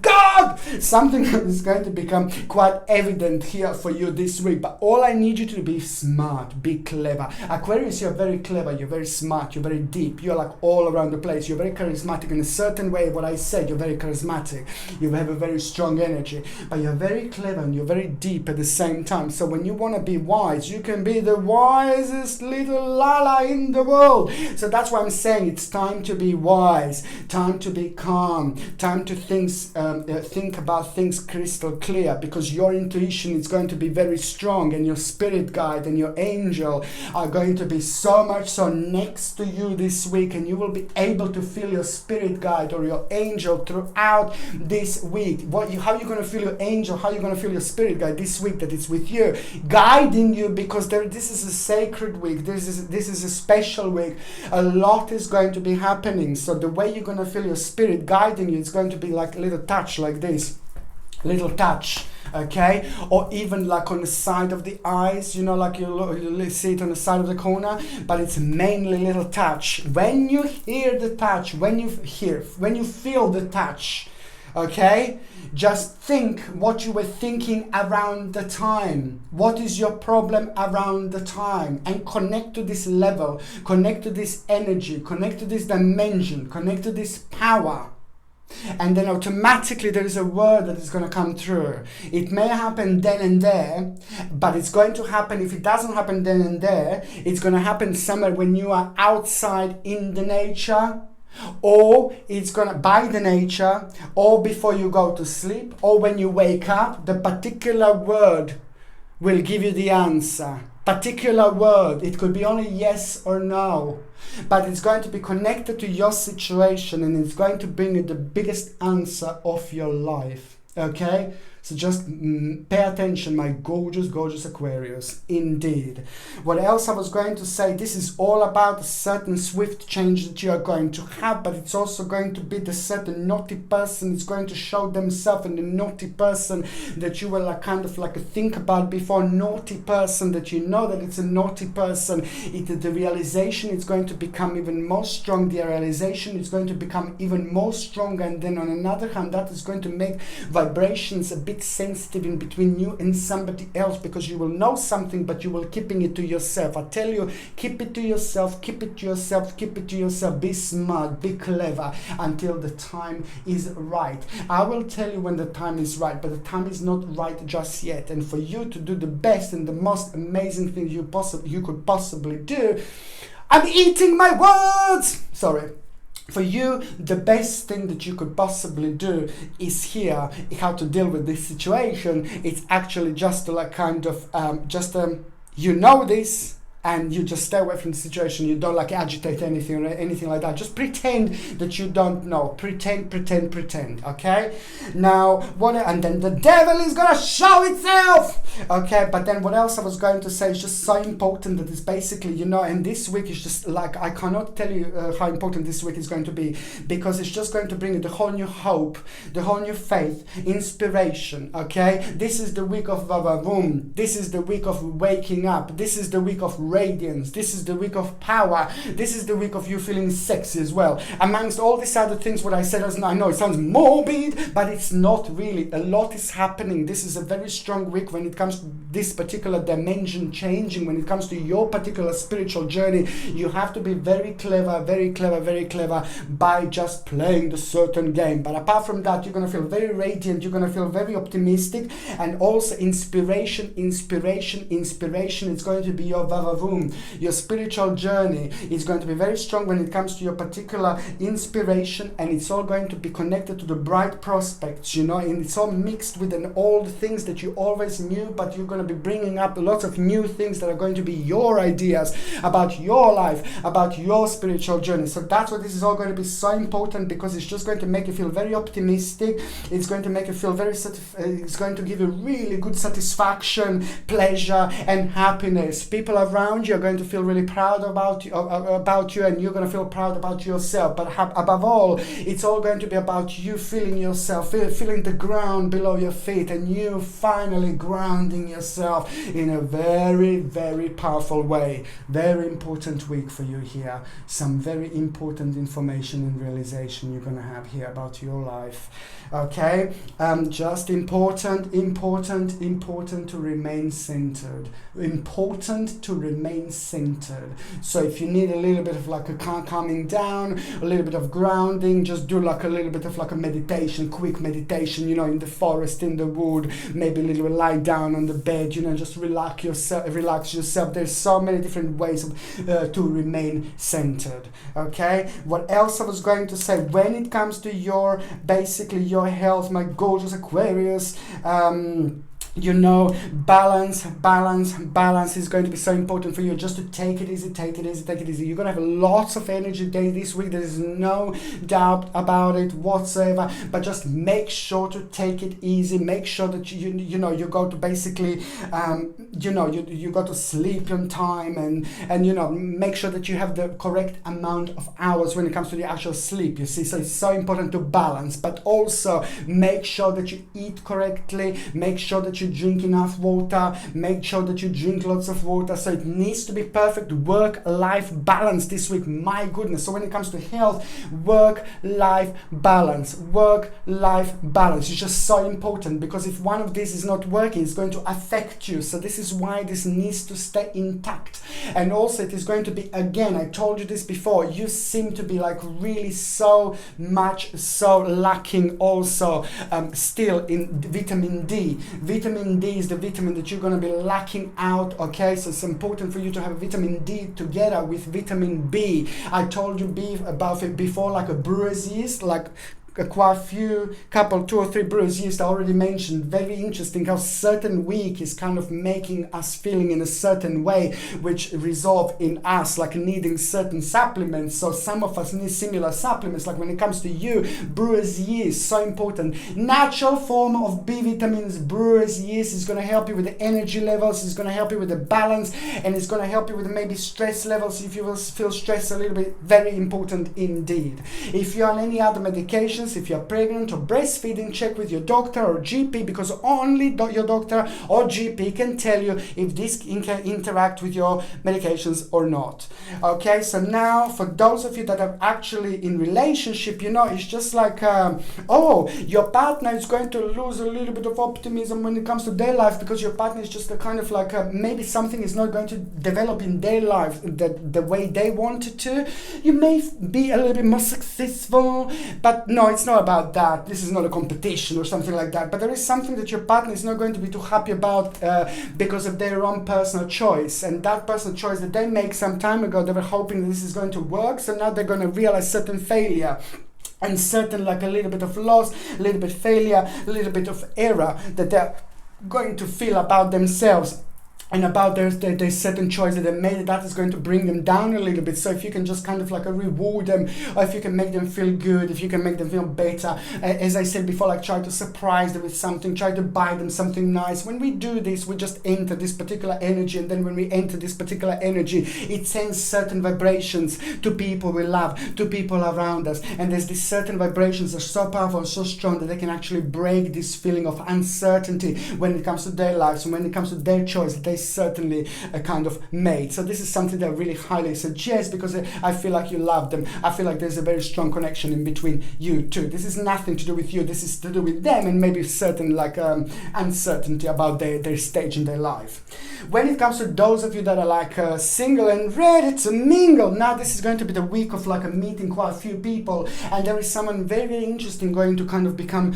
A: God, something that is going to become quite evident here for you this week. But all I need you to be smart, be clever. Aquarius, you're very clever, you're very smart, you're very deep, you're like all around the place, you're very charismatic in a certain way. What I said, you're very charismatic, you have a very strong energy, but you're very clever and you're very deep at the same time. So when you want to be wise, you can be the wisest little lala in the world. So that's why I'm saying it's time to be wise, time to be calm, time to think about things crystal clear, because your intuition is going to be very strong, and your spirit guide and your angel are going to be so much so next to you this week, and you will be able to feel your spirit guide or your angel throughout this week. How are you going to feel your angel? How are you going to feel your spirit guide this week, that it's with you, guiding you? Because this is a sacred week. This is a special week. A lot is going to be happening. So the way you're going to feel your spirit guiding you, it's going to be like a little touch like this. Little touch. Okay, or even like on the side of the eyes, like you see it on the side of the corner, but it's mainly little touch. When you hear the touch, when you feel the touch, okay, just think what you were thinking around the time. What is your problem around the time? And connect to this level, connect to this energy, connect to this dimension, connect to this power. And then automatically there is a word that is going to come through. It may happen then and there, but it's going to happen. If it doesn't happen then and there, it's going to happen somewhere when you are outside in the nature, or it's going to by the nature, or before you go to sleep, or when you wake up. The particular word will give you the answer. Particular word. It could be only yes or no, but it's going to be connected to your situation, and it's going to bring you the biggest answer of your life. Okay? So just pay attention, my gorgeous, gorgeous Aquarius, indeed. What else I was going to say, this is all about a certain swift change that you are going to have, but it's also going to be the certain naughty person is going to show themselves, and the naughty person that you will think about before, naughty person that you know that it's a naughty person. The realization is going to become even more strong. The realization is going to become even more stronger, and then on another hand, that is going to make vibrations a bit sensitive in between you and somebody else, because you will know something but you will keeping it to yourself. I tell you, keep it to yourself, keep it to yourself, keep it to yourself. Be smart, be clever until the time is right. I will tell you when the time is right, but the time is not right just yet. And for you to do the best and the most amazing thing you could possibly do, I'm eating my words, sorry. For you, the best thing that you could possibly do is here, how to deal with this situation. It's actually just to you know this, and you just stay away from the situation. You don't agitate anything or anything like that. Just pretend that you don't know. Pretend, okay? Now, and then the devil is gonna show itself! Okay, but then what else I was going to say is just so important that it's basically, and this week is just I cannot tell you how important this week is going to be, because it's just going to bring you the whole new hope, the whole new faith, inspiration, okay? This is the week of boom. This is the week of waking up. This is the week of radiance. This is the week of power. This is the week of you feeling sexy as well. Amongst all these other things, what I said, I know it sounds morbid, but it's not really. A lot is happening. This is a very strong week when it comes to this particular dimension changing, when it comes to your particular spiritual journey. You have to be very clever, very clever, very clever by just playing the certain game. But apart from that, you're going to feel very radiant, you're going to feel very optimistic, and also inspiration. It's going to be your vavavoom. Your spiritual journey is going to be very strong when it comes to your particular inspiration, and it's all going to be connected to the bright prospects, and it's all mixed with all the things that you always knew, but you're going to be bringing up lots of new things that are going to be your ideas about your life, about your spiritual journey. So that's what this is all going to be so important, because it's just going to make you feel very optimistic. It's going to make you feel very it's going to give you really good satisfaction, pleasure, and happiness. People around you are going to feel really proud about you, and you're going to feel proud about yourself. But above all, it's all going to be about you feeling yourself, feeling the ground below your feet, and you finally grounding yourself in a very, very powerful way. Very important week for you here. Some very important information and realization you're going to have here about your life. Okay, just important to remain centered. Important to remain centered. So if you need a little bit of like a calming down, a little bit of grounding, just do like a little bit of like a meditation, quick meditation, in the forest, in the wood, maybe a little lie down on the bed, just relax yourself. There's so many different ways to remain centered. Okay, what else I was going to say when it comes to your health, my gorgeous Aquarius, balance is going to be so important for you. Just to take it easy. You're going to have lots of energy day this week. There is no doubt about it whatsoever. But just make sure to take it easy. Make sure that you go to basically, you go to sleep on time, and make sure that you have the correct amount of hours when it comes to the actual sleep. You see, so it's so important to balance. But also make sure that you eat correctly. Make sure that you drink enough water, make sure that you drink lots of water. So it needs to be perfect work-life balance this week. My goodness. So when it comes to health, work-life balance is just so important, because if one of these is not working, it's going to affect you. So this is why this needs to stay intact. And also it is going to be, again, I told you this before, you seem to be like really so lacking also still in vitamin D. Vitamin D is the vitamin that you're going to be lacking out, okay? So it's important for you to have vitamin D together with vitamin B. I told you about it before, like a brewer's yeast, like quite a few, two or three brews yeast I already mentioned. Very interesting how certain week is kind of making us feeling in a certain way, which resolve in us like needing certain supplements. So some of us need similar supplements. Like when it comes to you, brewer's yeast, so important. Natural form of B vitamins, brewer's yeast is going to help you with the energy levels, it's going to help you with the balance, and it's going to help you with maybe stress levels if you will feel stressed a little bit. Very important indeed. If you're on any other medications, if you're pregnant or breastfeeding, check with your doctor or GP, because only your doctor or GP can tell you if this can interact with your medications or not. Okay, so now for those of you that are actually in relationship, it's just like, your partner is going to lose a little bit of optimism when it comes to their life, because your partner is just a kind of like maybe something is not going to develop in their life the way they want it to. You may be a little bit more successful, but no, it's not about that. This is not a competition or something like that, but there is something that your partner is not going to be too happy about because of their own personal choice, and that personal choice that they make some time ago, they were hoping that this is going to work, so now they're going to realize certain failure and certain like a little bit of loss, a little bit failure, a little bit of error that they're going to feel about themselves and about their certain choice that they made. That is going to bring them down a little bit. So if you can just kind of like reward them, or if you can make them feel good, if you can make them feel better, as I said before, like try to surprise them with something, try to buy them something nice. When we do this, we just enter this particular energy, and then when we enter this particular energy, it sends certain vibrations to people we love, to people around us, and there's these certain vibrations that are so powerful and so strong that they can actually break this feeling of uncertainty when it comes to their lives and when it comes to their choice that they they certainly a kind of mate. So this is something that I really highly suggest, because I feel like you love them. I feel like there's a very strong connection in between you two. This is nothing to do with you. This is to do with them, and maybe certain uncertainty about their stage in their life. When it comes to those of you that are single and ready to mingle, now this is going to be the week of meeting quite a few people, and there is someone very, very interesting going to kind of become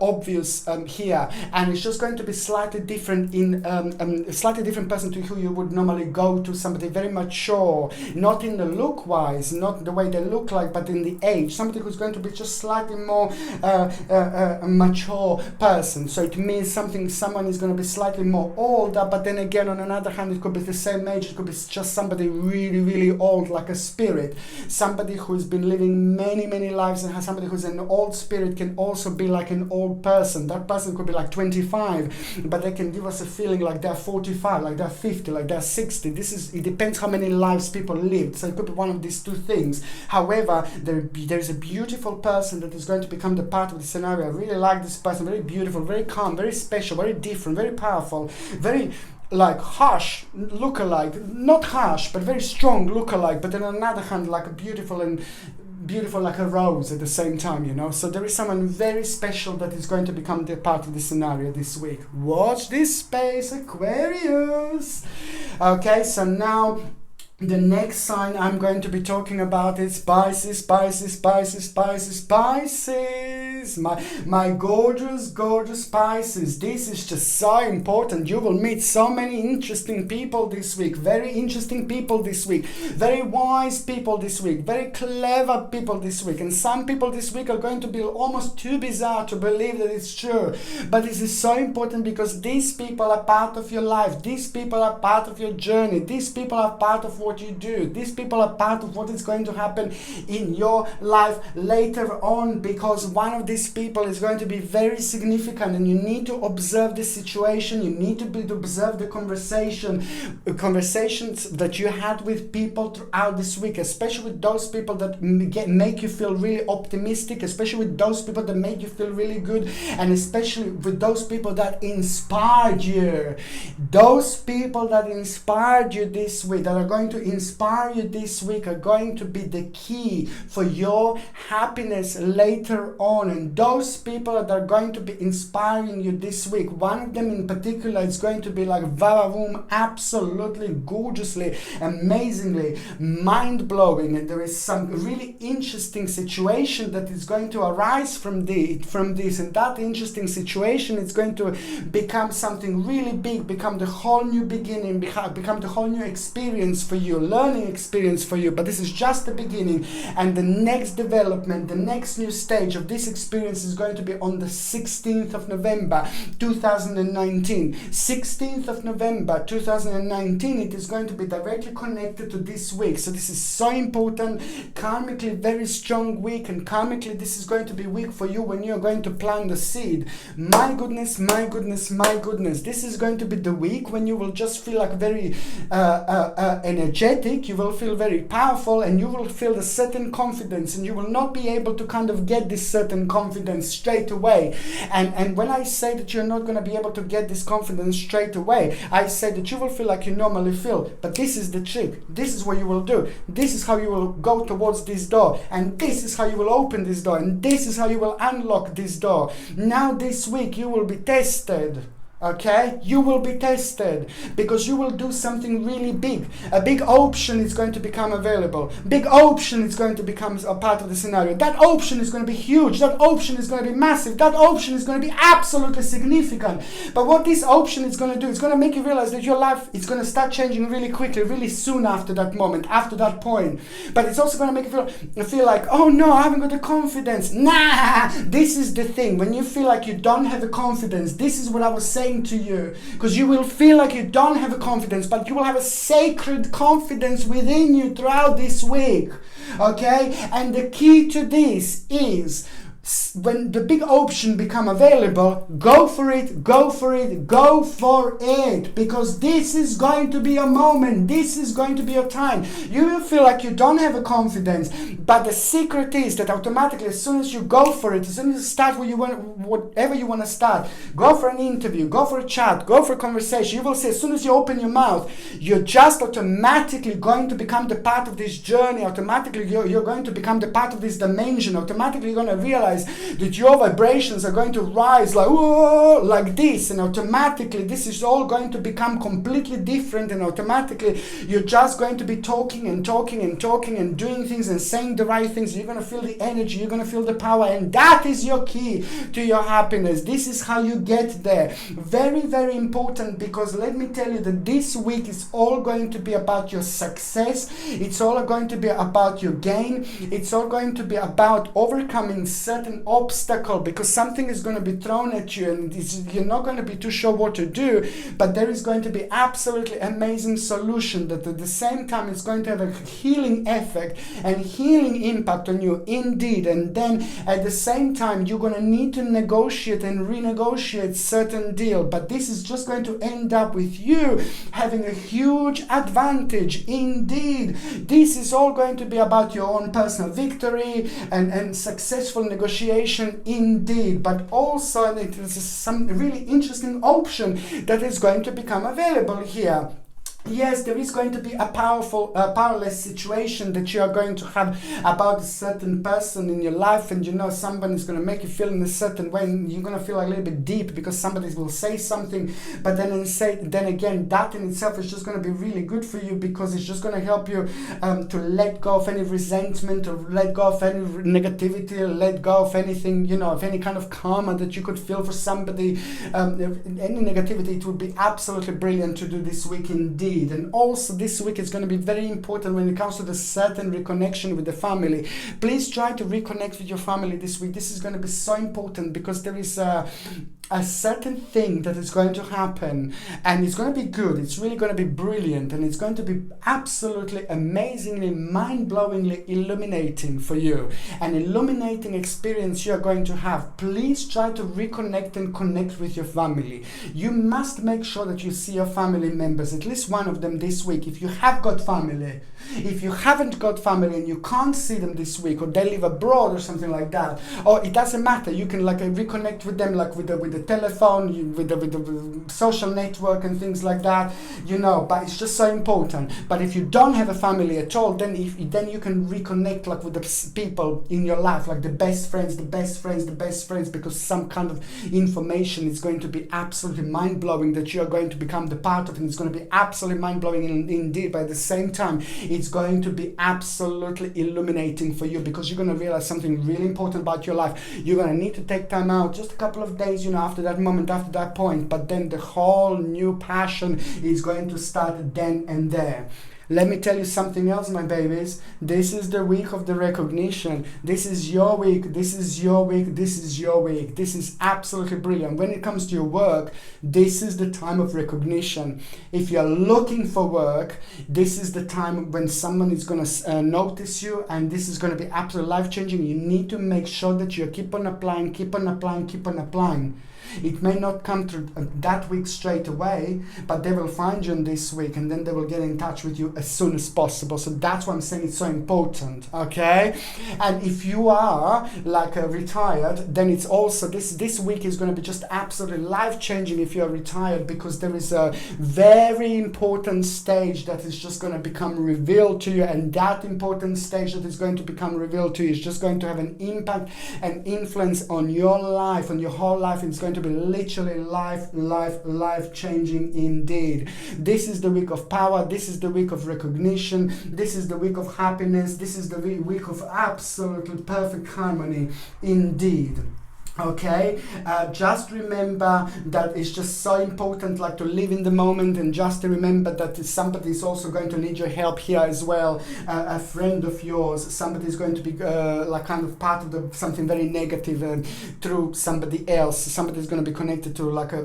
A: obvious here, and it's just going to be slightly different in a slightly different person to who you would normally go to. Somebody very mature, not in the look wise, not the way they look like, but in the age. Somebody who's going to be just slightly more a mature person. So it means someone is going to be slightly more older, but then again, on another hand, it could be the same age. It could be just somebody really, really old, like a spirit. Somebody who's been living many, many lives, and has somebody who's an old spirit can also be like an old person. That person could be 25, but they can give us a feeling like they're 45, like they're 50, like they're 60. It depends how many lives people lived. So it could be one of these two things. However, there's a beautiful person that is going to become the part of the scenario. I really like this person. Very beautiful, very calm, very special, very different, very powerful, very harsh look-alike. Not harsh, but very strong look-alike. But then on the other hand, beautiful like a rose at the same time, So there is someone very special that is going to become the part of the scenario this week. Watch this space, Aquarius. Okay, so now the next sign I'm going to be talking about is Pisces. My gorgeous, gorgeous Pisces. This is just so important. You will meet so many interesting people this week. Very interesting people this week. Very wise people this week. Very clever people this week. And some people this week are going to be almost too bizarre to believe that it's true. But this is so important, because these people are part of your life. These people are part of your journey. These people are part of what you do. These people are part of what is going to happen in your life later on, because one of these people is going to be very significant, and you need to observe the situation. You need to observe the conversations that you had with people throughout this week, especially with those people that make you feel really optimistic, especially with those people that make you feel really good, and especially with those people that inspired you. Those people that inspired you this week, that are going to inspire you this week, are going to be the key for your happiness later on. And those people that are going to be inspiring you this week, one of them in particular is going to be absolutely gorgeously, amazingly, mind-blowing, and there is some really interesting situation that is going to arise from this, and that interesting situation is going to become something really big, become the whole new beginning, become the whole new experience for you, learning experience for you. But this is just the beginning, and the next development, the next new stage of this experience is going to be on the 16th of November 2019. 16th of November 2019, it is going to be directly connected to this week. So this is so important, karmically very strong week, and karmically this is going to be week for you when you're going to plant the seed. My goodness, my goodness, my goodness. This is going to be the week when you will just feel very energetic, you will feel very powerful, and you will feel a certain confidence, and you will not be able to kind of get this certain confidence straight away. And when I say that you're not going to be able to get this confidence straight away, I say that you will feel like you normally feel. But this is the trick. This is what you will do. This is how you will go towards this door, and this is how you will open this door, and this is how you will unlock this door. Now this week you will be tested. Okay, you will be tested, because you will do something really big. A big option is going to become available. Big option is going to become a part of the scenario. That option is going to be huge. That option is going to be massive. That option is going to be absolutely significant. But what this option is going to do, it's going to make you realize that your life is going to start changing really quickly, really soon after that moment, after that point. But it's also going to make you feel like, oh no, I haven't got the confidence. Nah, this is the thing. When you feel like you don't have the confidence, this is what I was saying to you, because you will feel like you don't have a confidence, but you will have a sacred confidence within you throughout this week. Okay, and the key to this is when the big option become available, go for it, go for it, go for it, because this is going to be your moment. This is going to be your time. You will feel like you don't have a confidence, but the secret is that automatically, as soon as you go for it, as soon as you start whatever you want to start, go for an interview, go for a chat, go for a conversation, you will see as soon as you open your mouth, you're just automatically going to become the part of this journey. Automatically you're going to become the part of this dimension. Automatically you're going to realize that your vibrations are going to rise like, whoa, like this, and automatically this is all going to become completely different, and automatically you're just going to be talking and talking and talking and doing things and saying the right things. You're going to feel the energy, you're going to feel the power, and that is your key to your happiness. This is how you get there. Very, very important, because let me tell you that this week is all going to be about your success. It's all going to be about your gain. It's all going to be about overcoming certain obstacle, because something is going to be thrown at you and you're not going to be too sure what to do, but there is going to be absolutely amazing solution that at the same time is going to have a healing effect and healing impact on you indeed. And then at the same time you're going to need to negotiate and renegotiate certain deal, but this is just going to end up with you having a huge advantage indeed. This is all going to be about your own personal victory and successful negotiation indeed, but also it is some really interesting option that is going to become available here. Yes, there is going to be a powerless situation that you are going to have about a certain person in your life, and you know someone is going to make you feel in a certain way, and you're going to feel a little bit deep because somebody will say something, but then again that in itself is just going to be really good for you, because it's just going to help you to let go of any resentment, or let go of any negativity, or let go of anything, you know, of any kind of karma that you could feel for somebody, any negativity. It would be absolutely brilliant to do this week indeed. And also this week is going to be very important when it comes to the certain reconnection with the family. Please try to reconnect with your family this week. This is going to be so important, because there is a certain thing that is going to happen, and it's going to be good. It's really going to be brilliant, and it's going to be absolutely amazingly, mind-blowingly illuminating for you. An illuminating experience you are going to have. Please try to reconnect and connect with your family. You must make sure that you see your family members, at least one of them this week. If you have got family, if you haven't got family and you can't see them this week, or they live abroad or something like that, or it doesn't matter, you can like reconnect with them like with the telephone, with the social network and things like that, you know. But it's just so important. But if you don't have a family at all, then you can reconnect like with the people in your life, like the best friends, because some kind of information is going to be absolutely mind-blowing that you are going to become the part of, and it's going to be absolutely mind-blowing indeed. But at the same time, it's going to be absolutely illuminating for you, because you're going to realize something really important about your life. You're going to need to take time out, just a couple of days, you know, after that moment, after that point, but then the whole new passion is going to start then and there. Let me tell you something else, my babies. This is the week of the recognition. This is your week. This is your week. This is your week. This is absolutely brilliant. When it comes to your work, this is the time of recognition. If you're looking for work, this is the time when someone is going to notice you, and this is going to be absolutely life-changing. You need to make sure that you keep on applying, keep on applying, keep on applying. It may not come through that week straight away, but they will find you in this week, and then they will get in touch with you as soon as possible. So that's why I'm saying it's so important, okay? And if you are like retired, then it's also this week is going to be just absolutely life-changing if you're retired, because there is a very important stage that is just going to become revealed to you, and that important stage that is going to become revealed to you is just going to have an impact and influence on your life, on your whole life. It's going to be literally life-changing indeed. This is the week of power. This is the week of recognition. This is the week of happiness. This is the week of absolutely perfect harmony indeed. Okay, just remember that it's just so important, like, to live in the moment, and just to remember that somebody is also going to need your help here as well. A friend of yours, somebody is going to be like kind of part of something very negative through somebody else. Somebody is going to be connected to like a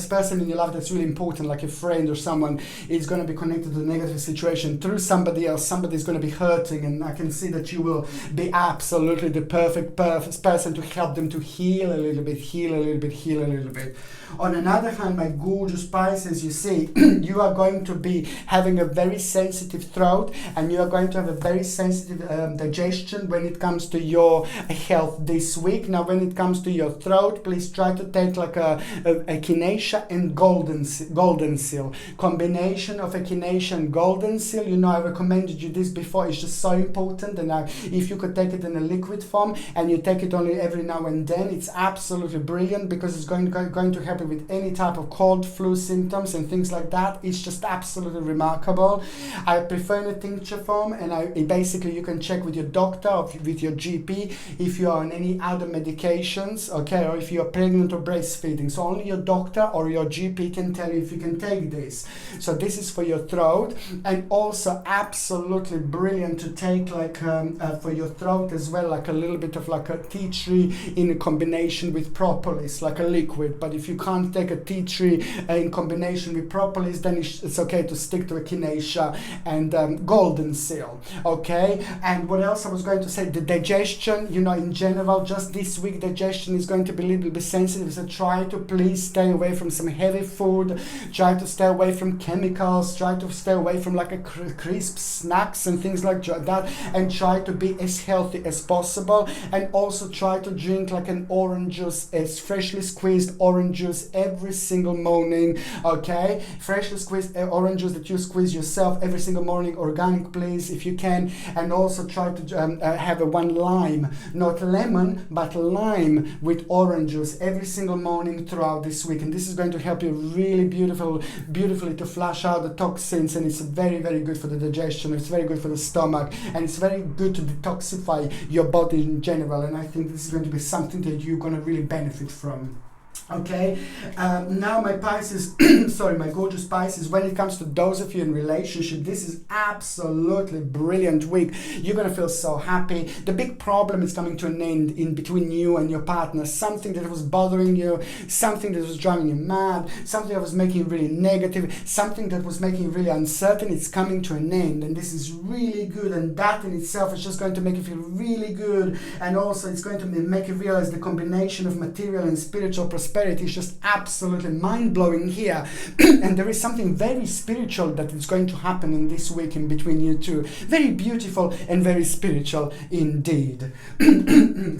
A: person in your life that's really important, like a friend or someone is going to be connected to a negative situation through somebody else. Somebody is going to be hurting, and I can see that you will be absolutely the perfect person to help them to heal a little bit, heal a little bit, heal a little bit. On another hand, my gorgeous Pisces, you see, you are going to be having a very sensitive throat, and you are going to have a very sensitive digestion when it comes to your health this week. Now, when it comes to your throat, please try to take like a echinacea and golden seal. Combination of echinacea and golden seal. You know, I recommended you this before. It's just so important, and if you could take it in a liquid form and you take it only every now and then, it's absolutely brilliant, because it's going to help you with any type of cold, flu symptoms and things like that. It's just absolutely remarkable. I prefer in a tincture form, and basically you can check with your doctor or with your GP if you are on any other medications, okay, or if you are pregnant or breastfeeding. So only your doctor or your GP can tell you if you can take this. So this is for your throat, and also absolutely brilliant to take like for your throat as well, like a little bit of like a tea tree in a combination with propolis, like a liquid. But if you can't take a tea tree in combination with propolis, then it's okay to stick to echinacea and golden seal. Okay, and what else I was going to say, the digestion, you know, in general, just this week digestion is going to be a little bit sensitive, so try to please stay away from some heavy food, try to stay away from chemicals, try to stay away from like a crisp snacks and things like that, and try to be as healthy as possible. And also try to drink like an orange juice, as freshly squeezed orange juice every single morning. Okay, freshly squeezed orange juice that you squeeze yourself every single morning, organic please if you can. And also try to have a one lime, not lemon but lime with orange juice every single morning throughout this week, and this is going to help you really beautifully to flush out the toxins. And it's very, very good for the digestion, it's very good for the stomach, and it's very good to detoxify your body in general. And I think this is going to be something that you're going to really benefit from. Okay, now my Pisces, sorry, my gorgeous Pisces, when it comes to those of you in relationship, this is absolutely brilliant week. You're going to feel so happy. The big problem is coming to an end in between you and your partner. Something that was bothering you, something that was driving you mad, something that was making you really negative, something that was making you really uncertain, it's coming to an end. And this is really good, and that in itself is just going to make you feel really good. And also it's going to make you realize the combination of material and spiritual prosperity is just absolutely mind-blowing here. And there is something very spiritual that is going to happen in this week in between you two. Very beautiful and very spiritual indeed.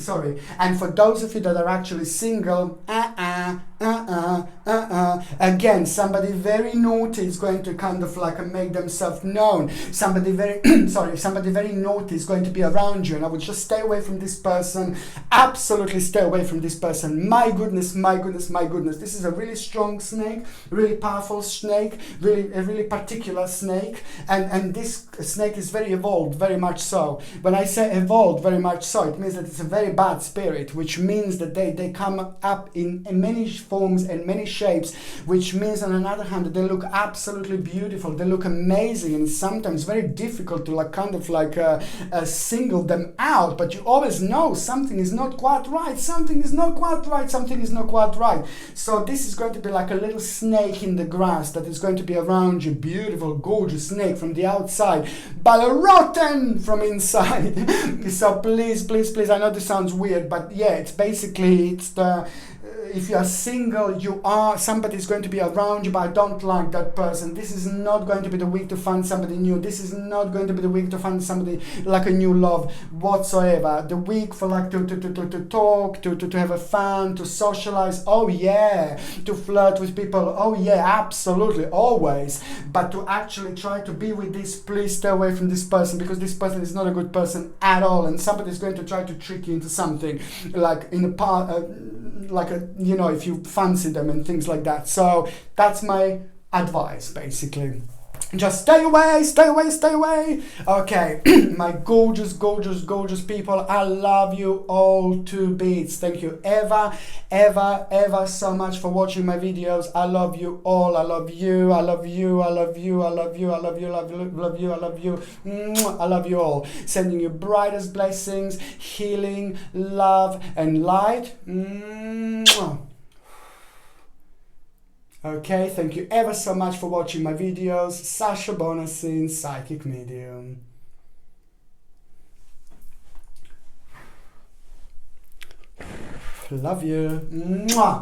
A: Sorry. And for those of you that are actually single, again, somebody very naughty is going to kind of like make themselves known. Somebody very somebody very naughty is going to be around you, and I would just stay away from this person. Absolutely stay away from this person. My goodness, my goodness, my goodness. This is a really strong snake, really powerful snake, a really particular snake, and this snake is very evolved, very much so. When I say evolved very much so, it means that it's a very bad spirit, which means that they come up in many forms and many shapes, which means on another hand that they look absolutely beautiful, they look amazing, and sometimes very difficult to like kind of like single them out, but you always know something is not quite right, something is not quite right, something is not quite right. So this is going to be like a little snake in the grass that is going to be around you, beautiful, gorgeous snake from the outside, but rotten from inside. So please, please, please, I know this sounds weird, but yeah, it's basically, if you are single, somebody's going to be around you, but I don't like that person. This is not going to be the week to find somebody new. This is not going to be the week to find somebody like a new love whatsoever. The week for like to talk, to have a fun, to socialize. Oh yeah, to flirt with people. Oh yeah, absolutely, always. But to actually try to be with this, please stay away from this person, because this person is not a good person at all, and somebody's going to try to trick you into something, like in a part, if you fancy them and things like that. So that's my advice basically. Just stay away, stay away, stay away. Okay, my gorgeous, gorgeous, gorgeous people, I love you all to bits. Thank you ever, ever, ever so much for watching my videos. I love you all. I love you. I love you. I love you. I love you. I love you. I love you. Love you. I love you. I love you all. Sending you brightest blessings, healing, love, and light. Okay, thank you ever so much for watching my videos. Sasha Bonasin, Psychic Medium. Love you. Mwah.